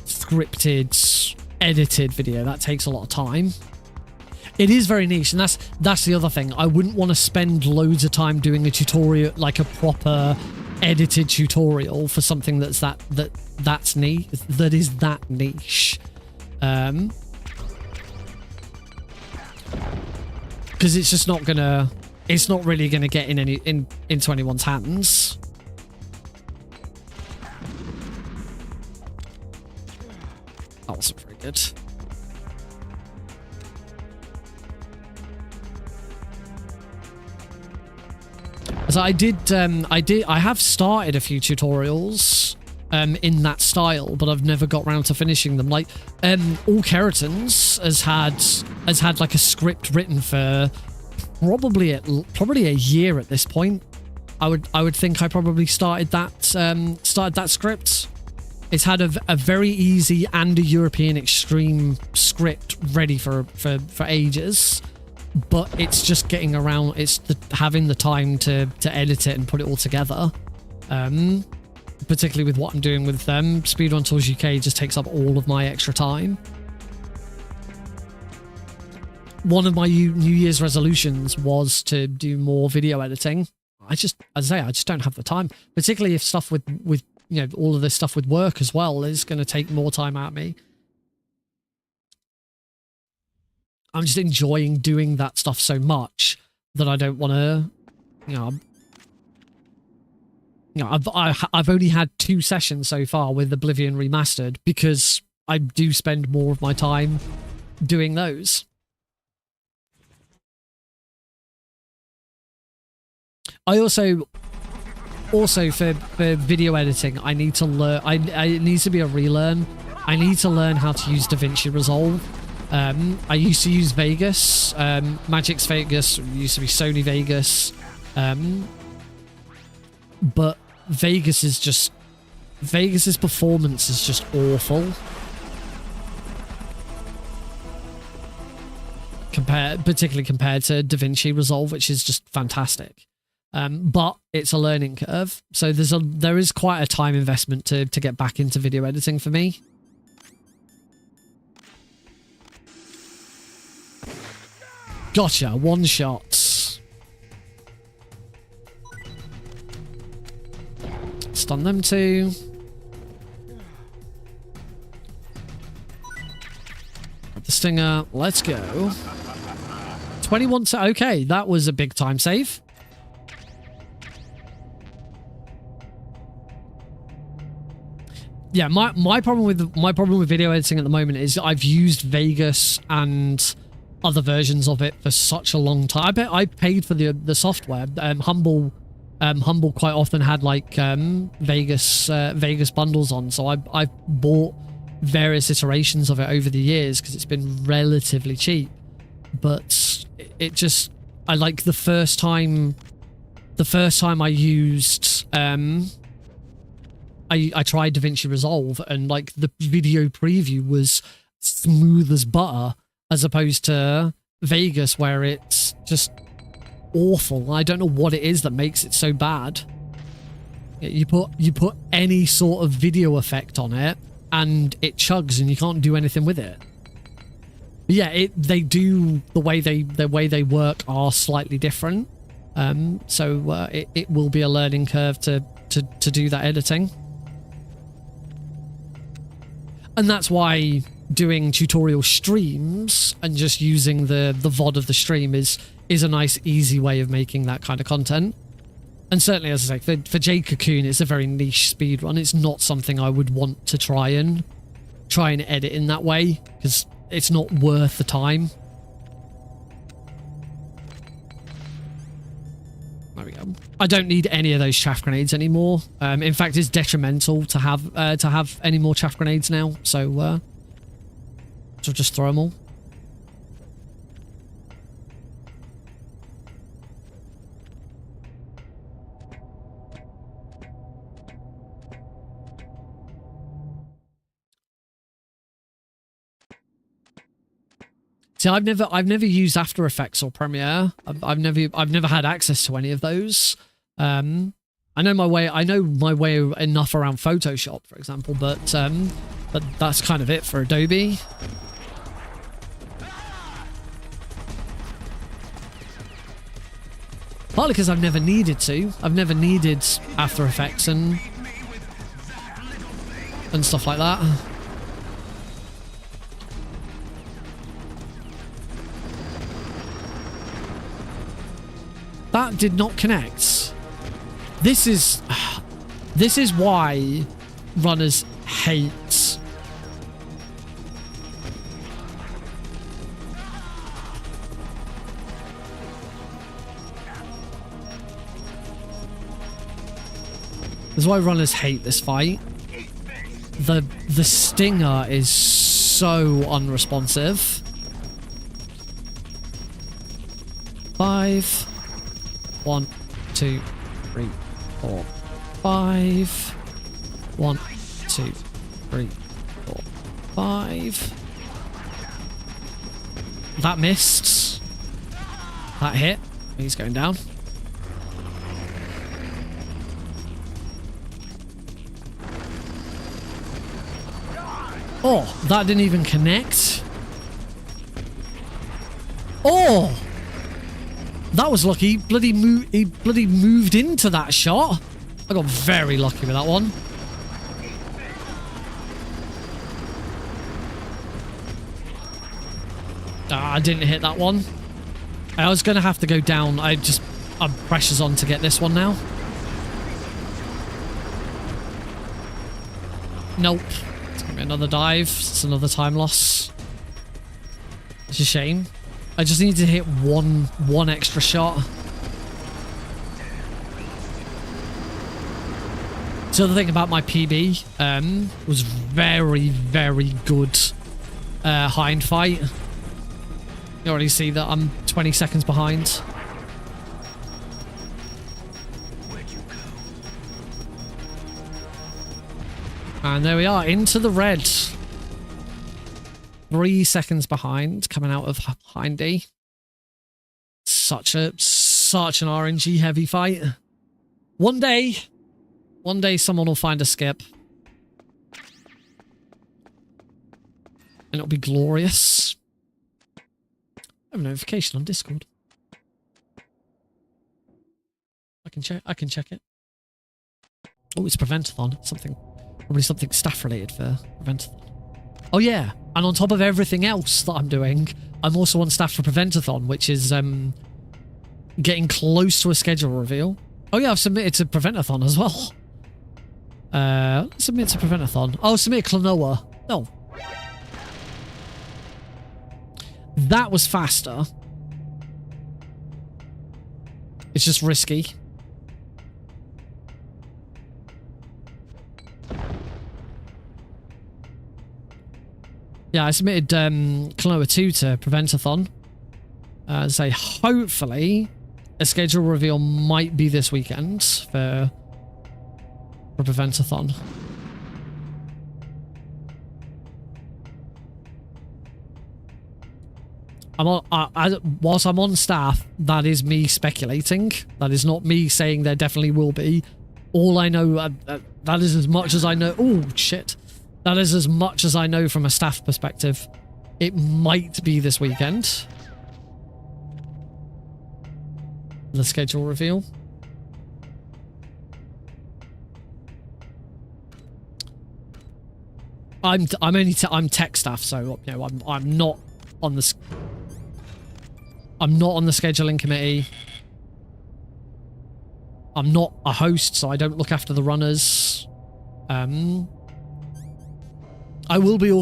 scripted, edited video. That takes a lot of time. It is very niche, and that's the other thing. I wouldn't want to spend loads of time doing a tutorial, like a proper edited tutorial for something that's that is that niche. Because it's just not really gonna get into anyone's hands. That wasn't very good. So I have started a few tutorials in that style, but I've never got round to finishing them. Like, All Keratons has had like a script written for probably a year at this point. I would think I probably started that script. It's had a very easy and a European extreme script ready for ages, but it's just getting around. It's having the time to edit it and put it all together. Particularly with what I'm doing with Speedrun Tours UK, just takes up all of my extra time. One of my New Year's resolutions was to do more video editing. I just don't have the time, particularly if stuff with you know, all of this stuff with work as well is going to take more time out of me. I'm just enjoying doing that stuff so much that I don't want to, I've only had 2 sessions so far with Oblivion Remastered because I do spend more of my time doing those. I also for video editing, I need to learn. It needs to be a relearn. I need to learn how to use DaVinci Resolve. I used to use Vegas, Magic's Vegas, used to be Sony Vegas, but Vegas's performance is just awful. Particularly compared to DaVinci Resolve, which is just fantastic. But it's a learning curve, so there is quite a time investment to get back into video editing for me. Gotcha, one shot. Stun them too. The stinger, let's go. 21 to, okay, that was a big time save. Yeah, my problem with video editing at the moment is I've used Vegas and other versions of it for such a long time. I paid for the software. Humble quite often had like Vegas bundles on, so I've bought various iterations of it over the years because it's been relatively cheap. But it just, I like the first time I used I tried DaVinci Resolve, and like the video preview was smooth as butter as opposed to Vegas where it's just awful. I don't know what it is that makes it so bad. You put any sort of video effect on it and it chugs and you can't do anything with it. But yeah, they do the way they work are slightly different. So it will be a learning curve to do that editing. And that's why doing tutorial streams and just using the VOD of the stream is a nice, easy way of making that kind of content. And certainly, as I say, for Jade Cocoon, it's a very niche speedrun. It's not something I would want to try and edit in that way, because it's not worth the time. There we go. I don't need any of those chaff grenades anymore. In fact, it's detrimental to have any more chaff grenades now. So just throw them all. See, I've never used After Effects or Premiere. I've never had access to any of those. I know my way enough around Photoshop, for example, but that's kind of it for Adobe. Partly because I've never needed to. I've never needed After Effects and stuff like that. That did not connect. This is why runners hate. This is why runners hate this fight. The stinger is so unresponsive. 5. 1, 2, 3, 4, 5. 1, 2, 3, 4, 5. That missed. That hit. He's going down. Oh, that didn't even connect. Oh! That was lucky. He bloody moved into that shot. I got very lucky with that one. I didn't hit that one. I was going to have to go down. Pressure's on to get this one now. Nope. It's going to be another dive. It's another time loss. It's a shame. I just need to hit one extra shot. So the thing about my PB was very, very good hind fight. You already see that I'm 20 seconds behind. Where'd you go? And there we are, into the red. 3 seconds behind, coming out of Hindy. Such an RNG heavy fight. One day someone will find a skip. And it'll be glorious. I have a notification on Discord. I can check it. Oh, it's Preventathon. Probably something staff related for Preventathon. Oh yeah, and on top of everything else that I'm doing, I'm also on staff for Preventathon, which is getting close to a schedule reveal. Oh yeah, I've submitted to Preventathon as well. Submit to Preventathon. Oh, submit Klonoa. No. That was faster. It's just risky. Yeah, I submitted Klonoa 2 to Preventathon. Say hopefully a schedule reveal might be this weekend for Preventathon. Whilst I'm on staff, that is me speculating. That is not me saying there definitely will be. All I know, that is as much as I know. Oh, shit. That is as much as I know from a staff perspective. It might be this weekend. The schedule reveal. I'm tech staff, so you know I'm not on the scheduling committee. I'm not a host, so I don't look after the runners. I will be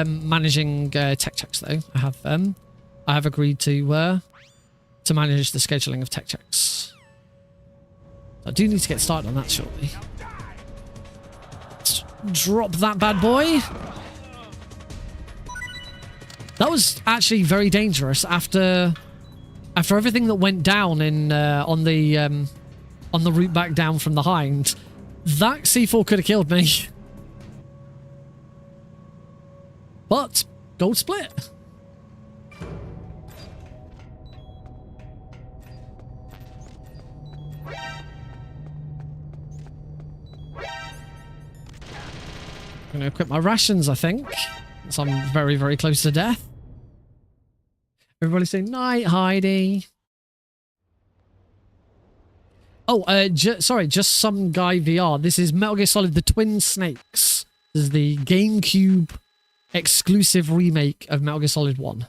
managing tech checks though. I have agreed to manage the scheduling of tech checks. I do need to get started on that shortly. Let's drop that bad boy. That was actually very dangerous after everything that went down in on the route back down from the Hind. That C4 could have killed me. But gold split. I'm gonna equip my rations, I think. So I'm very, very close to death. Everybody say night, Heidi. Oh, sorry, just some guy VR. This is Metal Gear Solid: The Twin Snakes. This is the GameCube exclusive remake of Metal Gear Solid 1.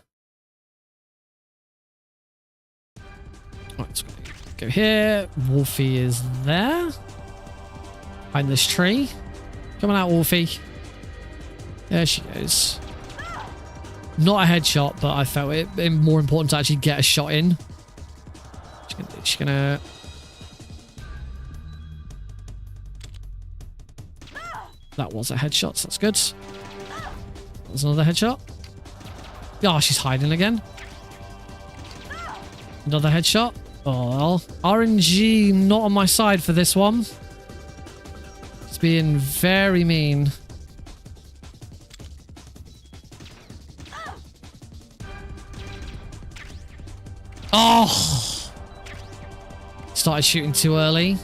Right, let's go here. Wolfie is there. Behind this tree. Coming out, Wolfie. There she goes. Not a headshot, but I felt it more important to actually get a shot in. She's gonna That was a headshot, so that's good. There's another headshot. Oh, she's hiding again. Another headshot. Oh, well. RNG not on my side for this one. It's being very mean. Oh! Started shooting too early.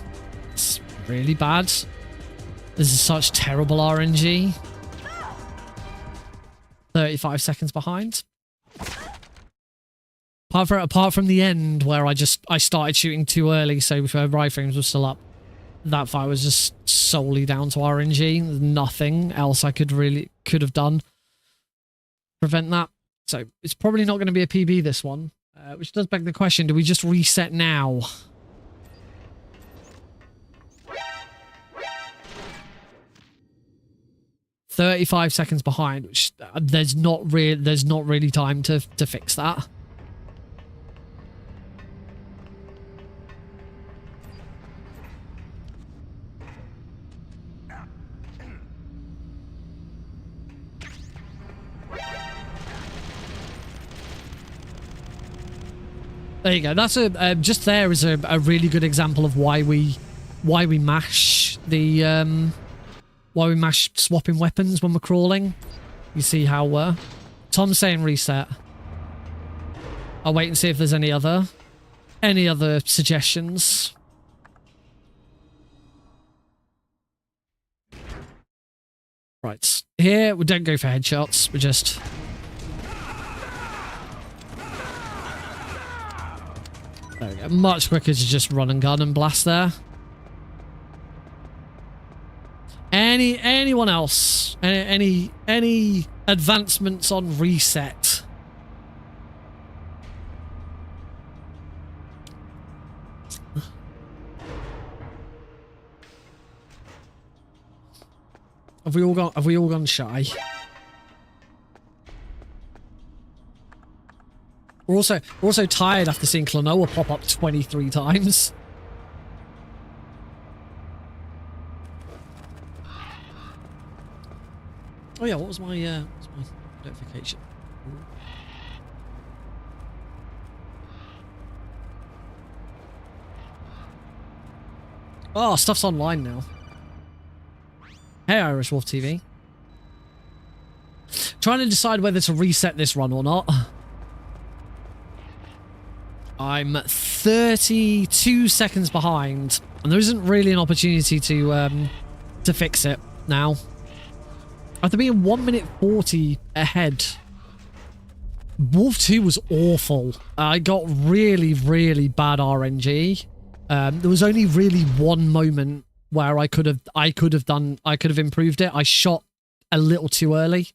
It's really bad. This is such terrible RNG. 35 seconds behind. Apart from the end where I started shooting too early, so iframes were still up. That fight was just solely down to RNG. There's nothing else I could have done to prevent that. So it's probably not going to be a PB this one, which does beg the question: do we just reset now? "35 seconds behind," which there's not really time to fix that. There you go. That's just there is a really good example of why we mash the why we mash swapping weapons when we're crawling. You see how Tom's saying reset. I'll wait and see if there's any other suggestions. Right, here we don't go for headshots. We just there we go. Much quicker to just run and gun and blast there. Anyone else? Any advancements on reset? Have we all gone shy? We're also tired after seeing Klonoa pop up 23 times. Oh yeah, what was my notification? Oh, stuff's online now. Hey, Irish Wolf TV. Trying to decide whether to reset this run or not. I'm 32 seconds behind, and there isn't really an opportunity to fix it now. After being 1 minute 40 ahead. Wolf 2 was awful. I got really bad RNG. There was only really one moment where I could have improved it. I shot a little too early.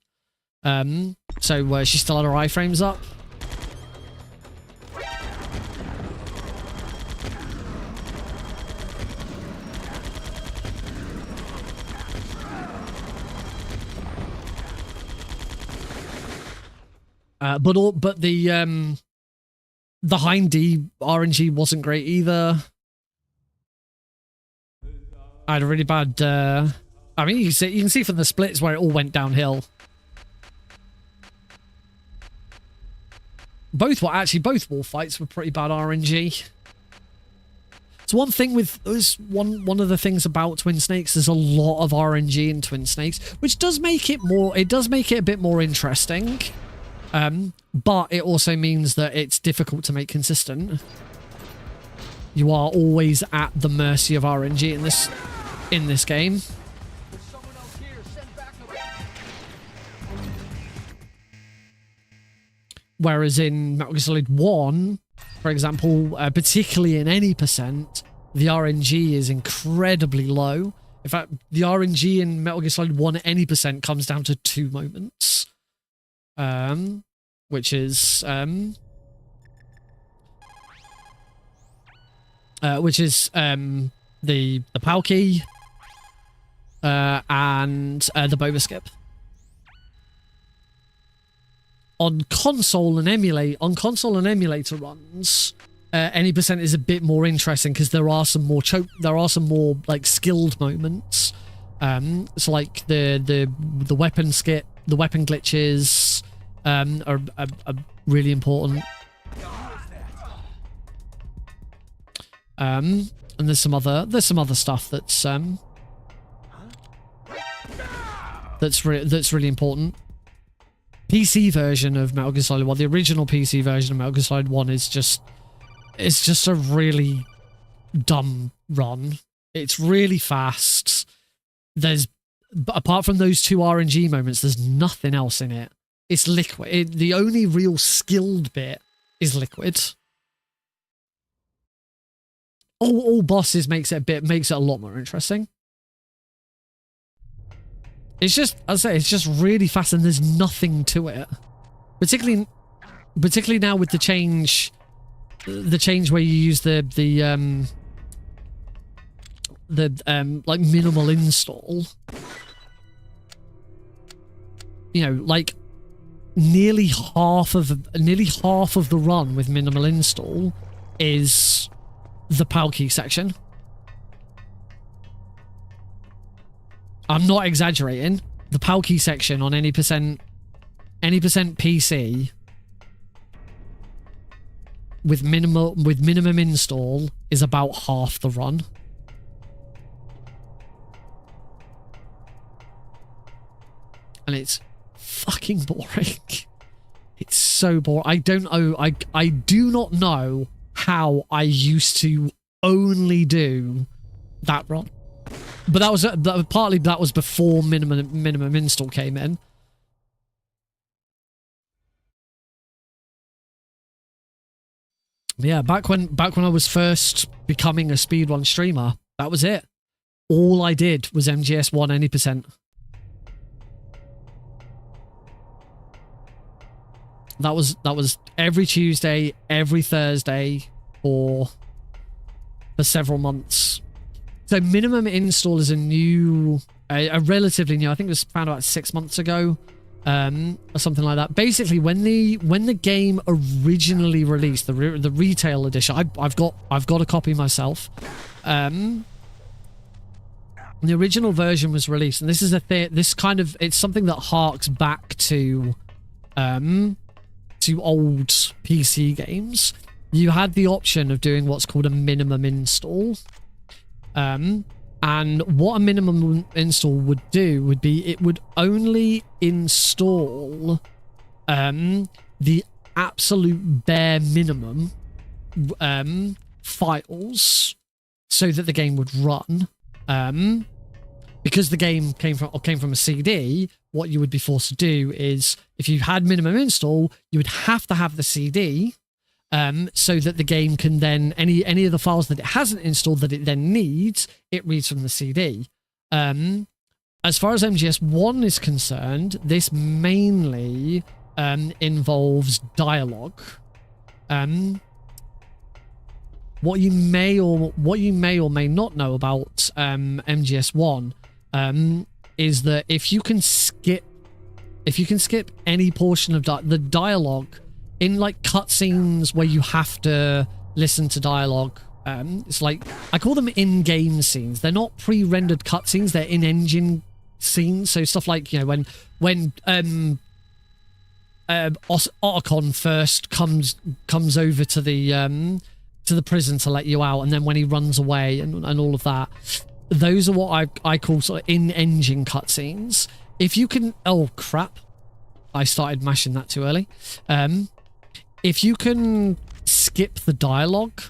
So she still had her iframes up. But the Hind D RNG wasn't great either. I had a really bad. I mean, you can see from the splits where it all went downhill. Both wolf fights were pretty bad RNG. It's one thing with one of the things about Twin Snakes. There's a lot of RNG in Twin Snakes, which does make it more. It does make it a bit more interesting. But it also means that it's difficult to make consistent. You are always at the mercy of RNG in this game. Whereas in Metal Gear Solid 1, for example, particularly in any percent, the RNG is incredibly low. In fact, the RNG in Metal Gear Solid 1 at any percent comes down to 2 moments. Which is the Palkey and the Boba Skip. On console and emulator runs, any percent is a bit more interesting because there are some more like skilled moments. So like the weapon skip, the weapon glitches are really important. And there's some other stuff that's really important. PC version of Metal Gear Solid 1, the original PC version of Metal Gear Solid 1 is just a really dumb run. It's really fast. Apart from those 2 RNG moments, there's nothing else in it. It's liquid. The only real skilled bit is liquid. All bosses makes it a lot more interesting. It's just, as I say, it's just really fast and there's nothing to it. Particularly now with the change where you use the like minimal install. You know, like nearly half of the run with minimal install is the PAL key section. I'm not exaggerating. The PAL key section on any percent PC with minimum install is about half the run. And it's fucking boring. It's so boring. I do not know how I used to only do that run. But partly that was before minimum install came in. Yeah, back when I was first becoming a speedrun streamer, that was it. All I did was MGS1 any percent. That was every Tuesday, every Thursday for several months. So minimum install is a relatively new, I think it was found about 6 months ago, or something like that. Basically, when the game originally released, the retail edition, I've got a copy myself. The original version was released, and this is it's something that harks back to old PC games. You had the option of doing what's called a minimum install. And what a minimum install would do would be it would only install the absolute bare minimum files so that the game would run. Because the game came from a CD, what you would be forced to do is, if you had minimum install, you would have to have the CD, so that the game can then, any of the files that it hasn't installed that it then needs, it reads from the CD. As far as MGS1 is concerned, this mainly involves dialogue. What you may or may not know about MGS1 is that if you can skip any portion of the dialogue in like cutscenes where you have to listen to dialogue, it's like, I call them in-game scenes. They're not pre-rendered cutscenes, they're in-engine scenes. So stuff like, you know, when Otacon first comes over to the prison to let you out, and then when he runs away and all of that. Those are what I call sort of in-engine cutscenes. If you can... Oh, crap. I started mashing that too early. If you can skip the dialogue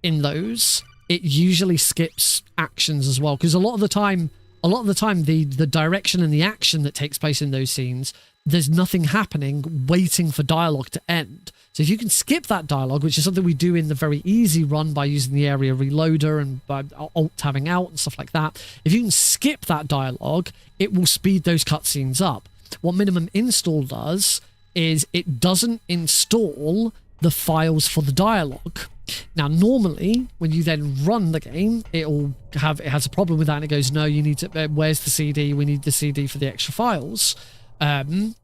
in those, it usually skips actions as well. Because a lot of the time, the direction and the action that takes place in those scenes, there's nothing happening waiting for dialogue to end. So if you can skip that dialogue, which is something we do in the very easy run by using the area reloader and by alt-tabbing out and stuff like that, if you can skip that dialogue, it will speed those cutscenes up. What minimum install does is it doesn't install the files for the dialogue. Now, normally, when you then run the game, it has a problem with that, and it goes, no, you need to, where's the CD? We need the CD for the extra files. In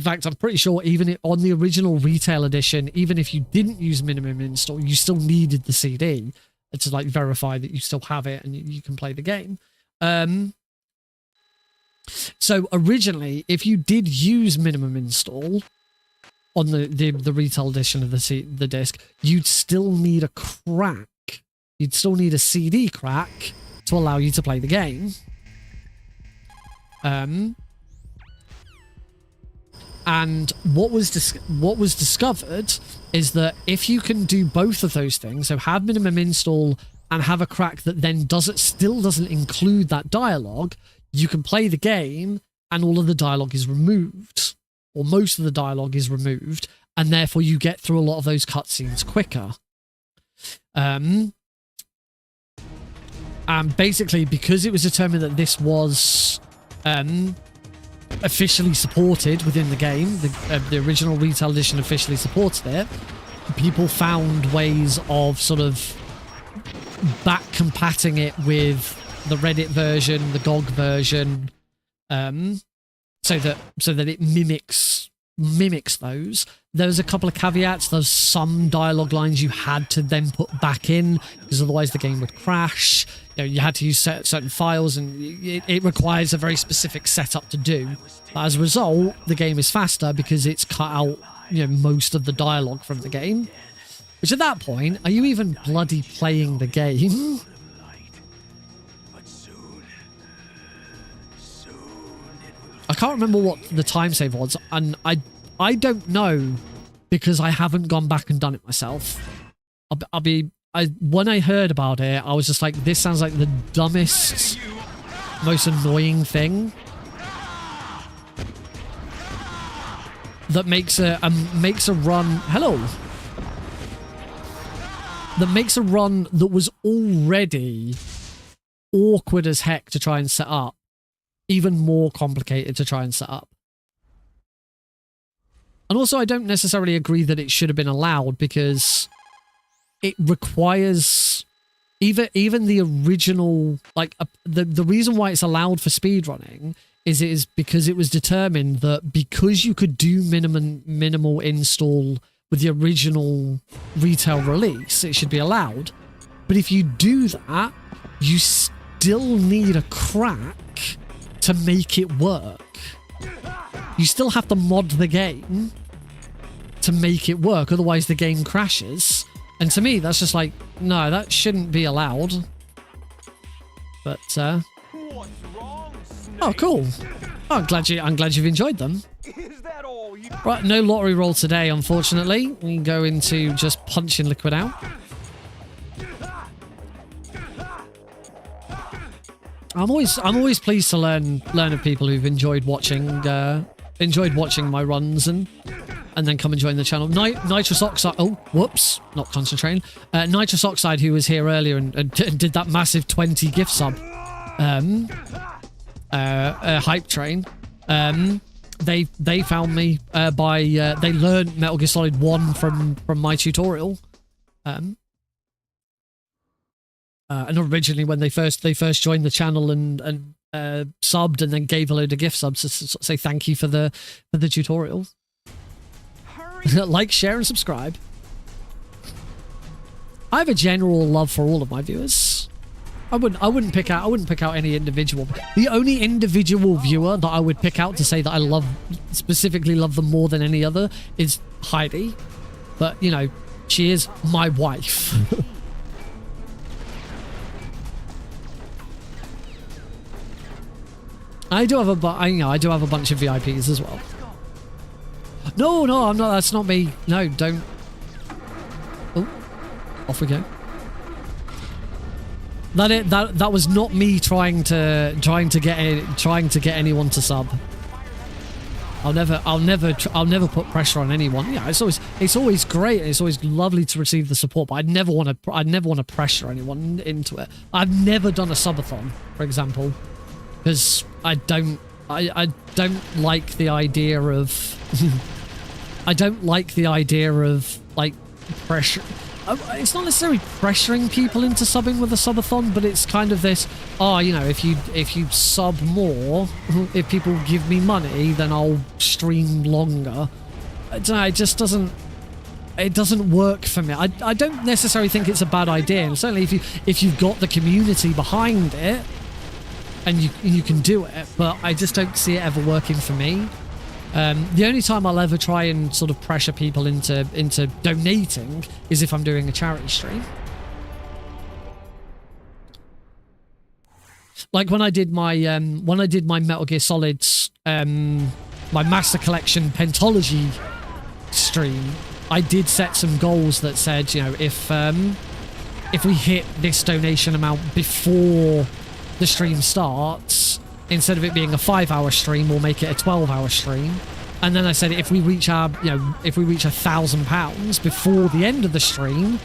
fact, I'm pretty sure even on the original retail edition, even if you didn't use minimum install, you still needed the CD to like verify that you still have it and you can play the game. So originally, if you did use minimum install on the retail edition of the disc, you'd still need a crack. You'd still need a CD crack to allow you to play the game. And what was discovered is that if you can do both of those things, so have minimum install and have a crack that then still doesn't include that dialogue, you can play the game and all of the dialogue is removed, or most of the dialogue is removed, and therefore you get through a lot of those cutscenes quicker. And basically, because it was determined that this was officially supported within the game, the original retail edition officially supported it, people found ways of sort of back compatting it with the Reddit version, the GOG version, so that it mimics those. There's a couple of caveats. There's some dialogue lines you had to then put back in because otherwise the game would crash. You had to use certain files, and it requires a very specific setup to do. But as a result, the game is faster because it's cut out most of the dialogue from the game. Which at that point, are you even bloody playing the game? I can't remember what the time save was, and I don't know because I haven't gone back and done it myself. When I heard about it, I was just like, this sounds like the dumbest, most annoying thing that makes a run. Hello. That makes a run that was already awkward as heck to try and set up even more complicated to try and set up. And also, I don't necessarily agree that it should have been allowed because it requires even the original, like the reason why it's allowed for speedrunning is because it was determined that because you could do minimal install with the original retail release, it should be allowed. But if you do that, you still need a crack to make it work. You still have to mod the game to make it work, otherwise the game crashes. And to me, that's just like, no, that shouldn't be allowed. But oh, cool. Oh, I'm glad you've enjoyed them. Right, no lottery roll today, unfortunately. We can go into just punching liquid out. I'm always pleased to learn of people who've enjoyed watching my runs and then come and join the channel. Nitrous Oxide. Oh, whoops, not concentrating. Nitrous Oxide, who was here earlier and did that massive 20 gift sub. Hype train. They found me by they learned Metal Gear Solid 1 from my tutorial. And originally, when they first joined the channel and subbed and then gave a load of gift subs to say thank you for the tutorial. Like, share, and subscribe. I have a general love for all of my viewers. I wouldn't pick out any individual. The only individual viewer that I would pick out to say that I specifically love them more than any other is Heidi. But she is my wife. I do have a bunch of VIPs as well. No, I'm not. That's not me. No, don't. Oh, off we go. That was not me trying to get anyone to sub. I'll never put pressure on anyone. Yeah, it's always great. It's always lovely to receive the support, but I'd never want to pressure anyone into it. I've never done a subathon, for example, because I don't like the idea of like pressure. It's not necessarily pressuring people into subbing with a subathon, but it's kind of this, if you sub more, if people give me money, then I'll stream longer. I don't know, it just doesn't work for me. I don't necessarily think it's a bad idea, and certainly if you've got the community behind it, and you can do it, but I just don't see it ever working for me. The only time I'll ever try and sort of pressure people into donating is if I'm doing a charity stream. Like when I did my Metal Gear Solid's my Master Collection Pentology stream, I did set some goals that said, you know, if we hit this donation amount before the stream starts, instead of it being a 5-hour stream, we'll make it a 12-hour stream. And then I said, if we reach our, you know, if we reach £1,000 before the end of the stream,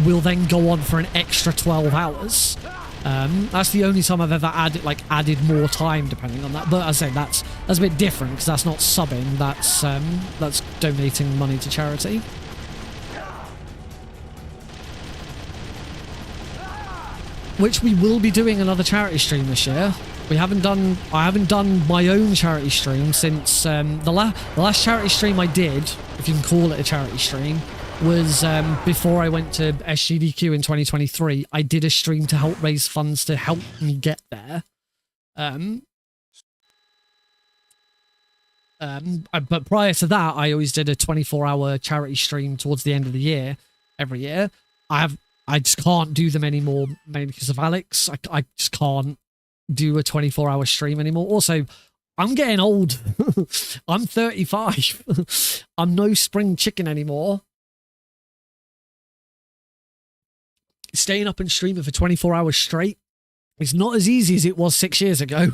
we'll then go on for an extra 12 hours. That's the only time I've ever added more time, depending on that. But I say that's a bit different because that's not subbing. That's donating money to charity. Which we will be doing another charity stream this year. I haven't done my own charity stream since the last charity stream I did, if you can call it a charity stream, was before I went to SGDQ in 2023. I did a stream to help raise funds to help me get there. But prior to that, I always did a 24-hour charity stream towards the end of the year, every year. I just can't do them anymore, mainly because of Alex. I just can't do a 24-hour stream anymore. Also, I'm getting old. I'm 35. I'm no spring chicken anymore. Staying up and streaming for 24 hours straight, it's not as easy as it was 6 years ago.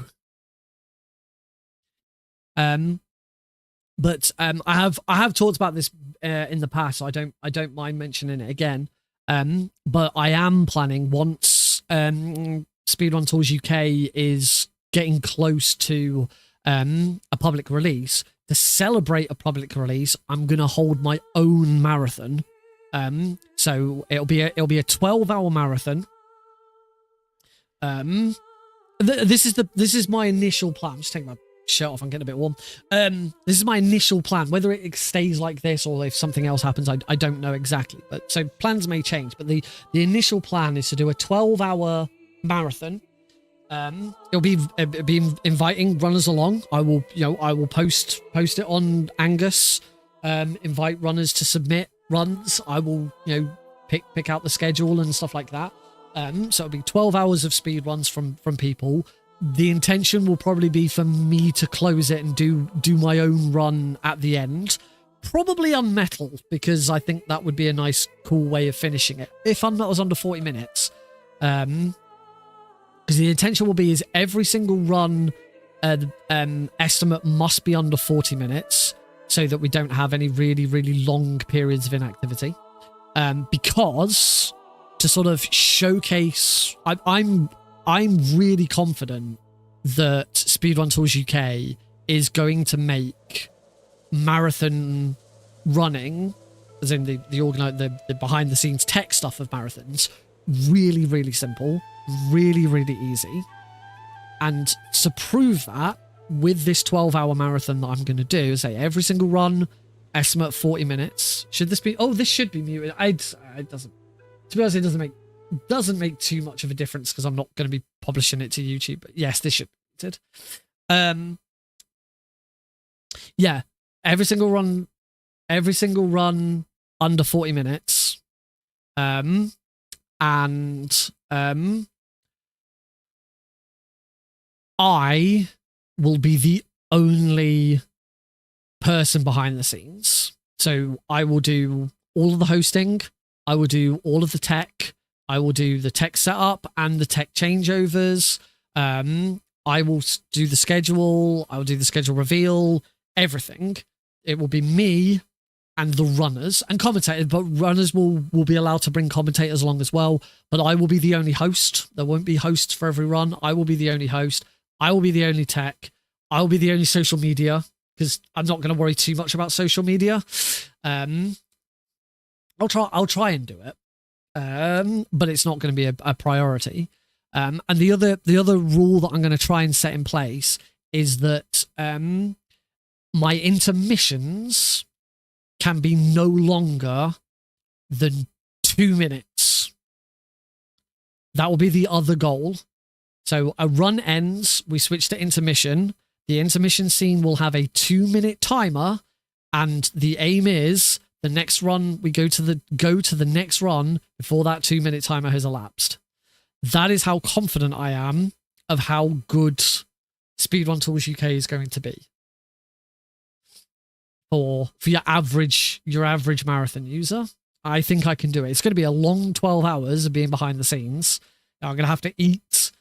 But I have talked about this in the past, so I don't mind mentioning it again. But I am planning, once Speedrun Tours UK is getting close to a public release, to celebrate a public release, I'm gonna hold my own marathon. So it'll be a 12-hour marathon. This is my initial plan. I'm just taking my shirt off. I'm getting a bit warm. This is my initial plan. Whether it stays like this or if something else happens, I don't know exactly. But so plans may change. But the initial plan is to do a 12-hour marathon. It'll be inviting runners along. I will post it on Angus. Invite runners to submit runs. I will pick out the schedule and stuff like that. So it'll be 12 hours of speed runs from people. The intention will probably be for me to close it and do my own run at the end. Probably unmetal, because I think that would be a nice, cool way of finishing it. If unmetal's under 40 minutes. Because the intention will be is every single run estimate must be under 40 minutes so that we don't have any really, really long periods of inactivity. Because to sort of showcase, I'm really confident that Speedrun Tours UK is going to make marathon running, as in the behind the scenes tech stuff of marathons, really, really simple, really, really easy. And to prove that, with this 12-hour marathon that I'm going to do, say every single run, estimate 40 minutes. Should this be... Oh, this should be muted. It doesn't... To be honest, it doesn't make too much of a difference because I'm not going to be publishing it to YouTube. But yes, this should be muted. Yeah, every single run under 40 minutes. I will be the only person behind the scenes. So I will do all of the hosting. I will do all of the tech. I will do the tech setup and the tech changeovers. I will do the schedule. I will do the schedule reveal, everything. It will be me and the runners and commentators, but runners will be allowed to bring commentators along as well. But I will be the only host. There won't be hosts for every run. I will be the only host. I will be the only tech. I will be the only social media, because I'm not going to worry too much about social media. I'll try and do it. But it's not going to be a priority. And the other rule that I'm going to try and set in place is that my intermissions can be no longer than 2 minutes. That will be the other goal. So a run ends, we switch to intermission. The intermission scene will have a 2-minute timer, and the aim is the next run, we go to the next run before that 2-minute timer has elapsed. That is how confident I am of how good Speedrun Tools UK is going to be for your average marathon user. I think I can do it. It's going to be a long 12 hours of being behind the scenes. I'm going to have to eat,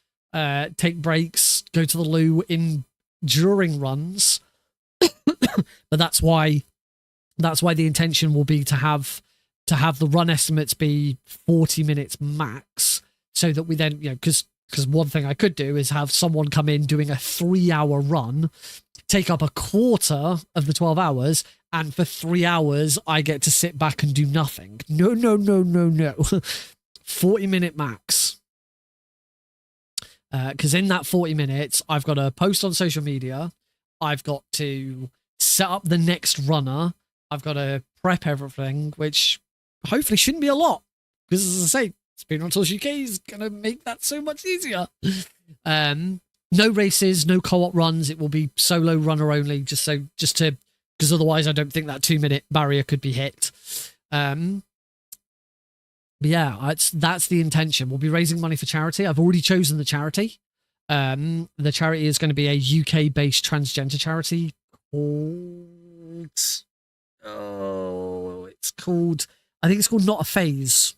take breaks, go to the loo during runs. But that's why the intention will be to have the run estimates be 40 minutes max, so that we then, because one thing I could do is have someone come in doing a 3-hour run, take up a quarter of the 12 hours, and for 3 hours I get to sit back and do nothing. No. 40-minute max. Because in that 40 minutes, I've got to post on social media, I've got to set up the next runner, I've got to prep everything, which hopefully shouldn't be a lot, because as I say, Speedrun Tools UK is going to make that so much easier. No races, no co-op runs. It will be solo runner only, because otherwise I don't think that 2-minute barrier could be hit. But yeah, that's the intention. We'll be raising money for charity. I've already chosen the charity. The charity is going to be a UK-based transgender charity called, I think it's called Not a Phase.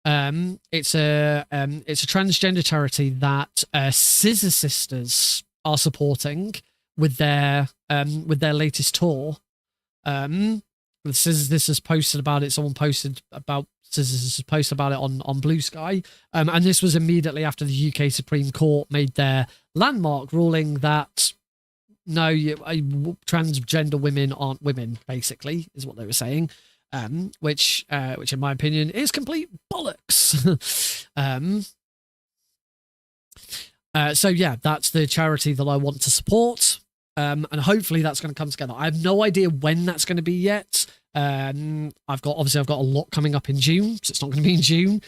It's a transgender charity that Scissor Sisters are supporting with their latest tour. The Scissor Sisters posted about it. Someone posted about Scissor Sisters posted about it on Blue Sky. And this was immediately after the UK Supreme Court made their landmark ruling that no, transgender women aren't women, basically, is what they were saying. Which in my opinion is complete bollocks. So yeah, that's the charity that I want to support. And hopefully that's going to come together. I have no idea when that's going to be yet. I've got a lot coming up in June, so it's not going to be in June.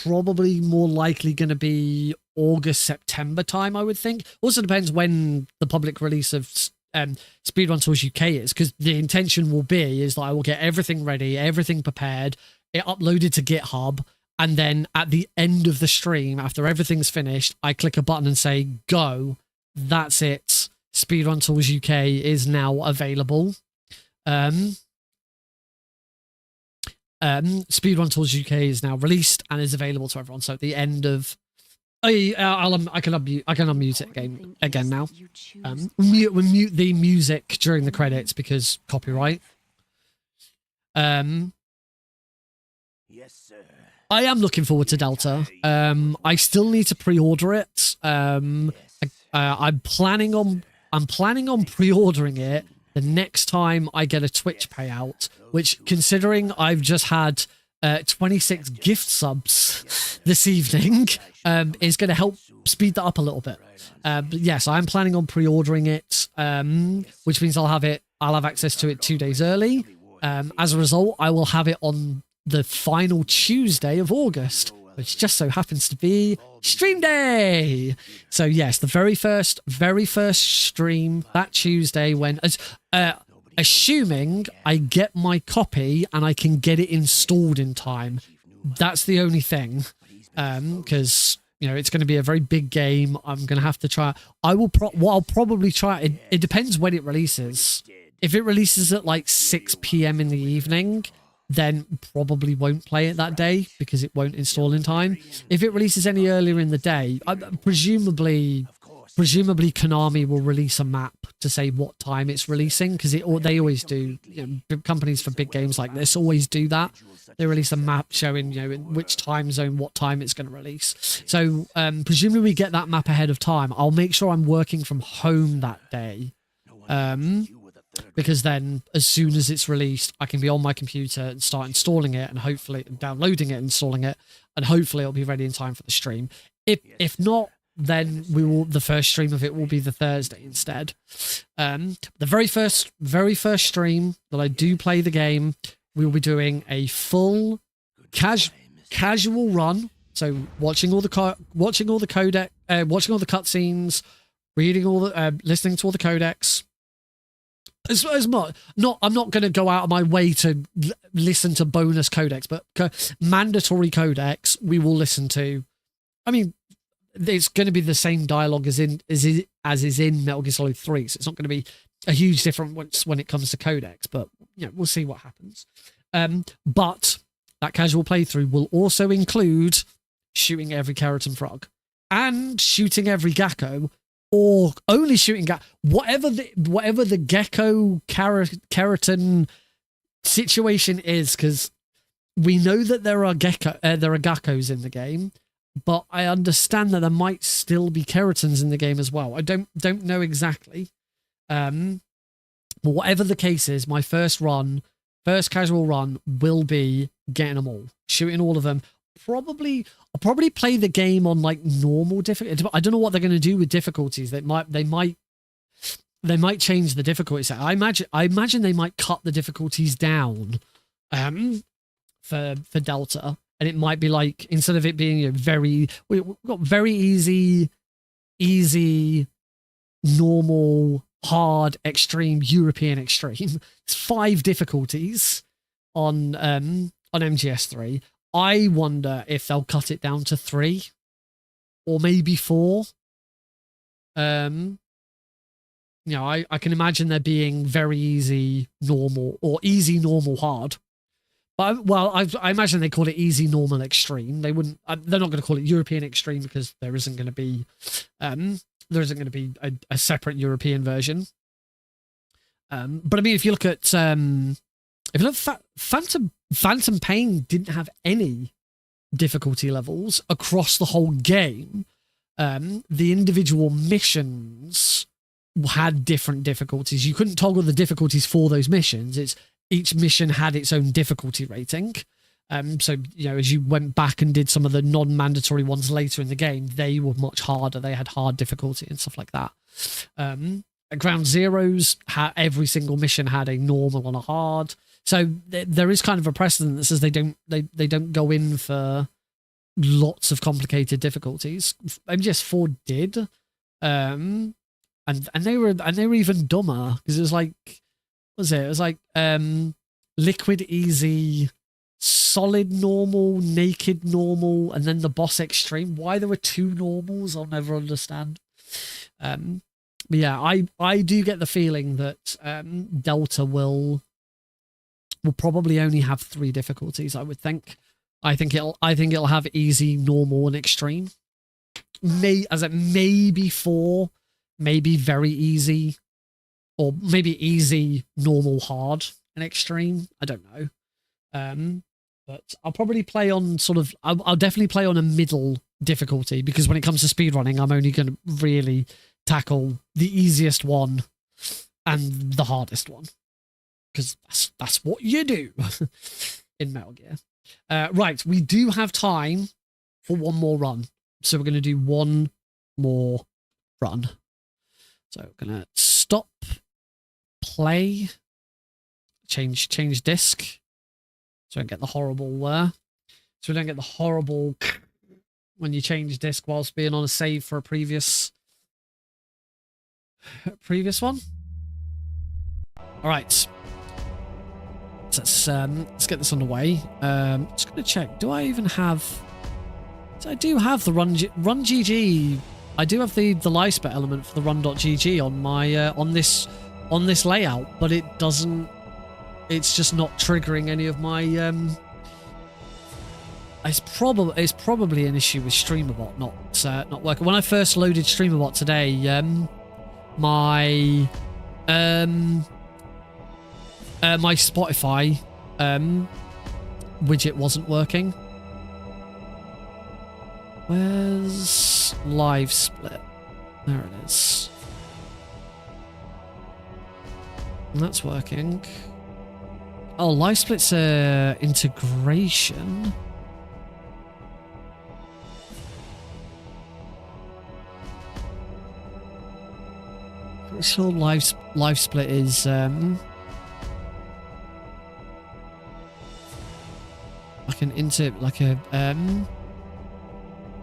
Probably more likely going to be August, September time, I would think. Also depends when the public release of Speedrun Tools UK is, because the intention will be is that I will get everything ready, everything prepared, it uploaded to GitHub, and then at the end of the stream, after everything's finished, I click a button and say go. That's it. Speedrun Tools UK is now available. Speedrun Tools UK is now released and is available to everyone. So at the end of, I can unmute it again now. We mute the music during the credits because copyright. Yes, sir. I am looking forward to Delta. I still need to pre-order it. I'm planning on pre-ordering it the next time I get a Twitch payout, which, considering I've just had 26 gift subs this evening, is going to help speed that up a little bit. But yes, I'm planning on pre-ordering it, which means I'll have access to it 2 days early. As a result, I will have it on the final Tuesday of August, which just so happens to be stream day. So yes, the very first stream that Tuesday, when assuming I get my copy and I can get it installed in time. That's the only thing, because it's going to be a very big game. I'm going to have to try. I'll probably try. It depends when it releases. If it releases at like 6 p.m. in the evening, then probably won't play it that day because it won't install in time. If it releases any earlier in the day, presumably Konami will release a map to say what time it's releasing, because they always do. Companies for big games like this always do that. They release a map showing in which time zone, what time it's going to release. So presumably we get that map ahead of time. I'll make sure I'm working from home that day. Because then as soon as it's released, I can be on my computer and start installing it, and hopefully downloading it, installing it, and hopefully it'll be ready in time for the stream. If not, then the first stream of it will be the Thursday instead. The very first stream that I do play the game, we will be doing a full casual run So watching all the codec, watching all the cutscenes, reading all the, listening to all the codecs. As much, I'm not going to go out of my way to listen to bonus codecs, but mandatory codecs we will listen to. I mean, it's going to be the same dialogue as is in Metal Gear Solid 3, so it's not going to be a huge difference when it comes to codecs, but we'll see what happens. But that casual playthrough will also include shooting every keratin frog and shooting every gecko, or only shooting whatever the gecko keratin situation is, because we know that there are geckos in the game, but I understand that there might still be keratins in the game as well. I don't know exactly. But whatever the case is, my first casual run will be getting them all, shooting all of them. I'll probably play the game on like normal difficulty. I don't know what they're going to do with difficulties. They might change the difficulty set. I imagine they might cut the difficulties down for Delta, and it might be like, instead of it being we've got very easy, normal, hard, extreme, European extreme. It's 5 difficulties on MGS3. I wonder if they'll cut it down to 3 or maybe 4. I can imagine there being very easy, normal, or easy, normal, hard. But I imagine they call it easy, normal, extreme. They wouldn't. They're not going to call it European extreme, because there isn't going to be a separate European version. But I mean, if you look at Phantom Pain didn't have any difficulty levels across the whole game. The individual missions had different difficulties. You couldn't toggle the difficulties for those missions. Each mission had its own difficulty rating. So, as you went back and did some of the non-mandatory ones later in the game, they were much harder. They had hard difficulty and stuff like that. At Ground Zeroes, every single mission had a normal and a hard. So there is kind of a precedent that says they don't go in for lots of complicated difficulties. MGS4 did, and they were even dumber, because it was like, what was it? It was like liquid easy, solid normal, naked normal, and then the boss extreme. Why there were 2 normals, I'll never understand. But yeah, I do get the feeling that Delta will probably only have 3 difficulties, I would think. I think it'll have easy, normal, and extreme. Maybe 4, maybe very easy, or maybe easy, normal, hard, and extreme. I don't know. But I'll probably play on I'll definitely play on a middle difficulty, because when it comes to speedrunning, I'm only going to really tackle the easiest one and the hardest one, because that's what you do in Metal Gear. Right, we do have time for one more run, so we're going to do one more run. So we're going to stop, play, change disc, so I don't get the horrible so we don't get the horrible when you change disc whilst being on a save for a previous one. All right. Let's get this underway. Just gonna check. Do I even have? So I do have the run GG. I do have the live spec element for the run.gg on my on this layout, but it doesn't. It's just not triggering any of my. It's probably an issue with StreamerBot not working. When I first loaded StreamerBot today, my Spotify widget wasn't working. Where's live split? There it is. And that's working. Oh, live split's integration. Pretty sure live split is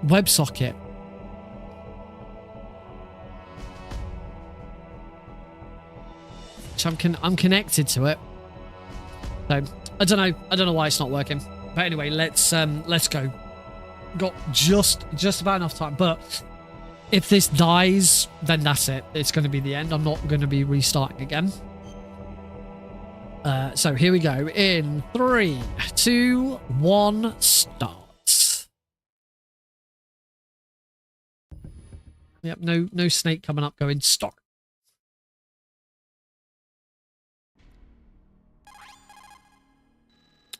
WebSocket. Which I'm connected to it. So I don't know why it's not working. But anyway, let's go. Got just about enough time. But if this dies, then that's it. It's going to be the end. I'm not going to be restarting again. So here we go. In 3, 2, 1, start. Yep, no snake coming up going start.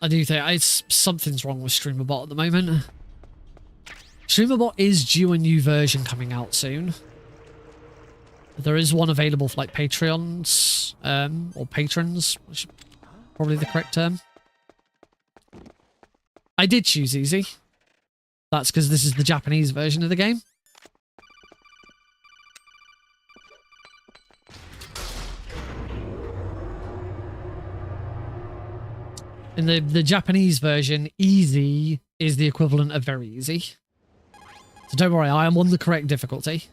I do think something's wrong with StreamerBot at the moment. StreamerBot is due a new version coming out soon. There is one available for like Patreons, or patrons, which is probably the correct term. I did choose easy. That's because this is the Japanese version of the game. In the Japanese version, easy is the equivalent of very easy. So don't worry, I am on the correct difficulty.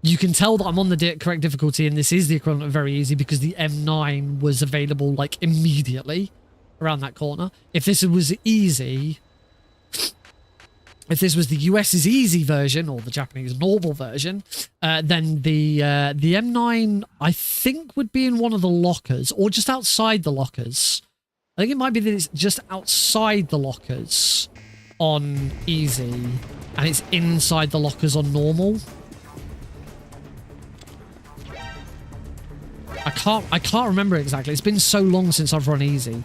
You can tell that I'm on the correct difficulty, and this is the equivalent of very easy because the M9 was available like immediately around that corner. If this was easy, if this was the US's easy version or the Japanese normal version, then the M9 I think would be in one of the lockers or just outside the lockers. I think it might be that it's just outside the lockers on easy and it's inside the lockers on normal. I can't remember exactly. It's been so long since I've run easy.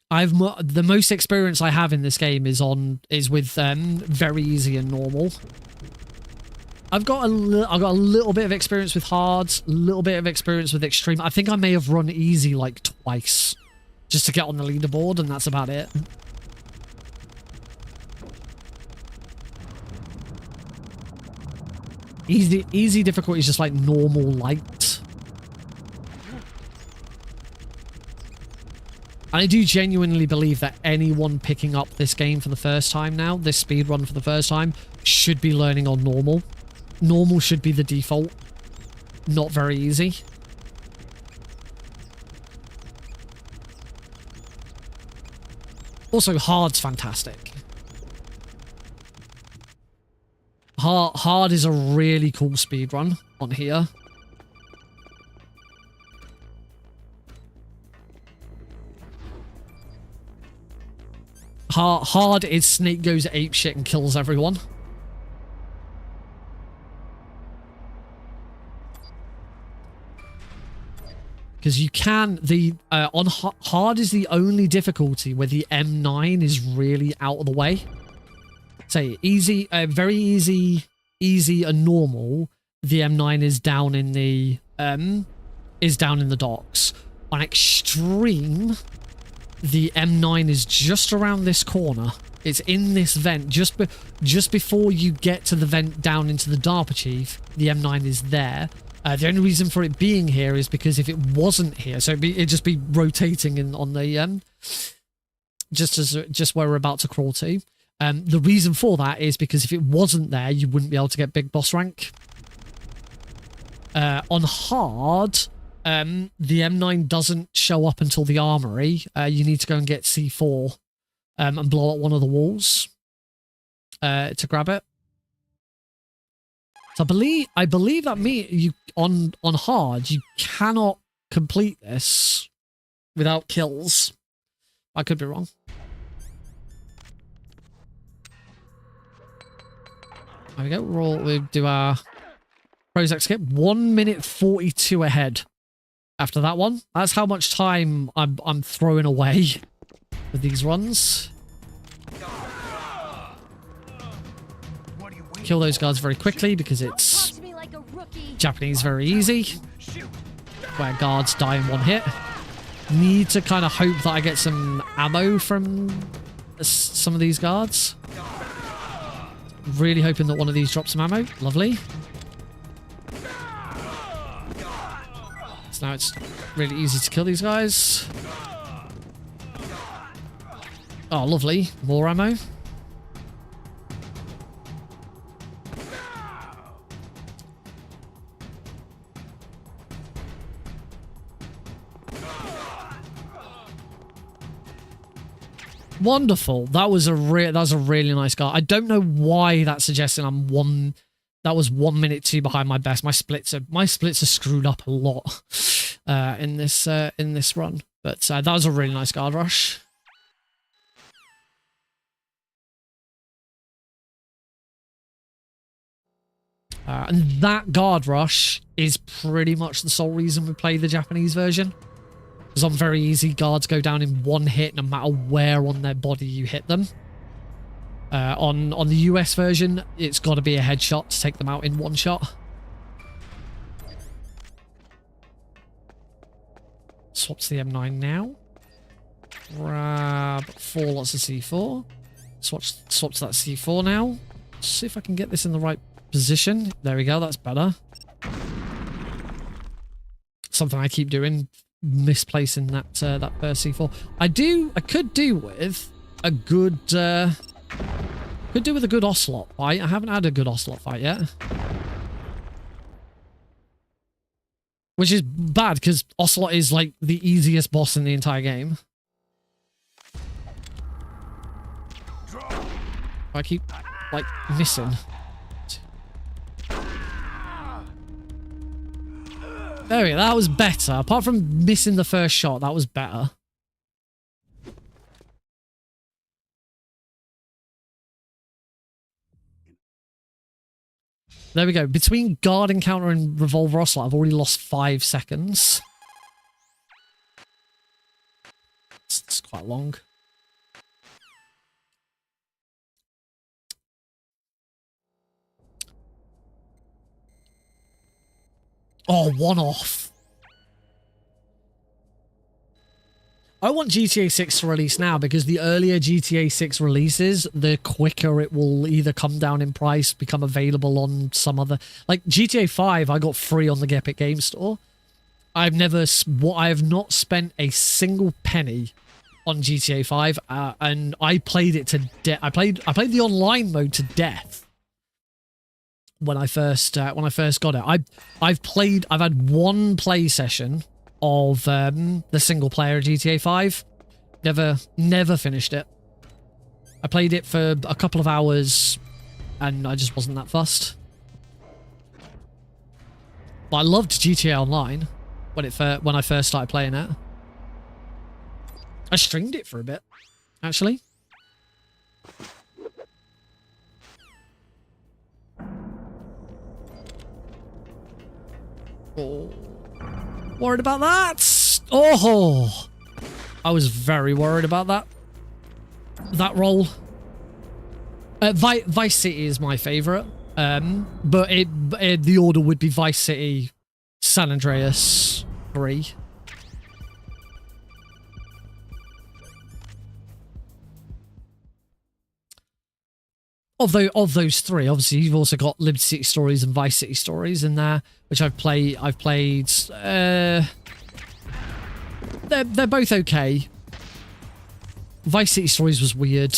The most experience I have in this game is with very easy and normal. I've got a little bit of experience with hards, a little bit of experience with extreme. I think I may have run easy like twice just to get on the leaderboard, and that's about it. Easy difficulty is just like normal light. And I do genuinely believe that anyone picking up this game for the first time now, this speedrun for the first time, should be learning on normal. Normal should be the default, not very easy. Also, hard's fantastic. Hard is a really cool speedrun on here. Hard is Snake goes apeshit and kills everyone. Because you can, on hard is the only difficulty where the M9 is really out of the way. Say easy, very easy, easy and normal. The M9 is down in the docks. On extreme, the M9 is just around this corner. It's in this vent just before you get to the vent down into the DARPA chief. The M9 is there. The only reason for it being here is because if it wasn't here, so it'd just be rotating on the just where we're about to crawl to. The reason for that is because if it wasn't there, you wouldn't be able to get big boss rank. On hard, the M9 doesn't show up until the armory. You need to go and get C4 and blow up one of the walls to grab it. So I believe that on hard you cannot complete this without kills. I could be wrong. There we go. We'll do our Prozac skip. 1 minute 42 ahead. After that one, that's how much time I'm throwing away with these runs. Kill those guards very quickly because it's Japanese very easy, where guards die in one hit. Need to kind of hope that I get some ammo from some of these guards. Really hoping that one of these drops some ammo. Lovely. So now it's really easy to kill these guys. Oh, lovely. More ammo. Wonderful. That was a really nice car. I don't know why that's suggesting that was 1 minute too behind my best. My splits are screwed up a lot in this run. But that was a really nice guard rush. And that guard rush is pretty much the sole reason we play the Japanese version. Because on very easy, guards go down in one hit no matter where on their body you hit them. On the US version, it's got to be a headshot to take them out in one shot. Swaps the M9 now. Grab 4 lots of C4. Swaps that C4 now. See if I can get this in the right position. There we go, that's better. Something I keep doing, misplacing that first C4. I could do with a good Ocelot fight. I haven't had a good Ocelot fight yet. Which is bad because Ocelot is like the easiest boss in the entire game. I keep like missing. There we go, that was better. Apart from missing the first shot, that was better. There we go. Between guard encounter and revolver Ocelot, I've already lost 5 seconds. It's quite long. Oh, one off. I want GTA 6 to release now because the earlier GTA 6 releases, the quicker it will either come down in price, become available on some other... Like GTA 5, I got free on the Epic Game Store. I have not spent a single penny on GTA 5, and I played it to death. I played the online mode to death. When I first got it, I've had one play session of the single player GTA 5. Never finished it. I played it for a couple of hours, and I just wasn't that fussed. But I loved GTA Online when I first started playing it. I streamed it for a bit, actually. Oh, worried about that. Oh, I was very worried about that roll. Vice City is my favorite, but the order would be Vice City, San Andreas 3. Of those 3, obviously you've also got Liberty City Stories and Vice City Stories in there, which I've played. They're both okay. Vice City Stories was weird.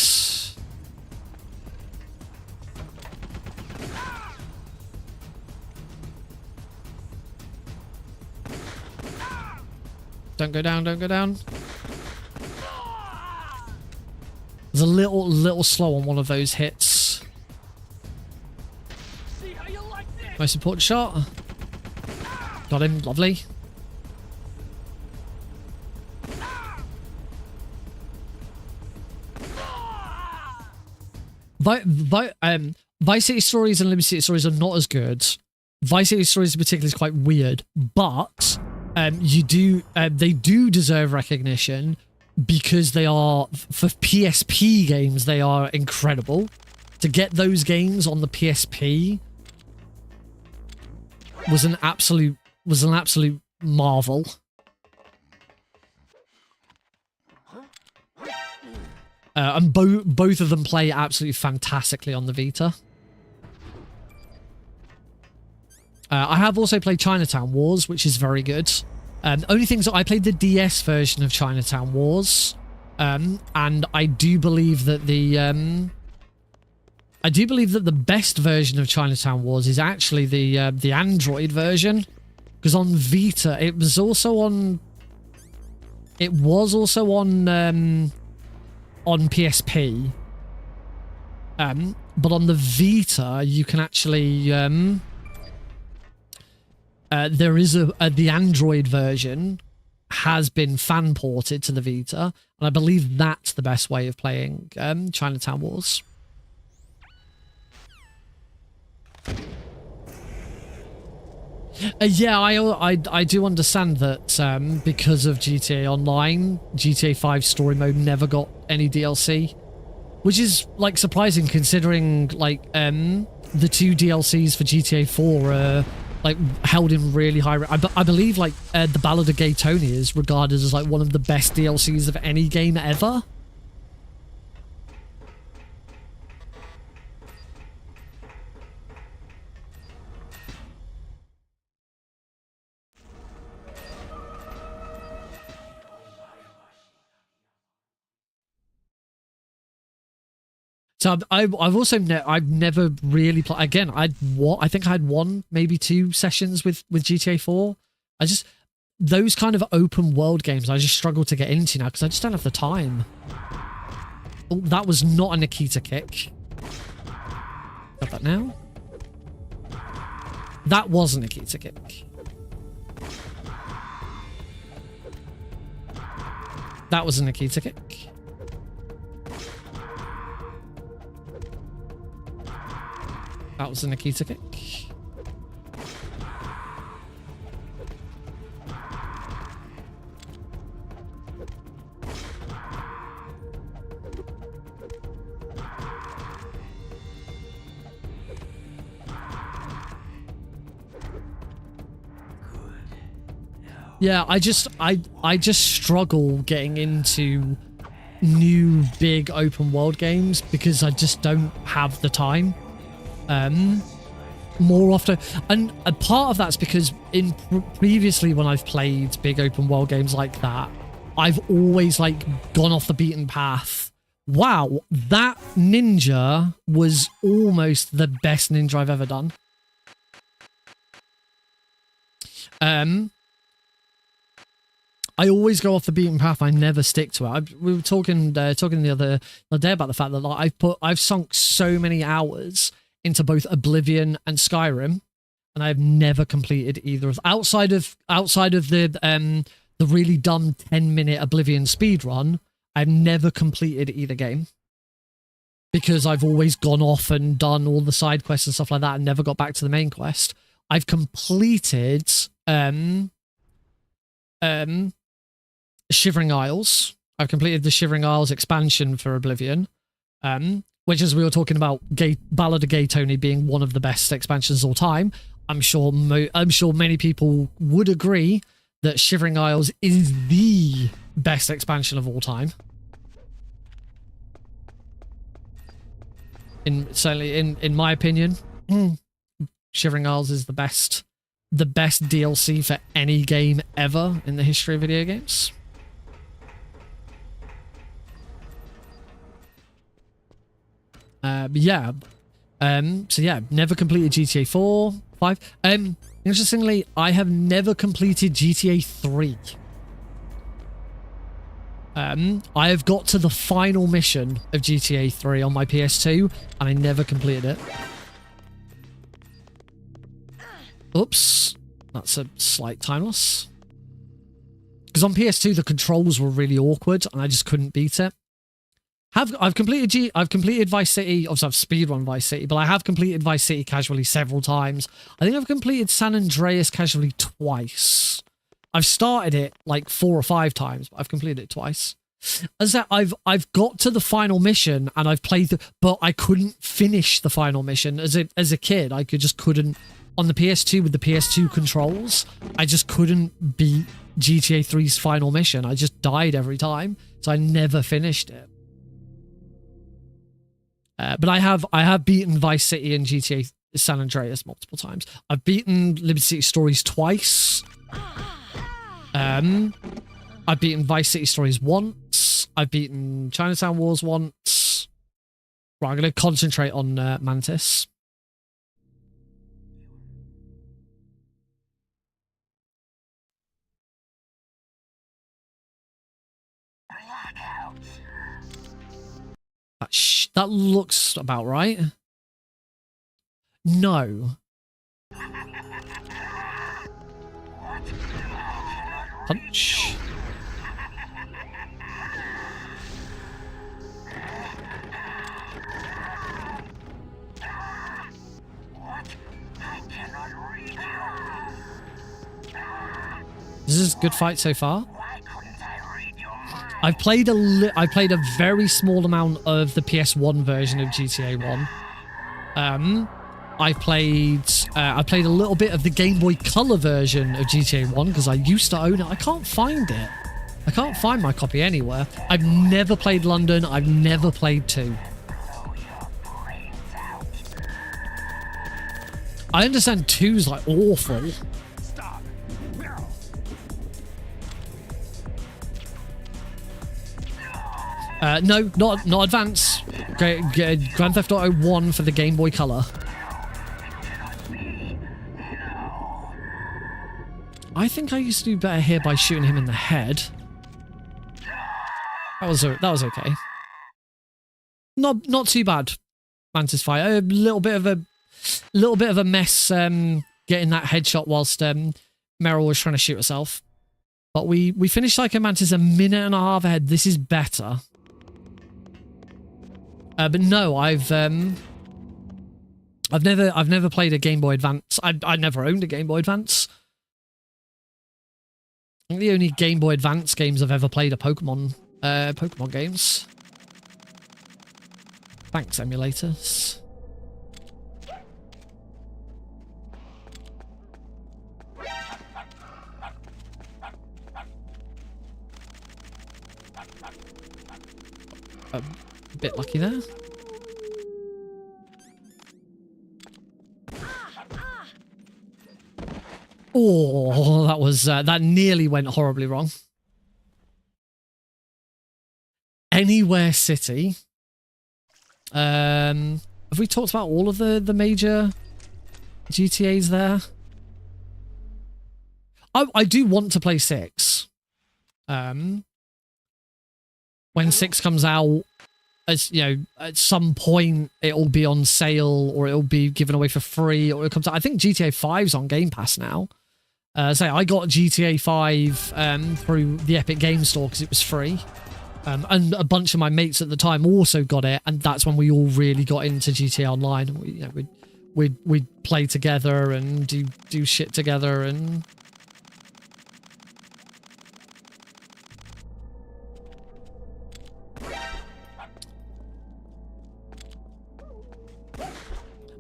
Don't go down, don't go down. It's a little slow on one of those hits. Most important shot. Got him, lovely. Vice City Stories and Liberty City Stories are not as good. Vice City Stories in particular is quite weird, but they do deserve recognition because they are, for PSP games, they are incredible. To get those games on the PSP was an absolute marvel. And both of them play absolutely fantastically on the Vita. I have also played Chinatown Wars, which is very good. Only things that I played the DS version of Chinatown Wars, and I do believe that the best version of Chinatown Wars is actually the Android version, because on Vita it was also on on PSP. But on the Vita, you can actually there is the Android version has been fan ported to the Vita, and I believe that's the best way of playing Chinatown Wars. Yeah, I do understand that because of GTA Online, GTA 5 story mode never got any DLC, which is like surprising considering like the 2 DLCs for GTA 4 are like held in really high. I believe like the Ballad of Gay Tony is regarded as like one of the best DLCs of any game ever. So I've also I've never really played. Again, I think I had 1, maybe 2 sessions with GTA 4. I just, those kind of open world games I just struggle to get into now because I just don't have the time. Oh, that was not a Nikita kick. Got that now? That was a Nikita kick. That was a Nikita kick. That was a Nikita kick. Yeah, I just struggle getting into new big open world games because I just don't have the time. More often, and a part of that's because previously when I've played big open world games like that, I've always like gone off the beaten path. Wow, that ninja was almost the best ninja I've ever done. I always go off the beaten path. I never stick to it. We were talking the other day about the fact that like, I've sunk so many hours into both Oblivion and Skyrim, and I've never completed either of outside of the really dumb 10-minute Oblivion speedrun. I've never completed either game because I've always gone off and done all the side quests and stuff like that and never got back to the main quest. I've completed Shivering Isles. I've completed the Shivering Isles expansion for Oblivion. Which, as we were talking about, Ballad of Gay Tony being one of the best expansions of all time, I'm sure many people would agree that Shivering Isles is the best expansion of all time. Certainly in my opinion, Shivering Isles is the best DLC for any game ever in the history of video games. So yeah, never completed GTA 4, 5. Interestingly, I have never completed GTA 3. I have got to the final mission of GTA 3 on my PS2, and I never completed it. Oops, that's a slight time loss. Because on PS2 the controls were really awkward, and I just couldn't beat it. I've completed Vice City. Obviously, I've speedrun Vice City, but I have completed Vice City casually several times. I think I've completed San Andreas casually twice. I've started it like 4 or 5 times, but I've completed it twice. As that, I've got to the final mission and I've played, but I couldn't finish the final mission as a kid. I just couldn't on the PS2 with the PS2 controls. I just couldn't beat GTA 3's final mission. I just died every time, so I never finished it. But I have beaten Vice City and GTA San Andreas multiple times. I've beaten Liberty City Stories twice. I've beaten Vice City Stories once. I've beaten Chinatown Wars once. Right, I'm going to concentrate on Mantis. That looks about right. No. Punch. This is a good fight so far. I've played a very small amount of the PS1 version of GTA 1. I played a little bit of the Game Boy Color version of GTA 1 because I used to own it. I can't find it. I can't find my copy anywhere. I've never played London. I've never played 2. I understand 2's like awful. No, not Advance. Grand Theft Auto 1 for the Game Boy Color. I think I used to do better here by shooting him in the head. That was okay. Not too bad. Mantis fight. A little bit of a mess getting that headshot whilst Meryl was trying to shoot herself. But we finished Psycho Mantis a minute and a half ahead. This is better. But no, I've never played a Game Boy Advance. I never owned a Game Boy Advance. I think the only Game Boy Advance games I've ever played are Pokemon games. Thanks, emulators. A bit lucky there. Oh, that was that nearly went horribly wrong. Anywhere City. Have we talked about all of the major GTAs there? I do want to play 6. When 6 comes out, as you know, at some point it'll be on sale or it'll be given away for free, or it comes out. I think GTA 5's on Game Pass now. So I got GTA 5 through the Epic Game Store because it was free. And a bunch of my mates at the time also got it, and that's when we all really got into GTA Online. We'd play together and do shit together and.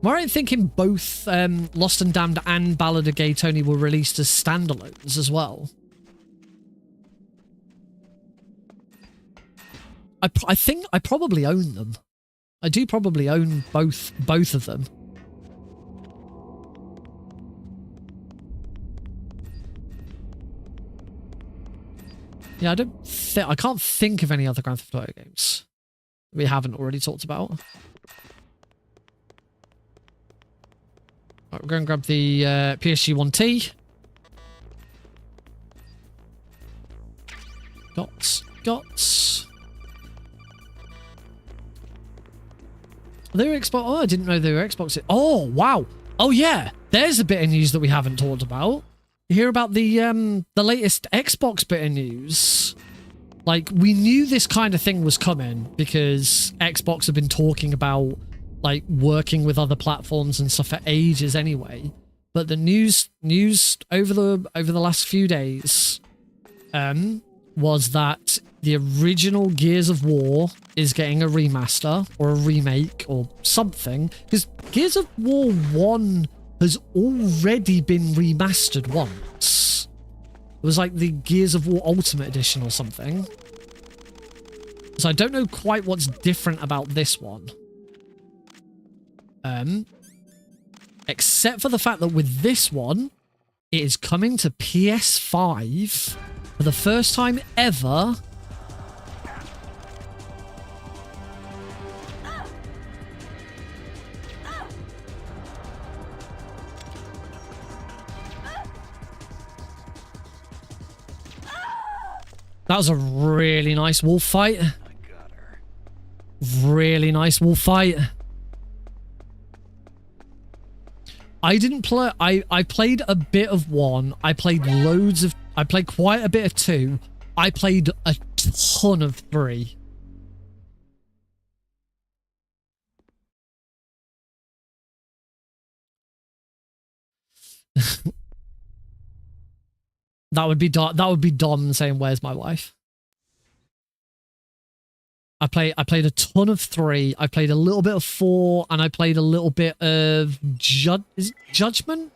Am I right in thinking both Lost and Damned and Ballad of Gay Tony were released as standalones as well? I think I probably own them. I do probably own both of them. Yeah, I can't think of any other Grand Theft Auto games we haven't already talked about. Right, we're going to grab the PSG-1T. Gots. They were Xbox. Oh, I didn't know they were Xbox. Oh, wow. Oh, yeah. There's a bit of news that we haven't talked about. You hear about the latest Xbox bit of news? Like, we knew this kind of thing was coming because Xbox have been talking about like working with other platforms and stuff for ages anyway. But the news over the last few days was that the original Gears of War is getting a remaster or a remake or something, because Gears of War 1 has already been remastered once. It was like the Gears of War Ultimate Edition or something. So I don't know quite what's different about this one. Except for the fact that with this one, it is coming to PS5 for the first time ever. That was a really nice wolf fight. really nice wolf fight. I didn't play. I played a bit of 1. I played quite a bit of 2. I played a ton of 3. That would be Dom saying, "Where's my wife?" I played a ton of 3. I played a little bit of 4, and I played a little bit of Judgment. Judgment,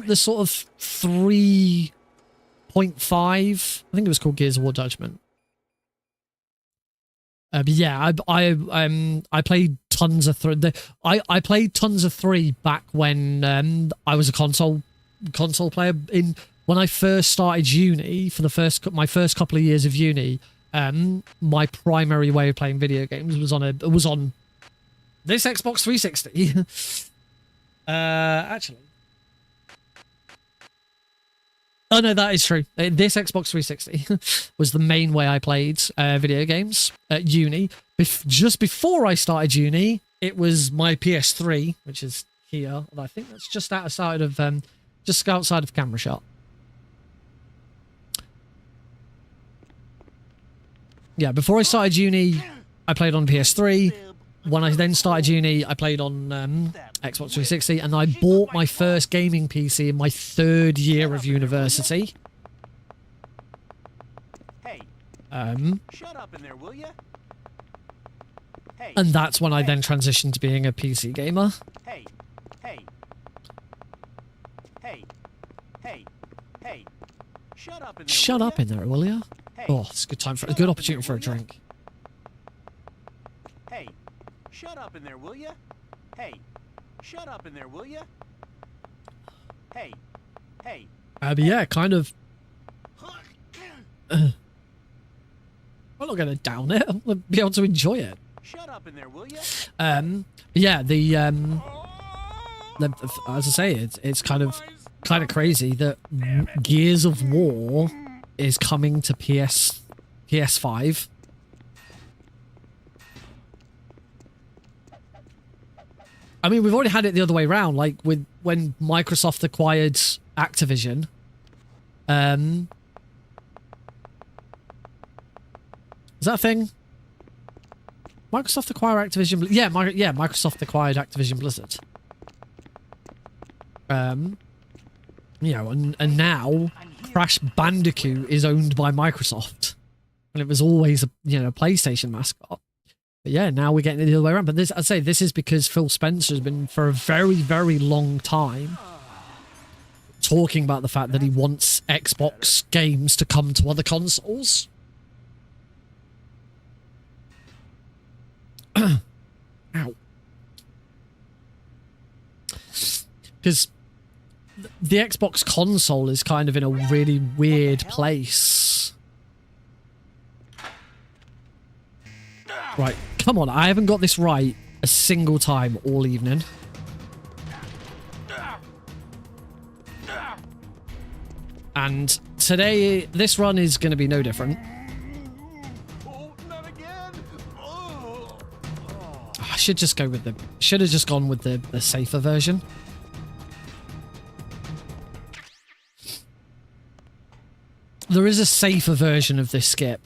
the sort of 3.5. I think it was called Gears of War Judgment. But yeah, I played tons of 3. I played tons of 3 back when I was a console player. When I first started uni, for my first couple of years of uni, my primary way of playing video games was on this Xbox 360. Actually. Oh no, that is true. This Xbox 360 was the main way I played video games at uni. Just before I started uni, it was my PS3, which is here. And I think that's just outside of camera shot. Yeah, before I started uni, I played on PS3. When I then started uni, I played on Xbox 360, and I bought my first gaming PC in my 3rd year of university. Hey, shut up in there, will ya? Hey, And that's when I then transitioned to being a PC gamer. hey, hey, hey, hey, hey, shut up in there. Shut will up ya? in there, will ya? Hey, Oh, it's a good opportunity for a drink. Hey, shut up in there, will ya? Hey, shut up in there, will ya? Hey, hey. But yeah, kind of. I'm not going to down it. I'm going to be able to enjoy it. Shut up in there, will ya? Yeah, as I say, it's kind of crazy that Gears of War is coming to PS5. I mean, we've already had it the other way around, like when Microsoft acquired Activision. Is that a thing? Microsoft acquired Activision. Yeah, Microsoft acquired Activision Blizzard. You know, and now Crash Bandicoot is owned by Microsoft, and it was always a PlayStation mascot. But yeah, now we're getting it the other way around. But I'd say this is because Phil Spencer has been for a very, very long time talking about the fact that he wants Xbox games to come to other consoles. Ow. Because the Xbox console is kind of in a really weird place. Right, come on, I haven't got this right a single time all evening. And today, this run is going to be no different. Oh, not again. Oh. I should just go with should have just gone with the safer version. There is a safer version of this skip,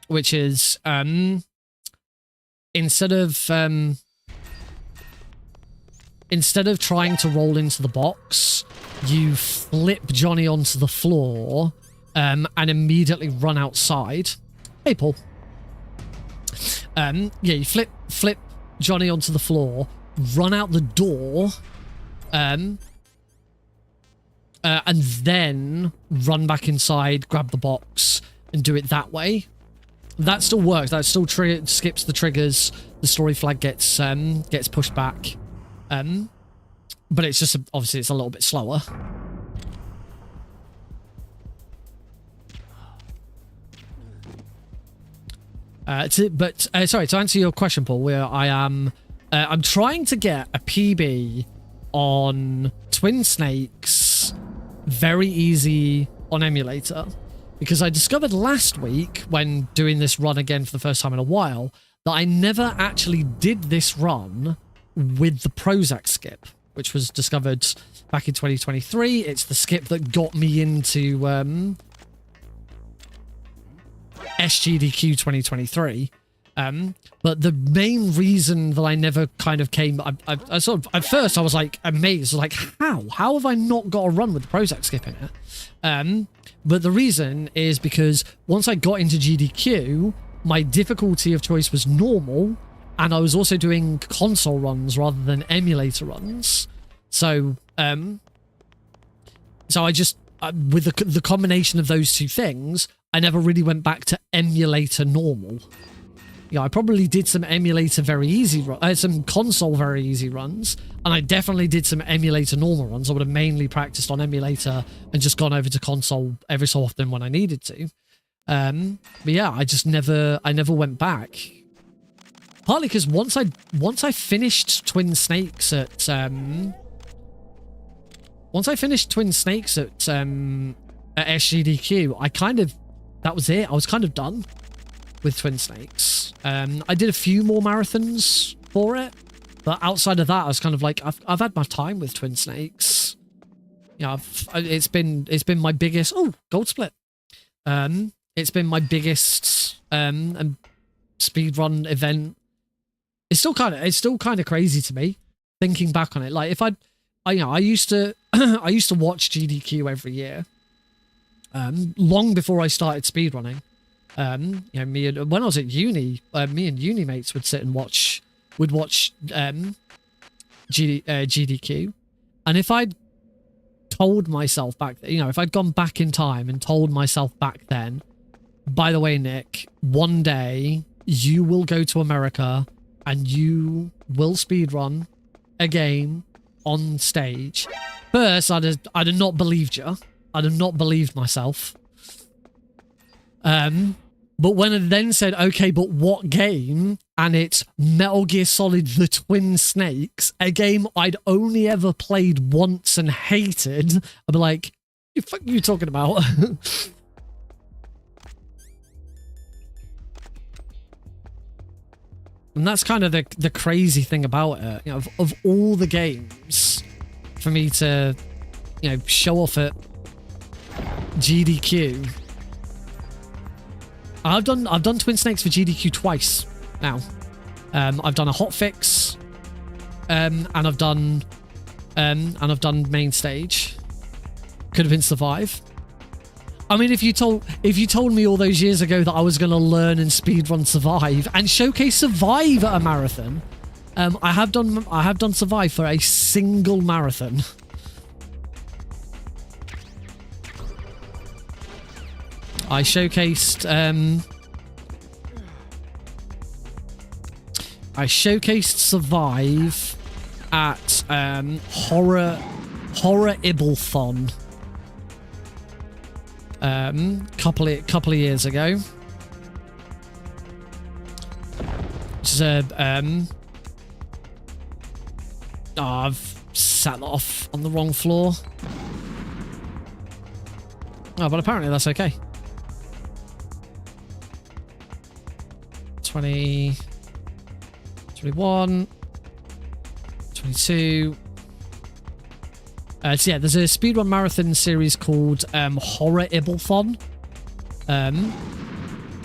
which is instead of trying to roll into the box, you flip Johnny onto the floor and immediately run outside. Hey, Paul. Yeah, you flip Johnny onto the floor, run out the door, and then run back inside, grab the box, and do it that way. That still works. That still skips the triggers. The story flag gets pushed back. But it's just obviously it's a little bit slower. Sorry, to answer your question, Paul, where I'm trying to get a PB on Twin Snakes, very easy on emulator. because I discovered last week when doing this run again for the first time in a while that I never actually did this run with the Prozac skip, which was discovered back in 2023. It's the skip that got me into SGDQ 2023. But the main reason that I never kind of came, I sort of, at first I was like amazed, like how have I not got a run with the Prozac skip in it? But the reason is because once I got into GDQ, my difficulty of choice was normal, and I was also doing console runs rather than emulator runs. So, so I just, with the combination of those two things, I never really went back to emulator normal. Yeah, I probably did some emulator very easy, some console very easy runs, and I definitely did some emulator normal runs. I would have mainly practiced on emulator and just gone over to console every so often when I needed to. But yeah, I never went back. Partly because once I finished Twin Snakes at SGDQ, that was it. I was kind of done with Twin Snakes. I did a few more marathons for it, but outside of that, I was kind of like, I've had my time with Twin Snakes. Yeah, it's been my biggest gold split. It's been my biggest speedrun event. It's still kind of crazy to me thinking back on it. Like if I used to I used to watch GDQ every year. Long before I started speedrunning. You know, when I was at uni, me and uni mates would sit and watch GDQ, and if I'd told myself back, if I'd gone back in time and told myself back then, by the way, Nick, one day you will go to America and you will speedrun a game on stage. First, I'd have not believed you. I'd have not believed myself. But when I then said, okay, but what game? And it's Metal Gear Solid The Twin Snakes, a game I'd only ever played once and hated, I'd be like, the fuck are you talking about? And that's kind of the crazy thing about it. You know, of all the games for me to, show off at GDQ, I've done Twin Snakes for GDQ twice now. I've done a hotfix, and I've done main stage. Could have been Survive. I mean, if you told me all those years ago that I was going to learn and speedrun Survive and showcase Survive at a marathon, I have done Survive for a single marathon. I showcased Survive at Horror Iblethon couple of years ago. Which is I've sat off on the wrong floor. Oh, but apparently that's okay. 20, 21, 22. So yeah, there's a speedrun marathon series called Horror Iblethon. And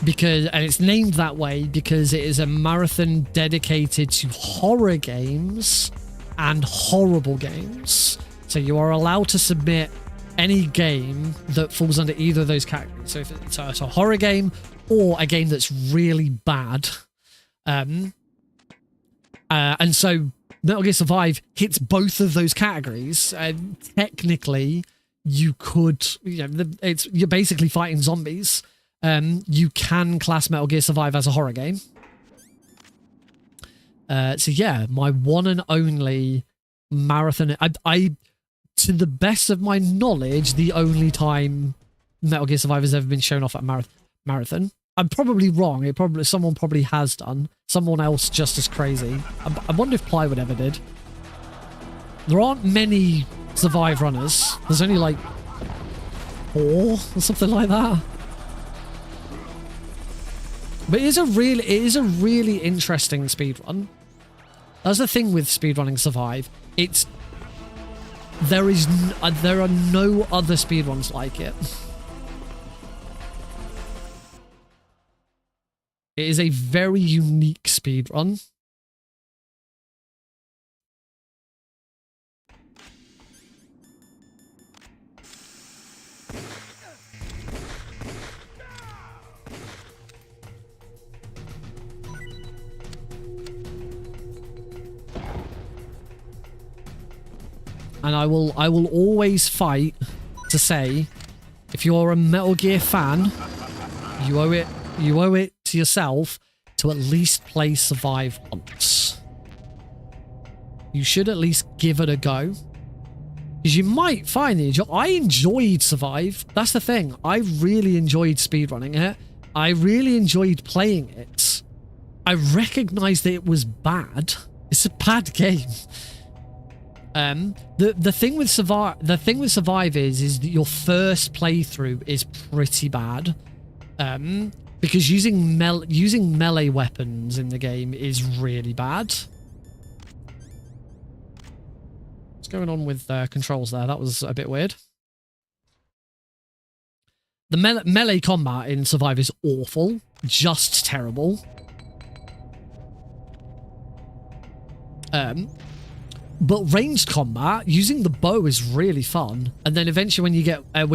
it's named that way because it is a marathon dedicated to horror games and horrible games. So you are allowed to submit any game that falls under either of those categories. So if it's a horror game or a game that's really bad. And so Metal Gear Survive hits both of those categories. Technically, you could, you're basically fighting zombies. You can class Metal Gear Survive as a horror game. So yeah, my one and only marathon. I, to the best of my knowledge, the only time Metal Gear Survive has ever been shown off at marathon. I'm probably wrong. Someone probably has done. Someone else just as crazy. I wonder if Plywood ever did. There aren't many Survive runners. There's only like 4 or something like that. But it is a really interesting speedrun. That's the thing with speedrunning Survive. There are no other speedruns like it. It is a very unique speedrun. And I will always fight to say, if you're a Metal Gear fan, you owe it to yourself to at least play Survive once. You should at least give it a go. Because you might find it. I enjoyed Survive. That's the thing. I really enjoyed speedrunning it. I really enjoyed playing it. I recognized that it was bad. It's a bad game. The thing with Survive is that your first playthrough is pretty bad. Because using melee weapons in the game is really bad. What's going on with controls there? That was a bit weird. The melee combat in Survive is awful. Just terrible. But ranged combat, using the bow is really fun. And then eventually when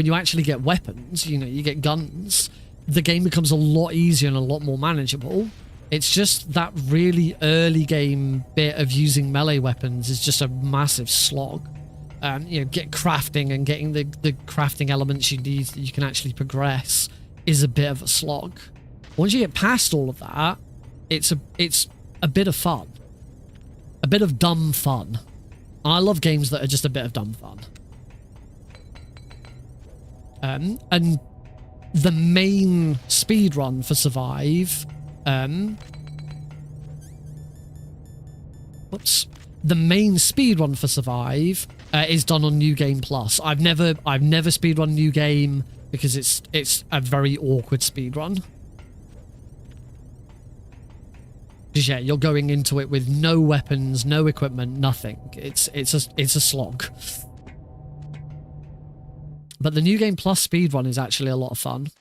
you actually get weapons, you get guns, the game becomes a lot easier and a lot more manageable. It's just that really early game bit of using melee weapons is just a massive slog. Get crafting and getting the crafting elements you need that you can actually progress is a bit of a slog. Once you get past all of that, it's a bit of fun. A bit of dumb fun. I love games that are just a bit of dumb fun. And the main speedrun for Survive, the main speedrun for Survive is done on New Game Plus. I've never speedrun New Game because it's a very awkward speedrun. Because yeah, you're going into it with no weapons, no equipment, nothing. It's a slog. But the New Game Plus speedrun is actually a lot of fun.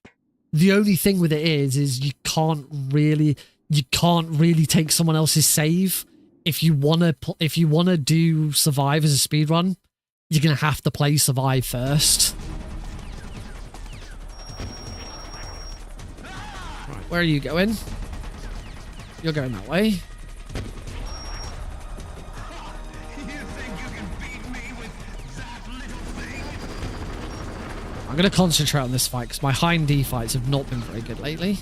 The only thing with it is you can't really take someone else's save. If you wanna do Survive as a speedrun, you're gonna have to play Survive first. Right, where are you going? You're going that way. I'm going to concentrate on this fight because my hind D fights have not been very good lately.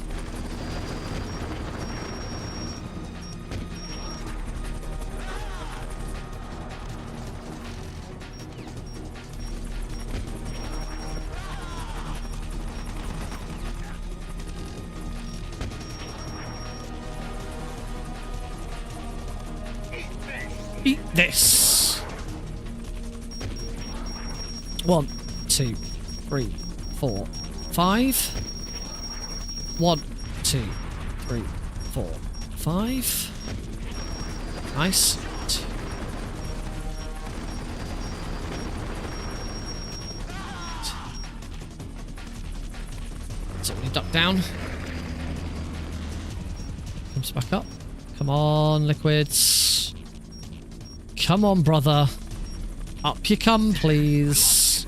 Eat this. 1, 2, 3, 4, 5. 1, 2, 3, 4, 5. Nice. So we duck down. Comes back up. Come on, liquids. Come on, brother. Up you come, please.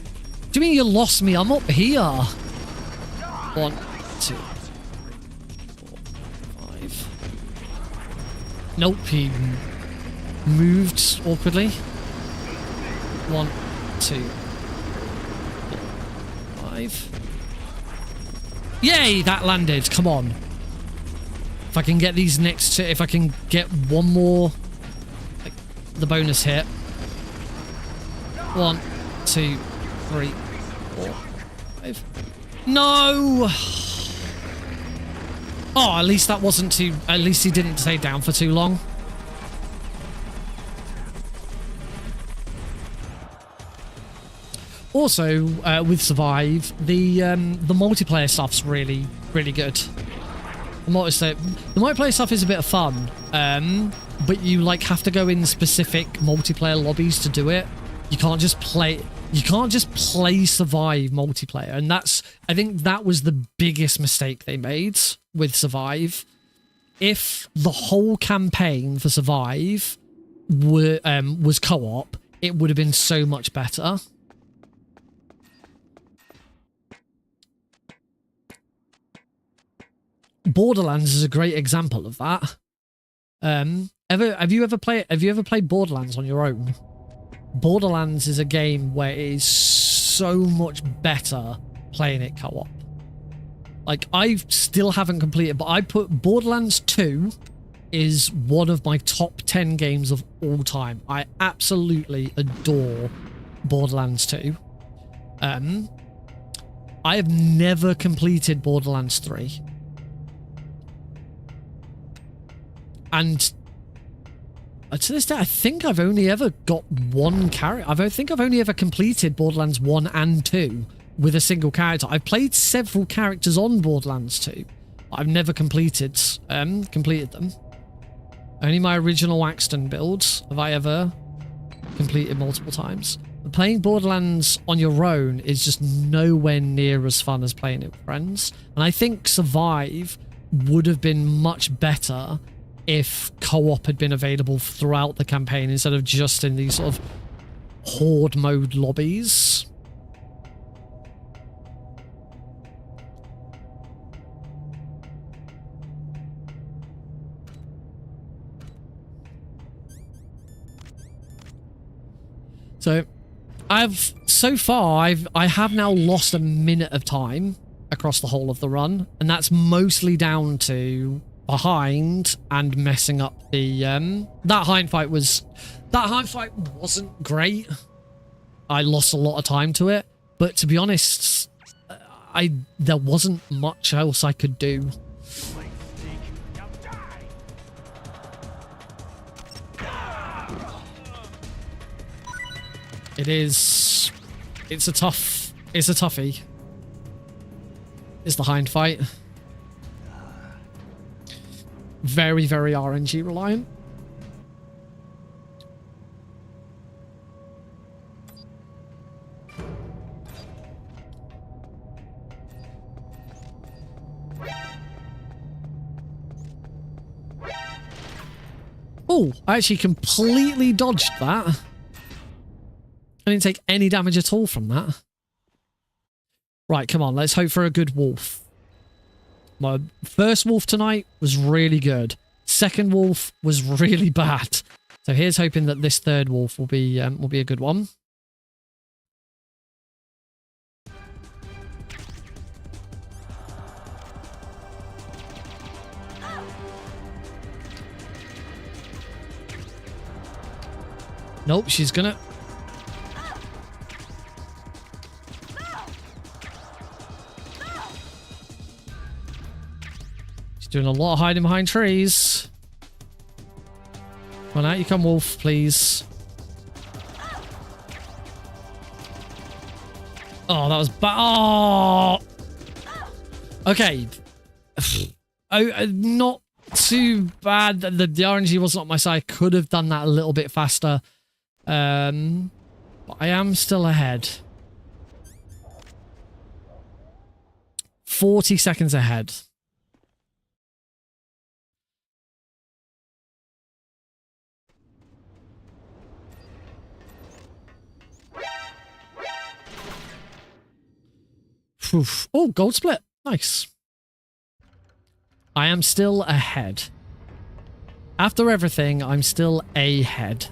Do you mean you lost me? I'm up here. 1, 2, 3, 4, 5. Nope, he moved awkwardly. 1, 2, 4, 5. Yay, that landed. Come on. If I can get these next two, if I can get one more, like, the bonus hit. 1, 2, 3, 4, 5. No! Oh, at least that wasn't too... At least he didn't stay down for too long. Also, with Survive, the multiplayer stuff's really, really good. The multiplayer stuff is a bit of fun, but you like have to go in specific multiplayer lobbies to do it. You can't just play. You can't just play Survive multiplayer, and I think that was the biggest mistake they made with Survive. If the whole campaign for Survive was co-op, it would have been so much better. Borderlands is a great example of that. Have you ever played Borderlands on your own? Borderlands is a game where it is so much better playing it co-op. Like, I still haven't completed, but I put Borderlands 2 is one of my top 10 games of all time. I absolutely adore Borderlands 2. I have never completed Borderlands 3. And to this day, I think I've only ever got one character. I think I've only ever completed Borderlands 1 and 2 with a single character. I've played several characters on Borderlands 2. I've never completed them. Only my original Axton builds have I ever completed multiple times. But playing Borderlands on your own is just nowhere near as fun as playing it with friends. And I think Survive would have been much better if co-op had been available throughout the campaign instead of just in these sort of horde mode lobbies. So I have now lost a minute of time across the whole of the run, and that's mostly down to behind and messing up the that hind fight wasn't great. I lost a lot of time to it, but to be honest, there wasn't much else I could do. It's a toughie. It's the hind fight. Very, very RNG reliant. Oh, I actually completely dodged that. I didn't take any damage at all from that. Right, come on, let's hope for a good wolf. My first wolf tonight was really good. Second wolf was really bad. So here's hoping that this third wolf will be a good one. Nope, she's gonna... Doing a lot of hiding behind trees. Come on, out you come, wolf, please. Oh, that was bad. Oh! Okay. Oh, not too bad. The RNG was not my side. Could have done that a little bit faster. But I am still ahead. 40 seconds ahead. Oof. Oh, gold split. Nice. I am still ahead. After everything, I'm still ahead.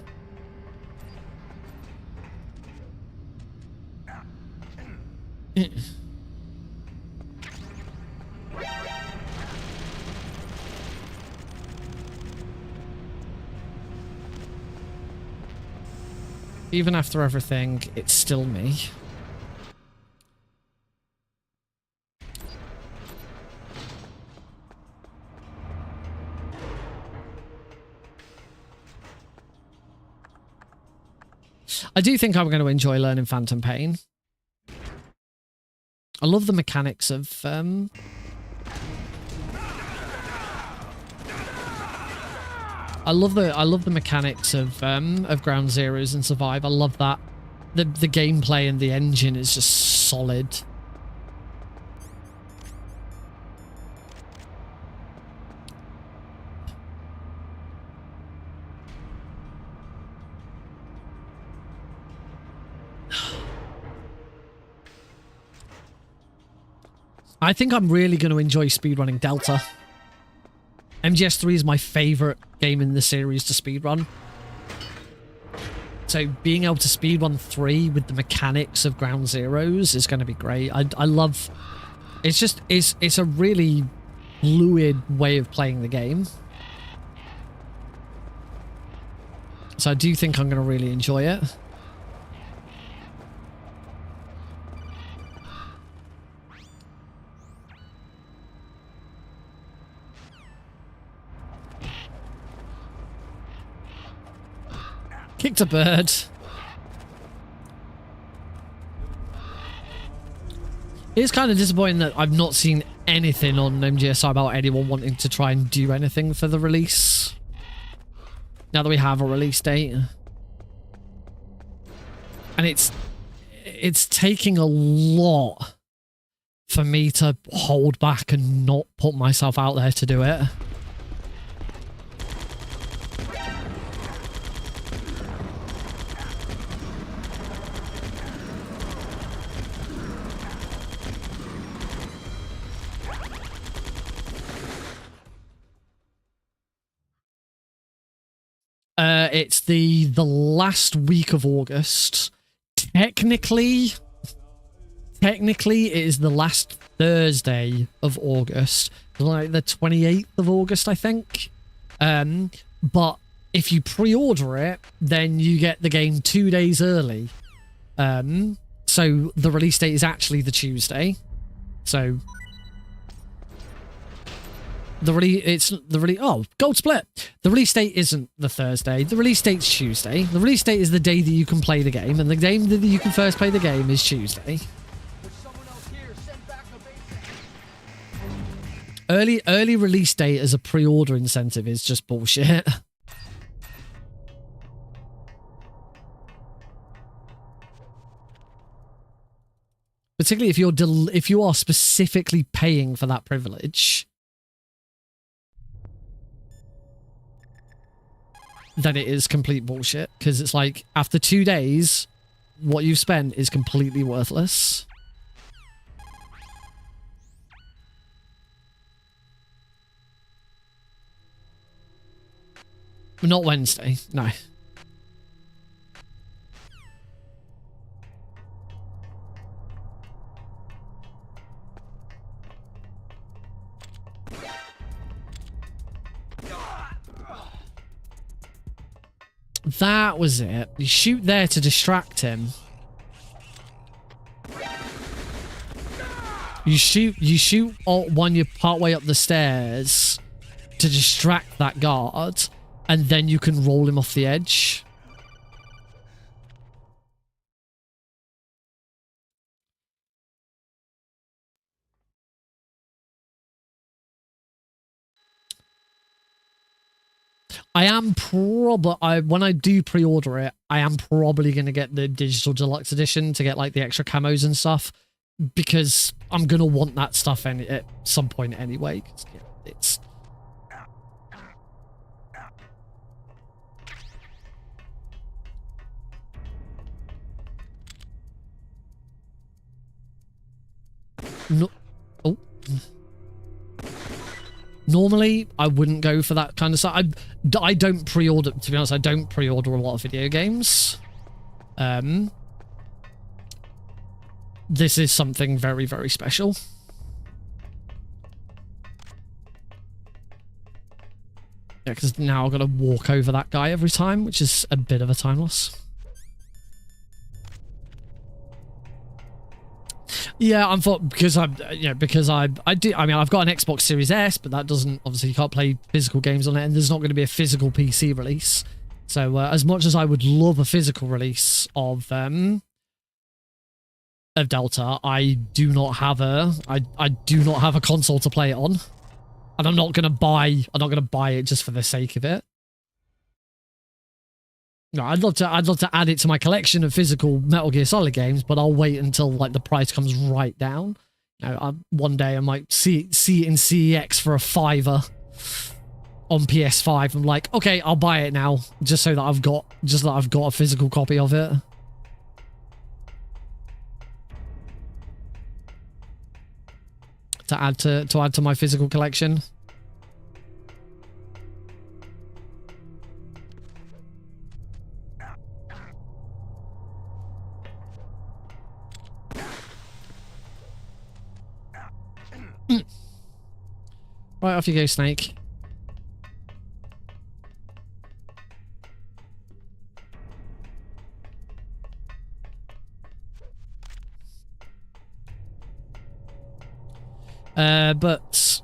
Even after everything, it's still me. I do think I'm going to enjoy learning Phantom Pain. I love the mechanics of I love the mechanics of Ground Zeroes and Survive. I love that. The gameplay and the engine is just solid. I think I'm really going to enjoy speedrunning Delta. MGS3 is my favorite game in the series to speedrun. So being able to speedrun 3 with the mechanics of Ground Zeroes is going to be great. I love... It's a really fluid way of playing the game. So I do think I'm going to really enjoy it. Kicked a bird. It's kind of disappointing that I've not seen anything on MGSI about anyone wanting to try and do anything for the release. Now that we have a release date. And it's taking a lot for me to hold back and not put myself out there to do it. It's the last week of August. Technically it is the last Thursday of August, like the 28th of August, I think. But if you pre-order it, then you get the game 2 days early. So the release date is actually the Tuesday. So oh, gold split. The release date isn't the Thursday. The release date's Tuesday. The release date is the day that you can play the game, and the game that you can first play the game is Tuesday. Early release date as a pre-order incentive is just bullshit. Particularly if you are specifically paying for that privilege. Then it is complete bullshit, because it's like, after 2 days, what you've spent is completely worthless. Not Wednesday, no. That was it. You shoot there to distract him. You shoot when you're partway up the stairs to distract that guard, and then you can roll him off the edge. When I do pre-order it, I am probably going to get the digital deluxe edition to get like the extra camos and stuff, because I'm going to want that stuff at some point anyway. It's no. Oh. Normally, I wouldn't go for that kind of stuff. I don't pre-order, to be honest, I don't pre-order a lot of video games. This is something very, very special. Yeah, because now I've got to walk over that guy every time, which is a bit of a time loss. Yeah, because I've got an Xbox Series S, but that doesn't, obviously you can't play physical games on it, and there's not going to be a physical PC release. So as much as I would love a physical release of Delta, I do not have a console to play it on, and I'm not going to buy it just for the sake of it. No, I'd love to add it to my collection of physical Metal Gear Solid games, but I'll wait until like the price comes right down. You know, one day I might see it in CEX for a $5 on PS5. I'm like, okay, I'll buy it now, just so that I've got a physical copy of it. To add to my physical collection. Right, off you go, Snake. But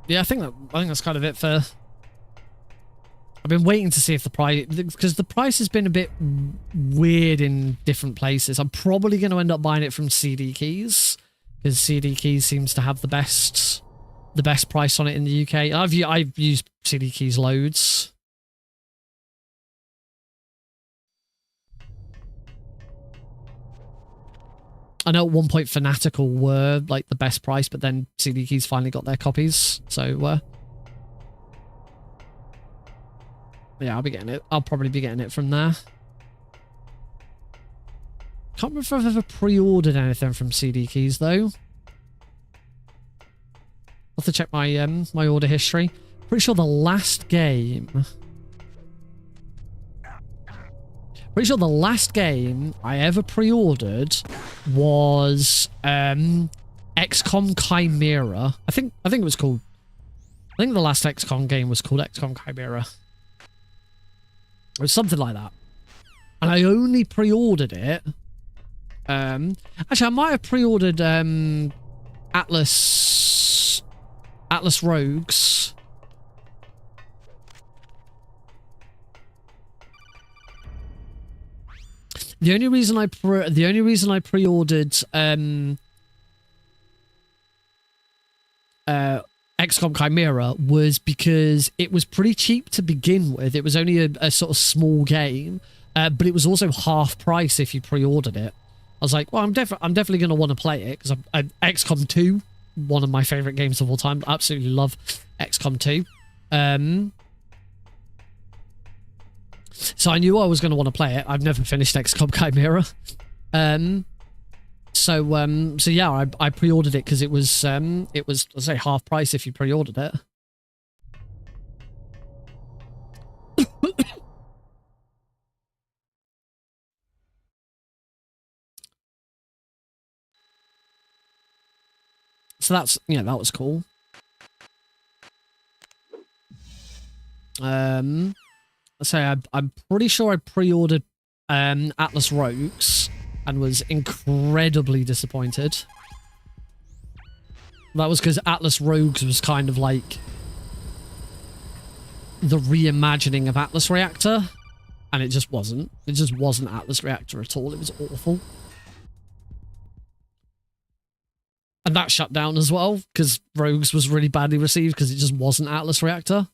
yeah, I think that's kind of it for. I've been waiting to see if the price, because the price has been a bit weird in different places. I'm probably going to end up buying it from CD Keys, because CD Keys seems to have the best price on it in the UK. I've used CD Keys loads. I know at one point Fanatical were like the best price, but then CD Keys finally got their copies. So yeah, I'll be getting it. I'll probably be getting it from there. Can't remember if I've ever pre-ordered anything from CD Keys though. I'll have to check my my order history. Pretty sure the last game I ever pre-ordered was XCOM Chimera. I think it was called. I think the last XCOM game was called XCOM Chimera. It was something like that. And I only pre-ordered it. Actually, I might have pre-ordered Atlas Rogues. The only reason I pre-ordered XCOM Chimera was because it was pretty cheap to begin with. It was only a sort of small game, but it was also half price if you pre-ordered it. I was like, well, I'm definitely going to want to play it because XCOM 2, one of my favorite games of all time. Absolutely love XCOM 2. So I knew I was going to want to play it. I've never finished XCOM Chimera. So yeah, I pre-ordered it because it was let's say half price if you pre-ordered it. So that's, yeah, that was cool. So I'm pretty sure I pre-ordered Atlas Rogues and was incredibly disappointed. That was because Atlas Rogues was kind of like the reimagining of Atlas Reactor, and it just wasn't. It just wasn't Atlas Reactor at all. It was awful. And that shut down as well, because Rogues was really badly received because it just wasn't Atlas Reactor.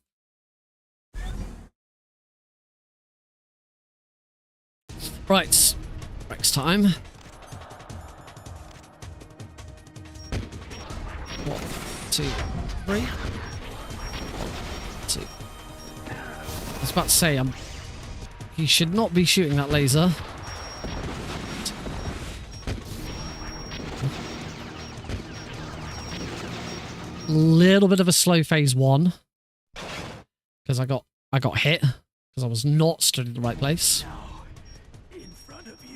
Right, next time. 1, 2, 3. 1, 2. I was about to say, he should not be shooting that laser. Little bit of a slow phase 1 because I got hit because I was not stood in the right place.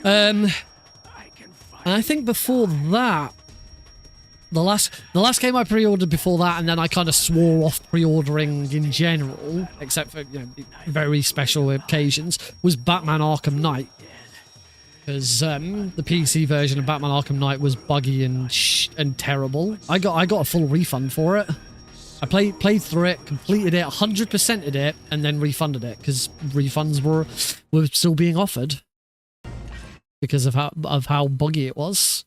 And I think before that, the last game I pre-ordered before that, and then I kind of swore off pre-ordering in general, except for, you know, very special occasions, was Batman Arkham Knight. Because the PC version of Batman Arkham Knight was buggy and terrible. I got a full refund for it. I played through it, completed it, 100%ed it, and then refunded it because refunds were still being offered because of how buggy it was.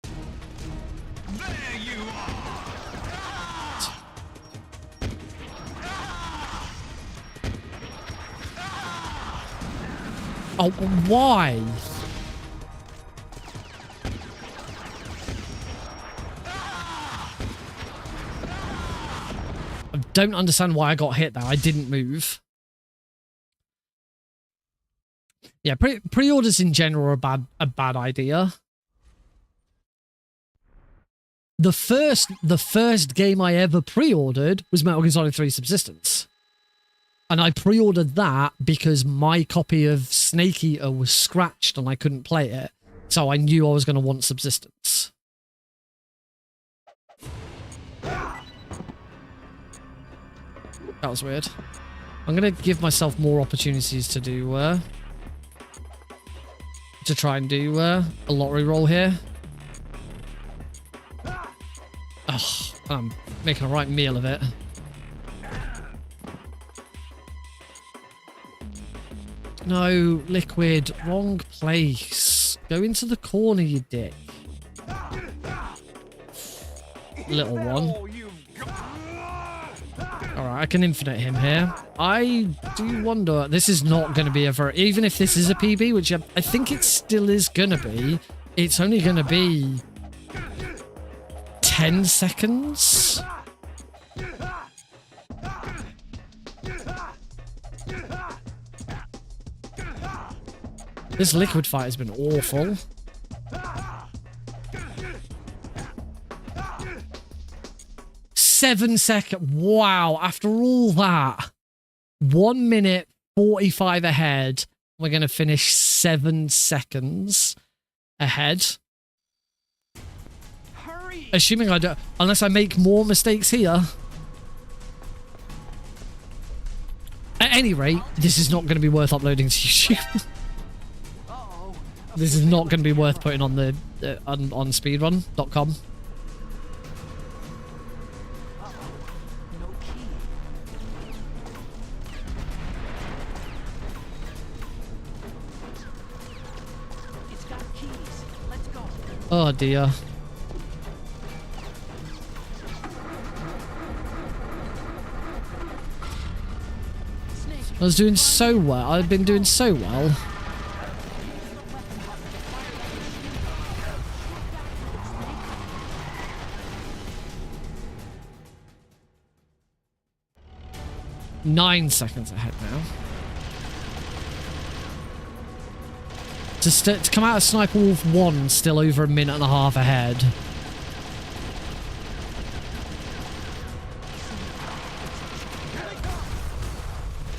There you are. Oh, why? I don't understand why I got hit there. I didn't move. Yeah, pre-orders in general are a bad idea. The first game I ever pre-ordered was Metal Gear Solid 3 Subsistence. And I pre-ordered that because my copy of Snake Eater was scratched and I couldn't play it. So I knew I was going to want Subsistence. That was weird. I'm going to give myself more opportunities to do, to try and do a lottery roll here. Oh, I'm making a right meal of it. No, Liquid, wrong place. Go into the corner, you dick. Little one. Alright, I can infinite him here. I do wonder, this is not going to be a very... Even if this is a PB, which I think it still is going to be, it's only going to be 10 seconds? This Liquid fight has been awful. Seven seconds. Wow, after all that, 1 minute 45 ahead, we're going to finish 7 seconds ahead. Hurry! Assuming I don't, unless I make more mistakes here. At any rate, this is not going to be worth uploading to YouTube. This is not going to be worth putting on the on speedrun.com. Oh dear. I was doing so well. I've been doing so well. Nine seconds ahead now. To come out of Sniper Wolf 1, still over a minute and a half ahead.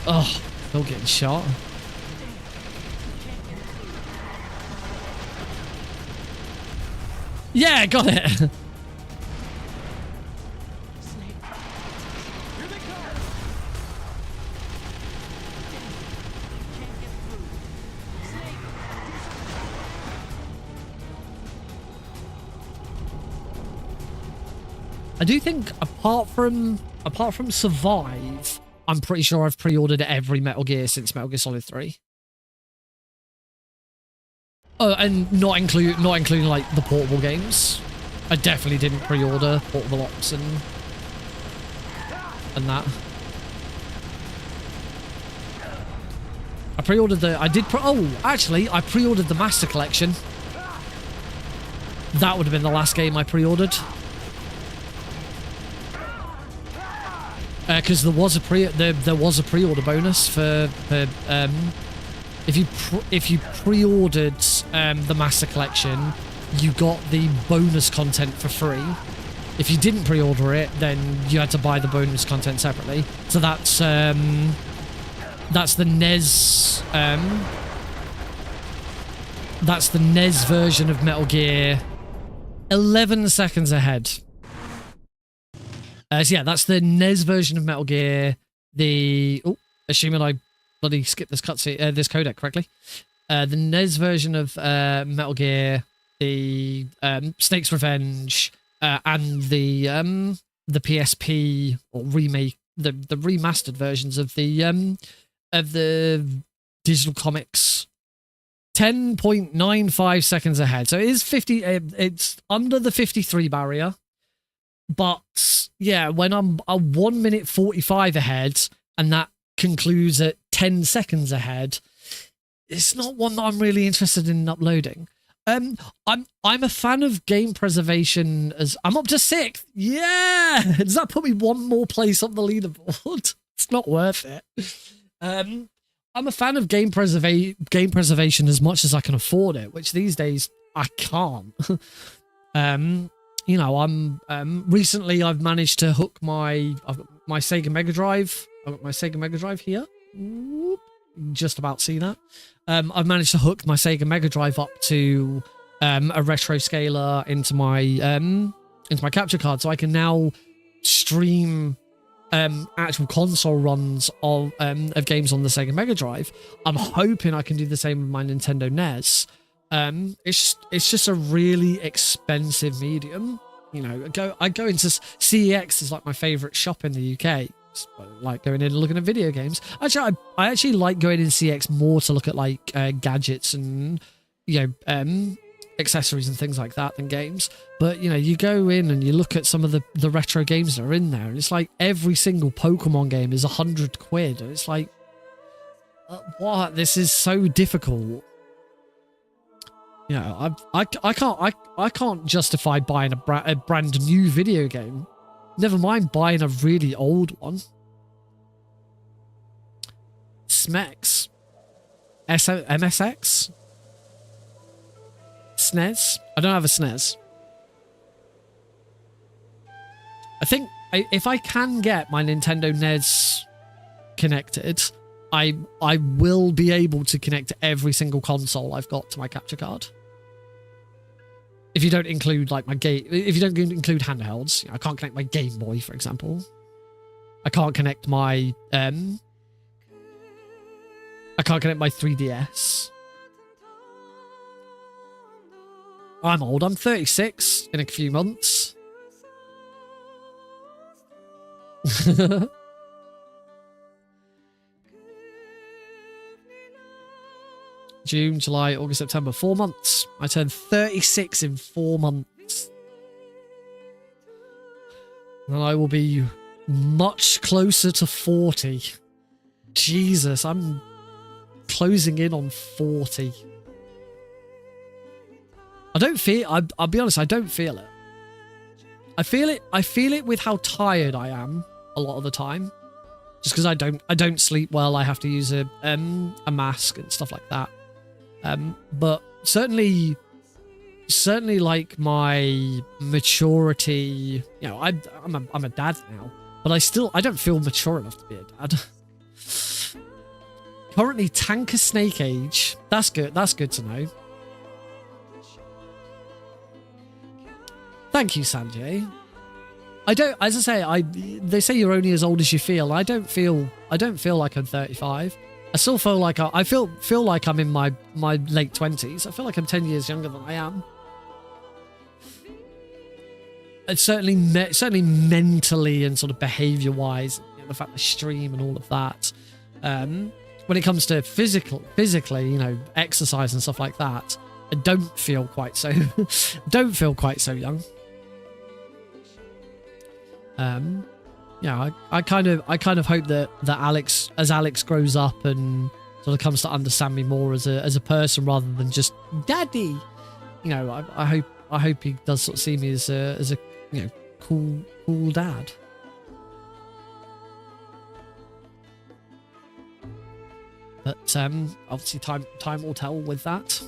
Oh, still getting shot. Yeah, got it. I do think apart from Survive, I'm pretty sure I've pre-ordered every Metal Gear since Metal Gear Solid 3. Oh, and not including like the portable games. I definitely didn't pre-order Portable Ops and that. I pre-ordered the... actually, I pre-ordered the Master Collection. That would have been the last game I pre-ordered. Because there was a pre-order bonus for if you pre-ordered the Master Collection, you got the bonus content for free. If you didn't pre-order it, then you had to buy the bonus content separately. So that's the NES that's the NES version of Metal Gear. 11 seconds ahead. So yeah, that's the NES version of Metal Gear. Assuming I bloody skipped this cutscene, this codec correctly. The NES version of Metal Gear, the Snake's Revenge, and the PSP or remake, the remastered versions of the digital comics. 10.95 seconds ahead. So it is 50. It's under the 53 barrier. But yeah, when I'm a 1 minute 45 ahead, and that concludes at 10 seconds ahead, it's not one that I'm really interested in uploading. I'm a fan of game preservation. As I'm up to 6th. Yeah, does that put me one more place on the leaderboard? It's not worth it. I'm a fan of game preservation as much as I can afford it, which these days I can't. You know, I'm recently I've managed to hook I've got my Sega Mega Drive. I've got my Sega Mega Drive here. Whoop. Just about see that. I've managed to hook my Sega Mega Drive up to a retro scaler into my capture card, so I can now stream actual console runs of games on the Sega Mega Drive. I'm hoping I can do the same with my Nintendo NES. It's just a really expensive medium. You know, I go into CEX is like my favorite shop in the UK. I like going in and looking at video games. Actually, I actually like going in CX more to look at like gadgets and accessories and things like that than games. But you know, you go in and you look at some of the retro games that are in there, and it's like every single Pokemon game is £100, and it's like, what? This is so difficult. You know, I can't justify buying a brand new video game. Never mind buying a really old one. SMEX. MSX? SNES? I don't have a SNES. I think if I can get my Nintendo NES connected, I will be able to connect every single console I've got to my capture card. If you don't include like if you don't include handhelds, you know, I can't connect my Game Boy, for example. I can't connect my 3DS. I'm old. I'm 36 in a few months. June, July, August, September. 4 months. I turned 36 in 4 months. And I will be much closer to 40. Jesus, I'm closing in on 40. I don't feel... I'll be honest, I don't feel it. I feel it with how tired I am a lot of the time. Just because I don't sleep well, I have to use a mask and stuff like that. But certainly like my maturity, you know, I'm a dad now, but I don't feel mature enough to be a dad. Currently tanker snake age. That's good. That's good to know. Thank you, Sanjay. As I say, they say you're only as old as you feel. I don't feel like I'm 35. I still feel like I feel like I'm in my late 20s. I feel like I'm 10 years younger than I am. It's certainly mentally and sort of behavior-wise, you know, the fact I stream and all of that. When it comes to physically, you know, exercise and stuff like that, I don't feel quite so young. Yeah, I kind of hope that as Alex grows up and sort of comes to understand me more as a person rather than just daddy. You know, I hope he does sort of see me as a you know, cool dad. But obviously time will tell with that.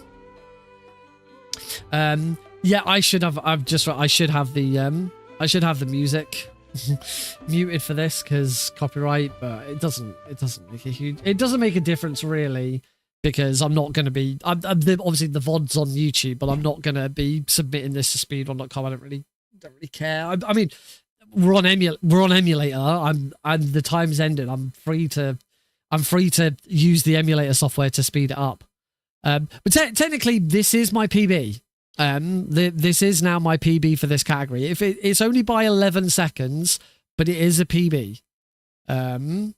Yeah, I should have the music muted for this because copyright, but it doesn't make a difference really, because I'm not going to be obviously the VOD's on YouTube, but I'm not going to be submitting this to speedrun.com. I don't really care. I mean, we're on emulator. I'm the time's ended. I'm free to use the emulator software to speed it up. But technically this is my PB. This is now my PB for this category. If it's only by 11 seconds, but it is a PB. So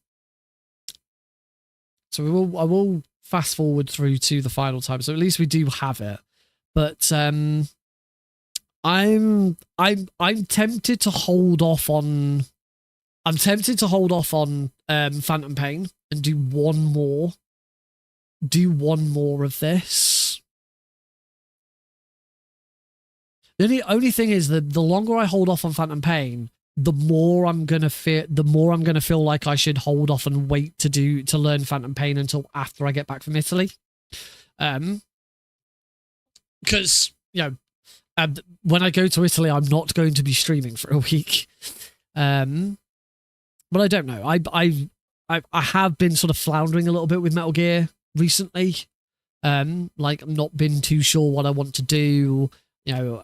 I will fast forward through to the final time, so at least we do have it. But I'm tempted to hold off on. I'm tempted to hold off on Phantom Pain and do one more do one more of this. The only thing is that the longer I hold off on Phantom Pain, the more I'm gonna feel like I should hold off and wait to learn Phantom Pain until after I get back from Italy. Because when I go to Italy, I'm not going to be streaming for a week. But I don't know. I have been sort of floundering a little bit with Metal Gear recently. Like I'm not been too sure what I want to do.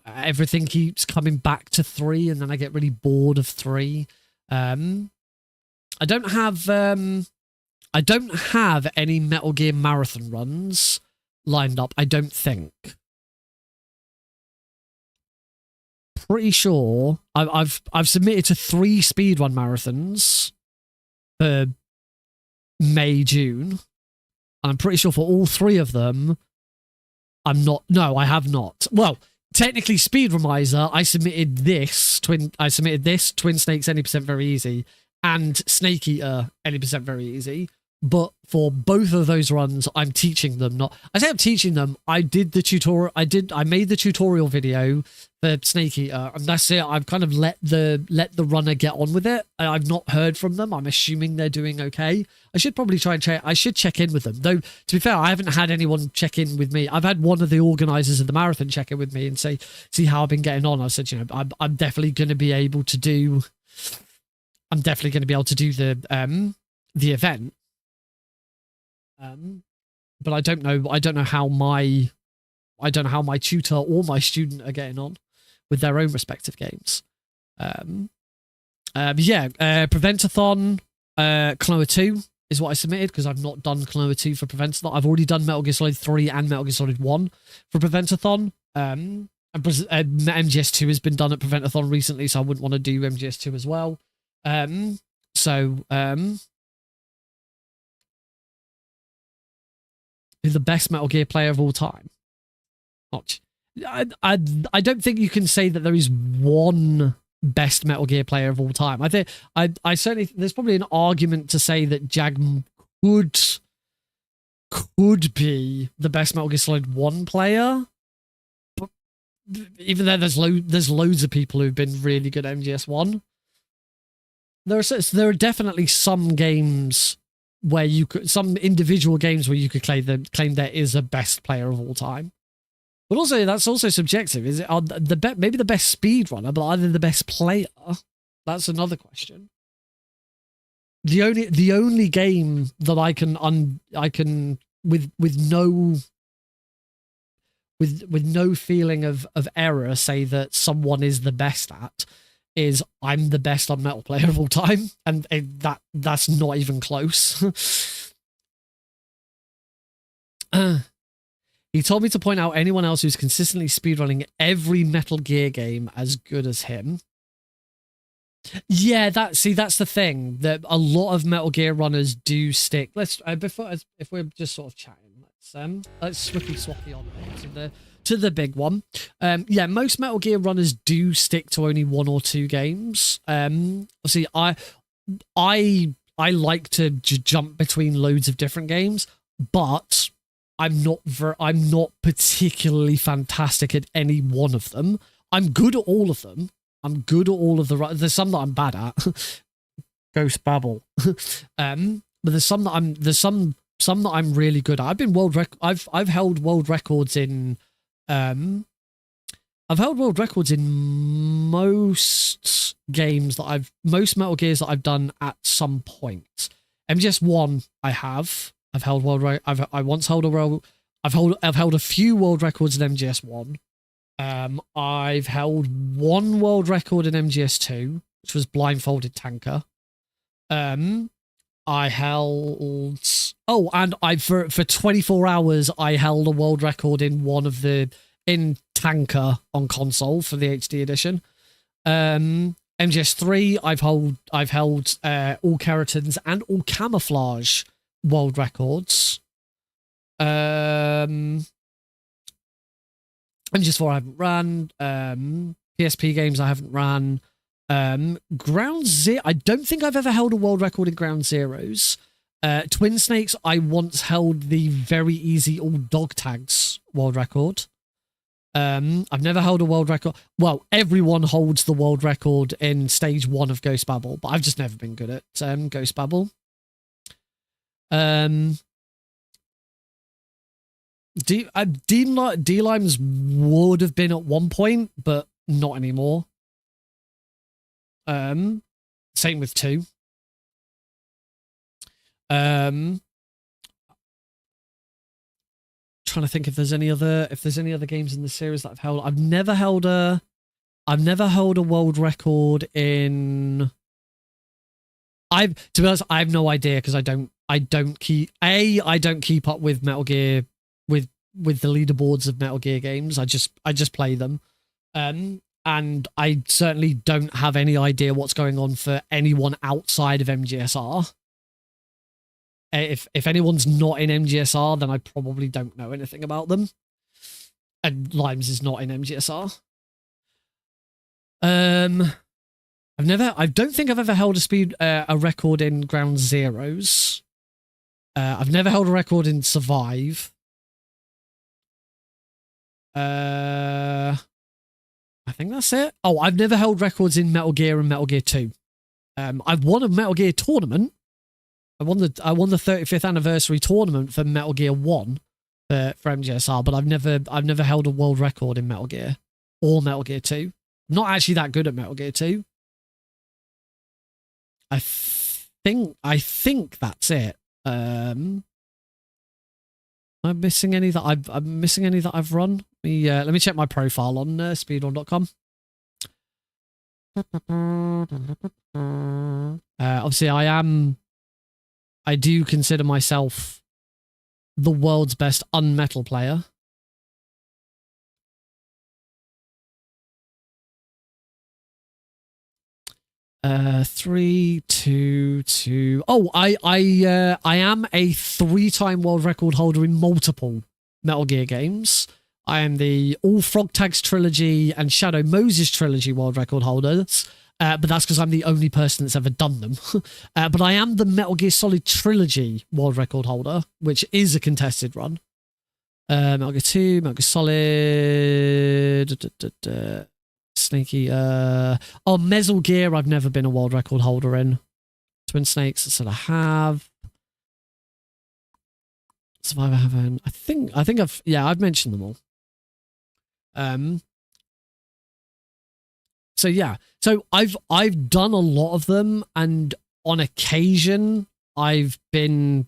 Everything keeps coming back to 3, and then I get really bored of 3. I don't have any Metal Gear marathon runs lined up. I don't think. Pretty sure I've submitted to 3 speedrun marathons for May, June, and I'm pretty sure for all 3 of them, I have not. Well, technically, Speedrumizer, I submitted this Twin Snakes any percent very easy and Snake Eater any percent very easy. But for both of those runs, I'm teaching them. I say I'm teaching them. I did the tutorial. I made the tutorial video for Snake Eater, and that's it. I've kind of let the runner get on with it. I've not heard from them. I'm assuming they're doing okay. I should probably try and check. I should check in with them. Though, to be fair, I haven't had anyone check in with me. I've had one of the organisers of the marathon check in with me and see how I've been getting on. I said, I'm definitely going to be able to do. I'm definitely going to be able to do the event. But I don't know how my tutor or my student are getting on with their own respective games. Preventathon, Klonoa 2 is what I submitted because I've not done Klonoa 2 for Preventathon. I've already done Metal Gear Solid 3 and Metal Gear Solid 1 for Preventathon. And MGS2 has been done at Preventathon recently, so I wouldn't want to do MGS2 as well. The best Metal Gear player of all time. I don't think you can say that there is one best Metal Gear player of all time. I think I certainly there's probably an argument to say that Jag could be the best Metal Gear Solid 1 player. But even then, there's loads of people who've been really good at MGS1. There are definitely some games where some individual games where you could claim there is a best player of all time. But also, that's also subjective. Is it maybe the best speedrunner, but either the best player? That's another question. The only game that I can with no feeling of error say that someone is the best at is I'm the best Unmetal player of all time, and that's not even close. He told me to point out anyone else who's consistently speedrunning every Metal Gear game as good as him. Yeah, that's the thing, that a lot of Metal Gear runners do stick. Let's if we're just sort of chatting, let's swiftly swappy on to the big one. Yeah, most Metal Gear runners do stick to only 1 or 2 games. See, I like to jump between loads of different games, but I'm not particularly fantastic at any one of them. I'm good at all of them. I'm good at all of there's some that I'm bad at. Ghost Babel. But there's some that I'm really good at. I've held world records in most games that most Metal Gears that I've done at some point. MGS1 I've held I've held a few world records in MGS1. I've held 1 world record in MGS2, which was blindfolded tanker. I held for 24 hours I held a world record in tanker on console for the HD edition. MGS3 I've held all keratins and all camouflage world records. MGS4 I haven't ran. PSP games I haven't ran. Ground Zero, I don't think I've ever held a world record in Ground Zeroes. Twin Snakes, I once held the very easy all dog tags world record. I've never held a world record. Well, everyone holds the world record in stage 1 of Ghost Babel, but I've just never been good at Ghost Babel. D-Limes would have been at one point, but not anymore. Same with 2. Trying to think if there's any other games in the series that I've held. I've never held a world record in. To be honest, I have no idea because I don't keep up with Metal Gear with the leaderboards of Metal Gear games. I just play them. And I certainly don't have any idea what's going on for anyone outside of MGSR. If anyone's not in MGSR, then I probably don't know anything about them. And Limes is not in MGSR. I don't think I've ever held a record in Ground Zeroes. I've never held a record in Survive. I think that's it. Oh, I've never held records in Metal Gear and Metal Gear 2. I've won a Metal Gear tournament. I won the 35th anniversary tournament for Metal Gear 1 for MGSR, but I've never held a world record in Metal Gear or Metal Gear 2. Not actually that good at Metal Gear 2. I think that's it. I'm missing any that I've run. Let me check my profile on speedrun.com. Obviously, I do consider myself the world's best unmetal player. Three, two, two. Oh, I am a 3-time world record holder in multiple Metal Gear games. I am the All Frog Tags trilogy and Shadow Moses trilogy world record holders. But that's because I'm the only person that's ever done them. But I am the Metal Gear Solid trilogy world record holder, which is a contested run. Metal Gear 2, Metal Gear Solid, Sneaky. Metal Gear, I've never been a world record holder in. Twin Snakes, I said I have. Survivor, I haven't. I think I've mentioned them all. So yeah, so I've done a lot of them, and on occasion I've been,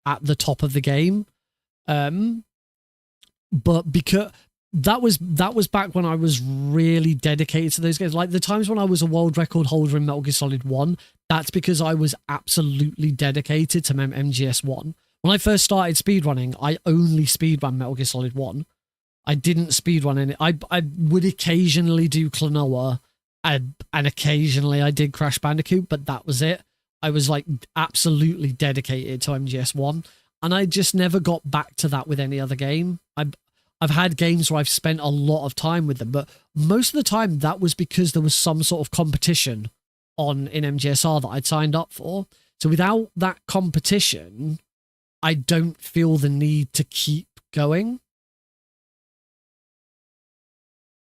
at the top of the game. But because that was back when I was really dedicated to those games. Like the times when I was a world record holder in Metal Gear Solid 1, that's because I was absolutely dedicated to MGS1. When I first started speedrunning, I only speedrun Metal Gear Solid 1. I didn't speedrun any. I would occasionally do Klonoa, and occasionally I did Crash Bandicoot, but that was it. I was like absolutely dedicated to MGS1, and I just never got back to that with any other game. I've had games where I've spent a lot of time with them, but most of the time that was because there was some sort of competition in MGSR that I'd signed up for. So without that competition, I don't feel the need to keep going.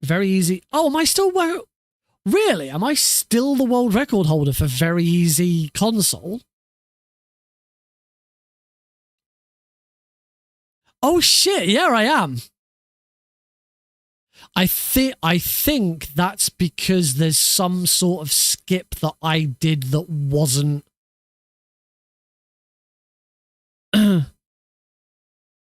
Very easy. Oh, am I still... Really? Am I still the world record holder for very easy console? Oh shit, yeah, I am. I think that's because there's some sort of skip that I did that wasn't...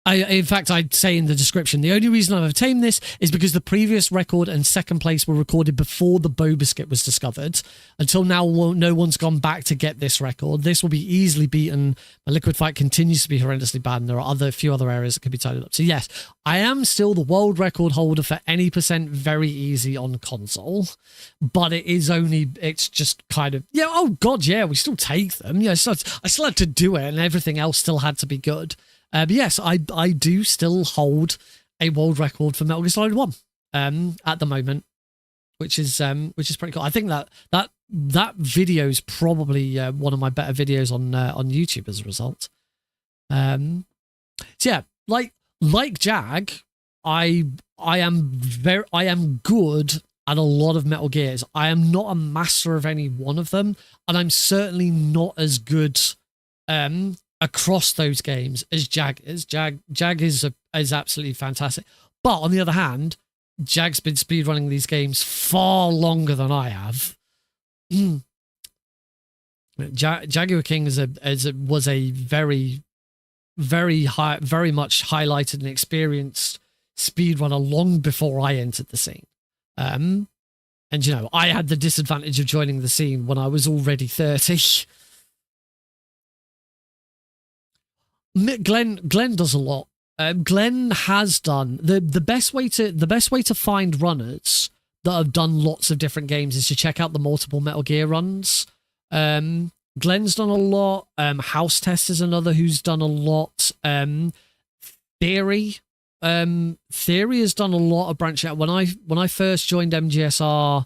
in fact, I'd say in the description, the only reason I've obtained this is because the previous record and second place were recorded before the boba skip was discovered. Until now, no one's gone back to get this record. This will be easily beaten. My liquid fight continues to be horrendously bad, and there are a few other areas that could be tidied up. So yes, I am still the world record holder for any percent very easy on console, but it's just kind of, yeah, oh god, yeah, we still take them. Yeah, so I still had to do it, and everything else still had to be good. But yes, I do still hold a world record for Metal Gear Solid 1 at the moment, which is pretty cool. I think that that video is probably one of my better videos on YouTube as a result. So yeah, like Jag, I am good at a lot of Metal Gears. I am not a master of any one of them, and I'm certainly not as good across those games as Jag is. Jag is absolutely fantastic. But on the other hand, Jag's been speedrunning these games far longer than I have. Jaguar King was a very much highlighted and experienced speedrunner long before I entered the scene. And you know, I had the disadvantage of joining the scene when I was already 30. Glenn does a lot. Glenn has done the best way to find runners that have done lots of different games is to check out the multiple Metal Gear runs. Glenn's done a lot. House Test is another who's done a lot. Theory has done a lot of branching out. When I first joined MGSR,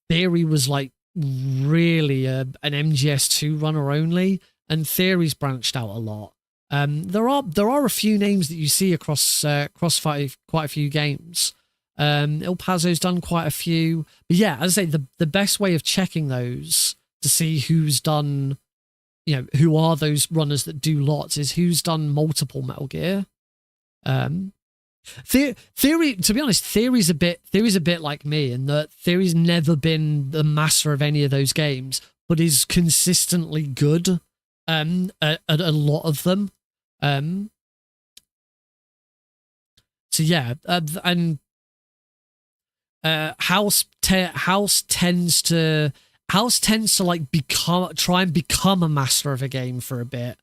Theory was like really an MGS2 runner only, and Theory's branched out a lot. There are a few names that you see across quite a few games. Il Pazo's done quite a few, but yeah, as I say, the best way of checking those to see who's done, you know, who are those runners that do lots is who's done multiple Metal Gear. Theory, to be honest, Theory's a bit like me in that Theory's never been the master of any of those games, but is consistently good at a lot of them. So yeah, and House tends to like try and become a master of a game for a bit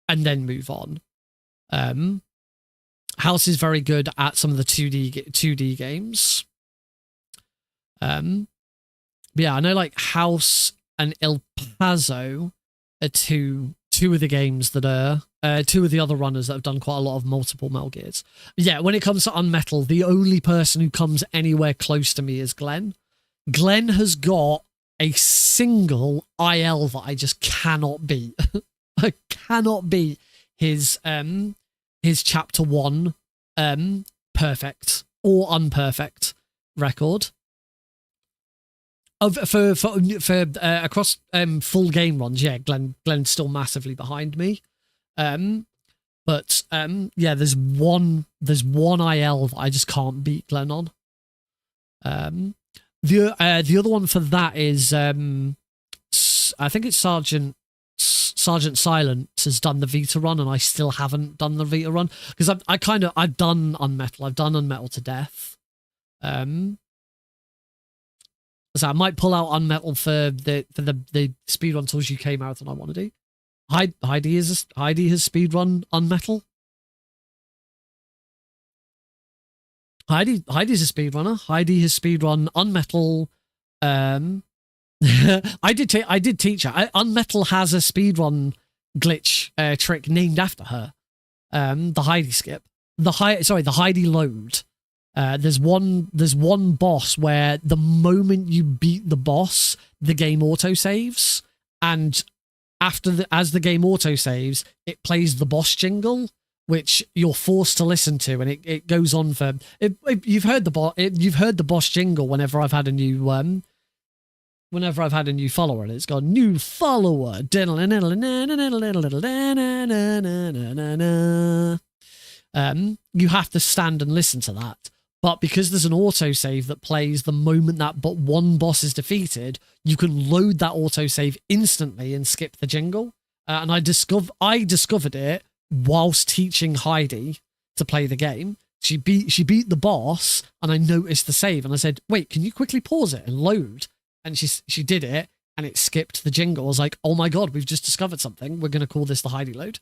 and then move on. House is very good at some of the 2D games. But yeah, I know like House and Il Pazo are two of the games that are two of the other runners that have done quite a lot of multiple Metal Gears. Yeah, when it comes to Unmetal, the only person who comes anywhere close to me is Glenn. Glenn has got a single IL that I just cannot beat. I cannot beat his chapter 1 perfect or unperfect record. For across full game runs, yeah, Glenn's still massively behind me. But yeah, there's one IL that I just can't beat Glenn on. The other one for that is I think it's Sergeant Silence has done the Vita run, and I still haven't done the Vita run because I've done Unmetal. I've done Unmetal to death. So I might pull out Unmetal for the Speedrun Tools UK marathon I want to do. Heidi has speedrun Unmetal. Heidi's a speedrunner. Heidi has speedrun Unmetal. I did teach her. Unmetal has a speedrun glitch trick named after her. The Heidi skip. The Heidi load. There's one boss where the moment you beat the boss, the game autosaves, and as the game autosaves, it plays the boss jingle, which you're forced to listen to, and it goes on for. You've heard the boss jingle whenever I've had a new follower, and it's gone new follower. You have to stand and listen to that. But because there's an autosave that plays the moment that but one boss is defeated, you can load that autosave instantly and skip the jingle. And I discovered it whilst teaching Heidi to play the game. She beat the boss, and I noticed the save, and I said, "Wait, can you quickly pause it and load?" And she did it, and it skipped the jingle. I was like, "Oh my god, we've just discovered something. We're going to call this the Heidi load."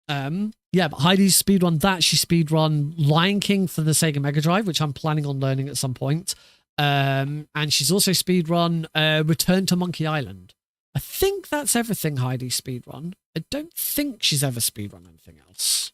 Yeah, but Heidi's speedrun that. She speedrun Lion King for the Sega Mega Drive, which I'm planning on learning at some point. And she's also speedrun Return to Monkey Island. I think that's everything Heidi speedrun. I don't think she's ever speedrun anything else.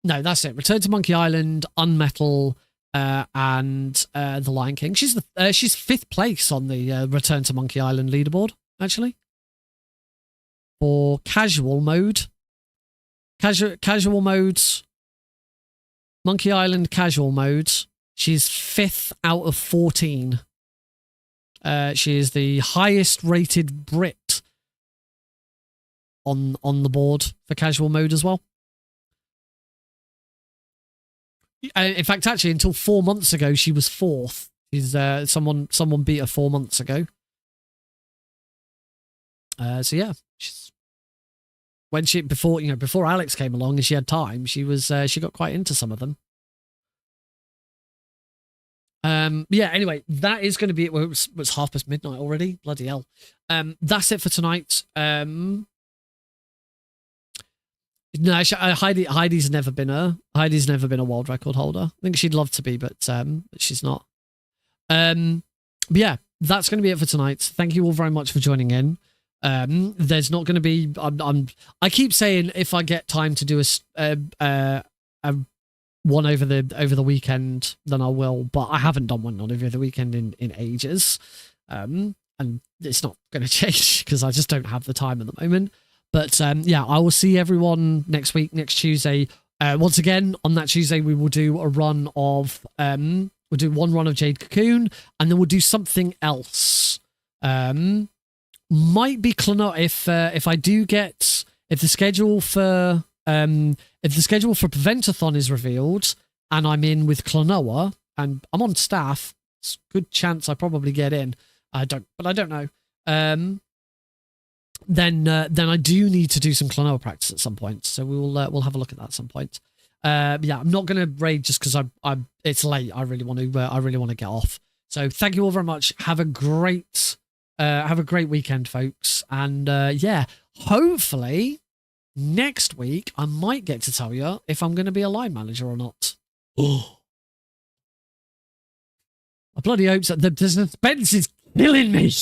No, that's it. Return to Monkey Island, Unmetal, and The Lion King. She's 5th place on the Return to Monkey Island leaderboard, actually. For casual mode. Casual modes. Monkey Island casual modes. She's 5th out of 14. She is the highest rated Brit on the board for casual mode as well. In fact, actually, until 4 months ago, she was 4th. Someone beat her 4 months ago. So yeah, before Alex came along and she had time, she got quite into some of them. Yeah, anyway, that is going to be it. Well, it's midnight already. Bloody hell. That's it for tonight. No, Heidi's never been a world record holder. I think she'd love to be, but she's not. But yeah, that's going to be it for tonight. Thank you all very much for joining in. There's not going to be. I keep saying if I get time to do a one over the weekend, then I will. But I haven't done one over the weekend in ages, and it's not going to change because I just don't have the time at the moment. But yeah, I will see everyone next week, next Tuesday. Once again, on that Tuesday, we will do a run of we'll do one run of Jade Cocoon, and then we'll do something else. Might be Klonoa if the schedule for Preventathon is revealed, and I'm in with Klonoa, and I'm on staff. It's a good chance I probably get in. I don't know. Then I do need to do some Klonoa practice at some point, so we'll have a look at that at some point. Yeah, I'm not going to raid just because it's late. I really want to get off. So thank you all very much. Have a great weekend, folks, and yeah, hopefully next week I might get to tell you if I'm going to be a line manager or not. Oh, I bloody hope so. The suspense is killing me.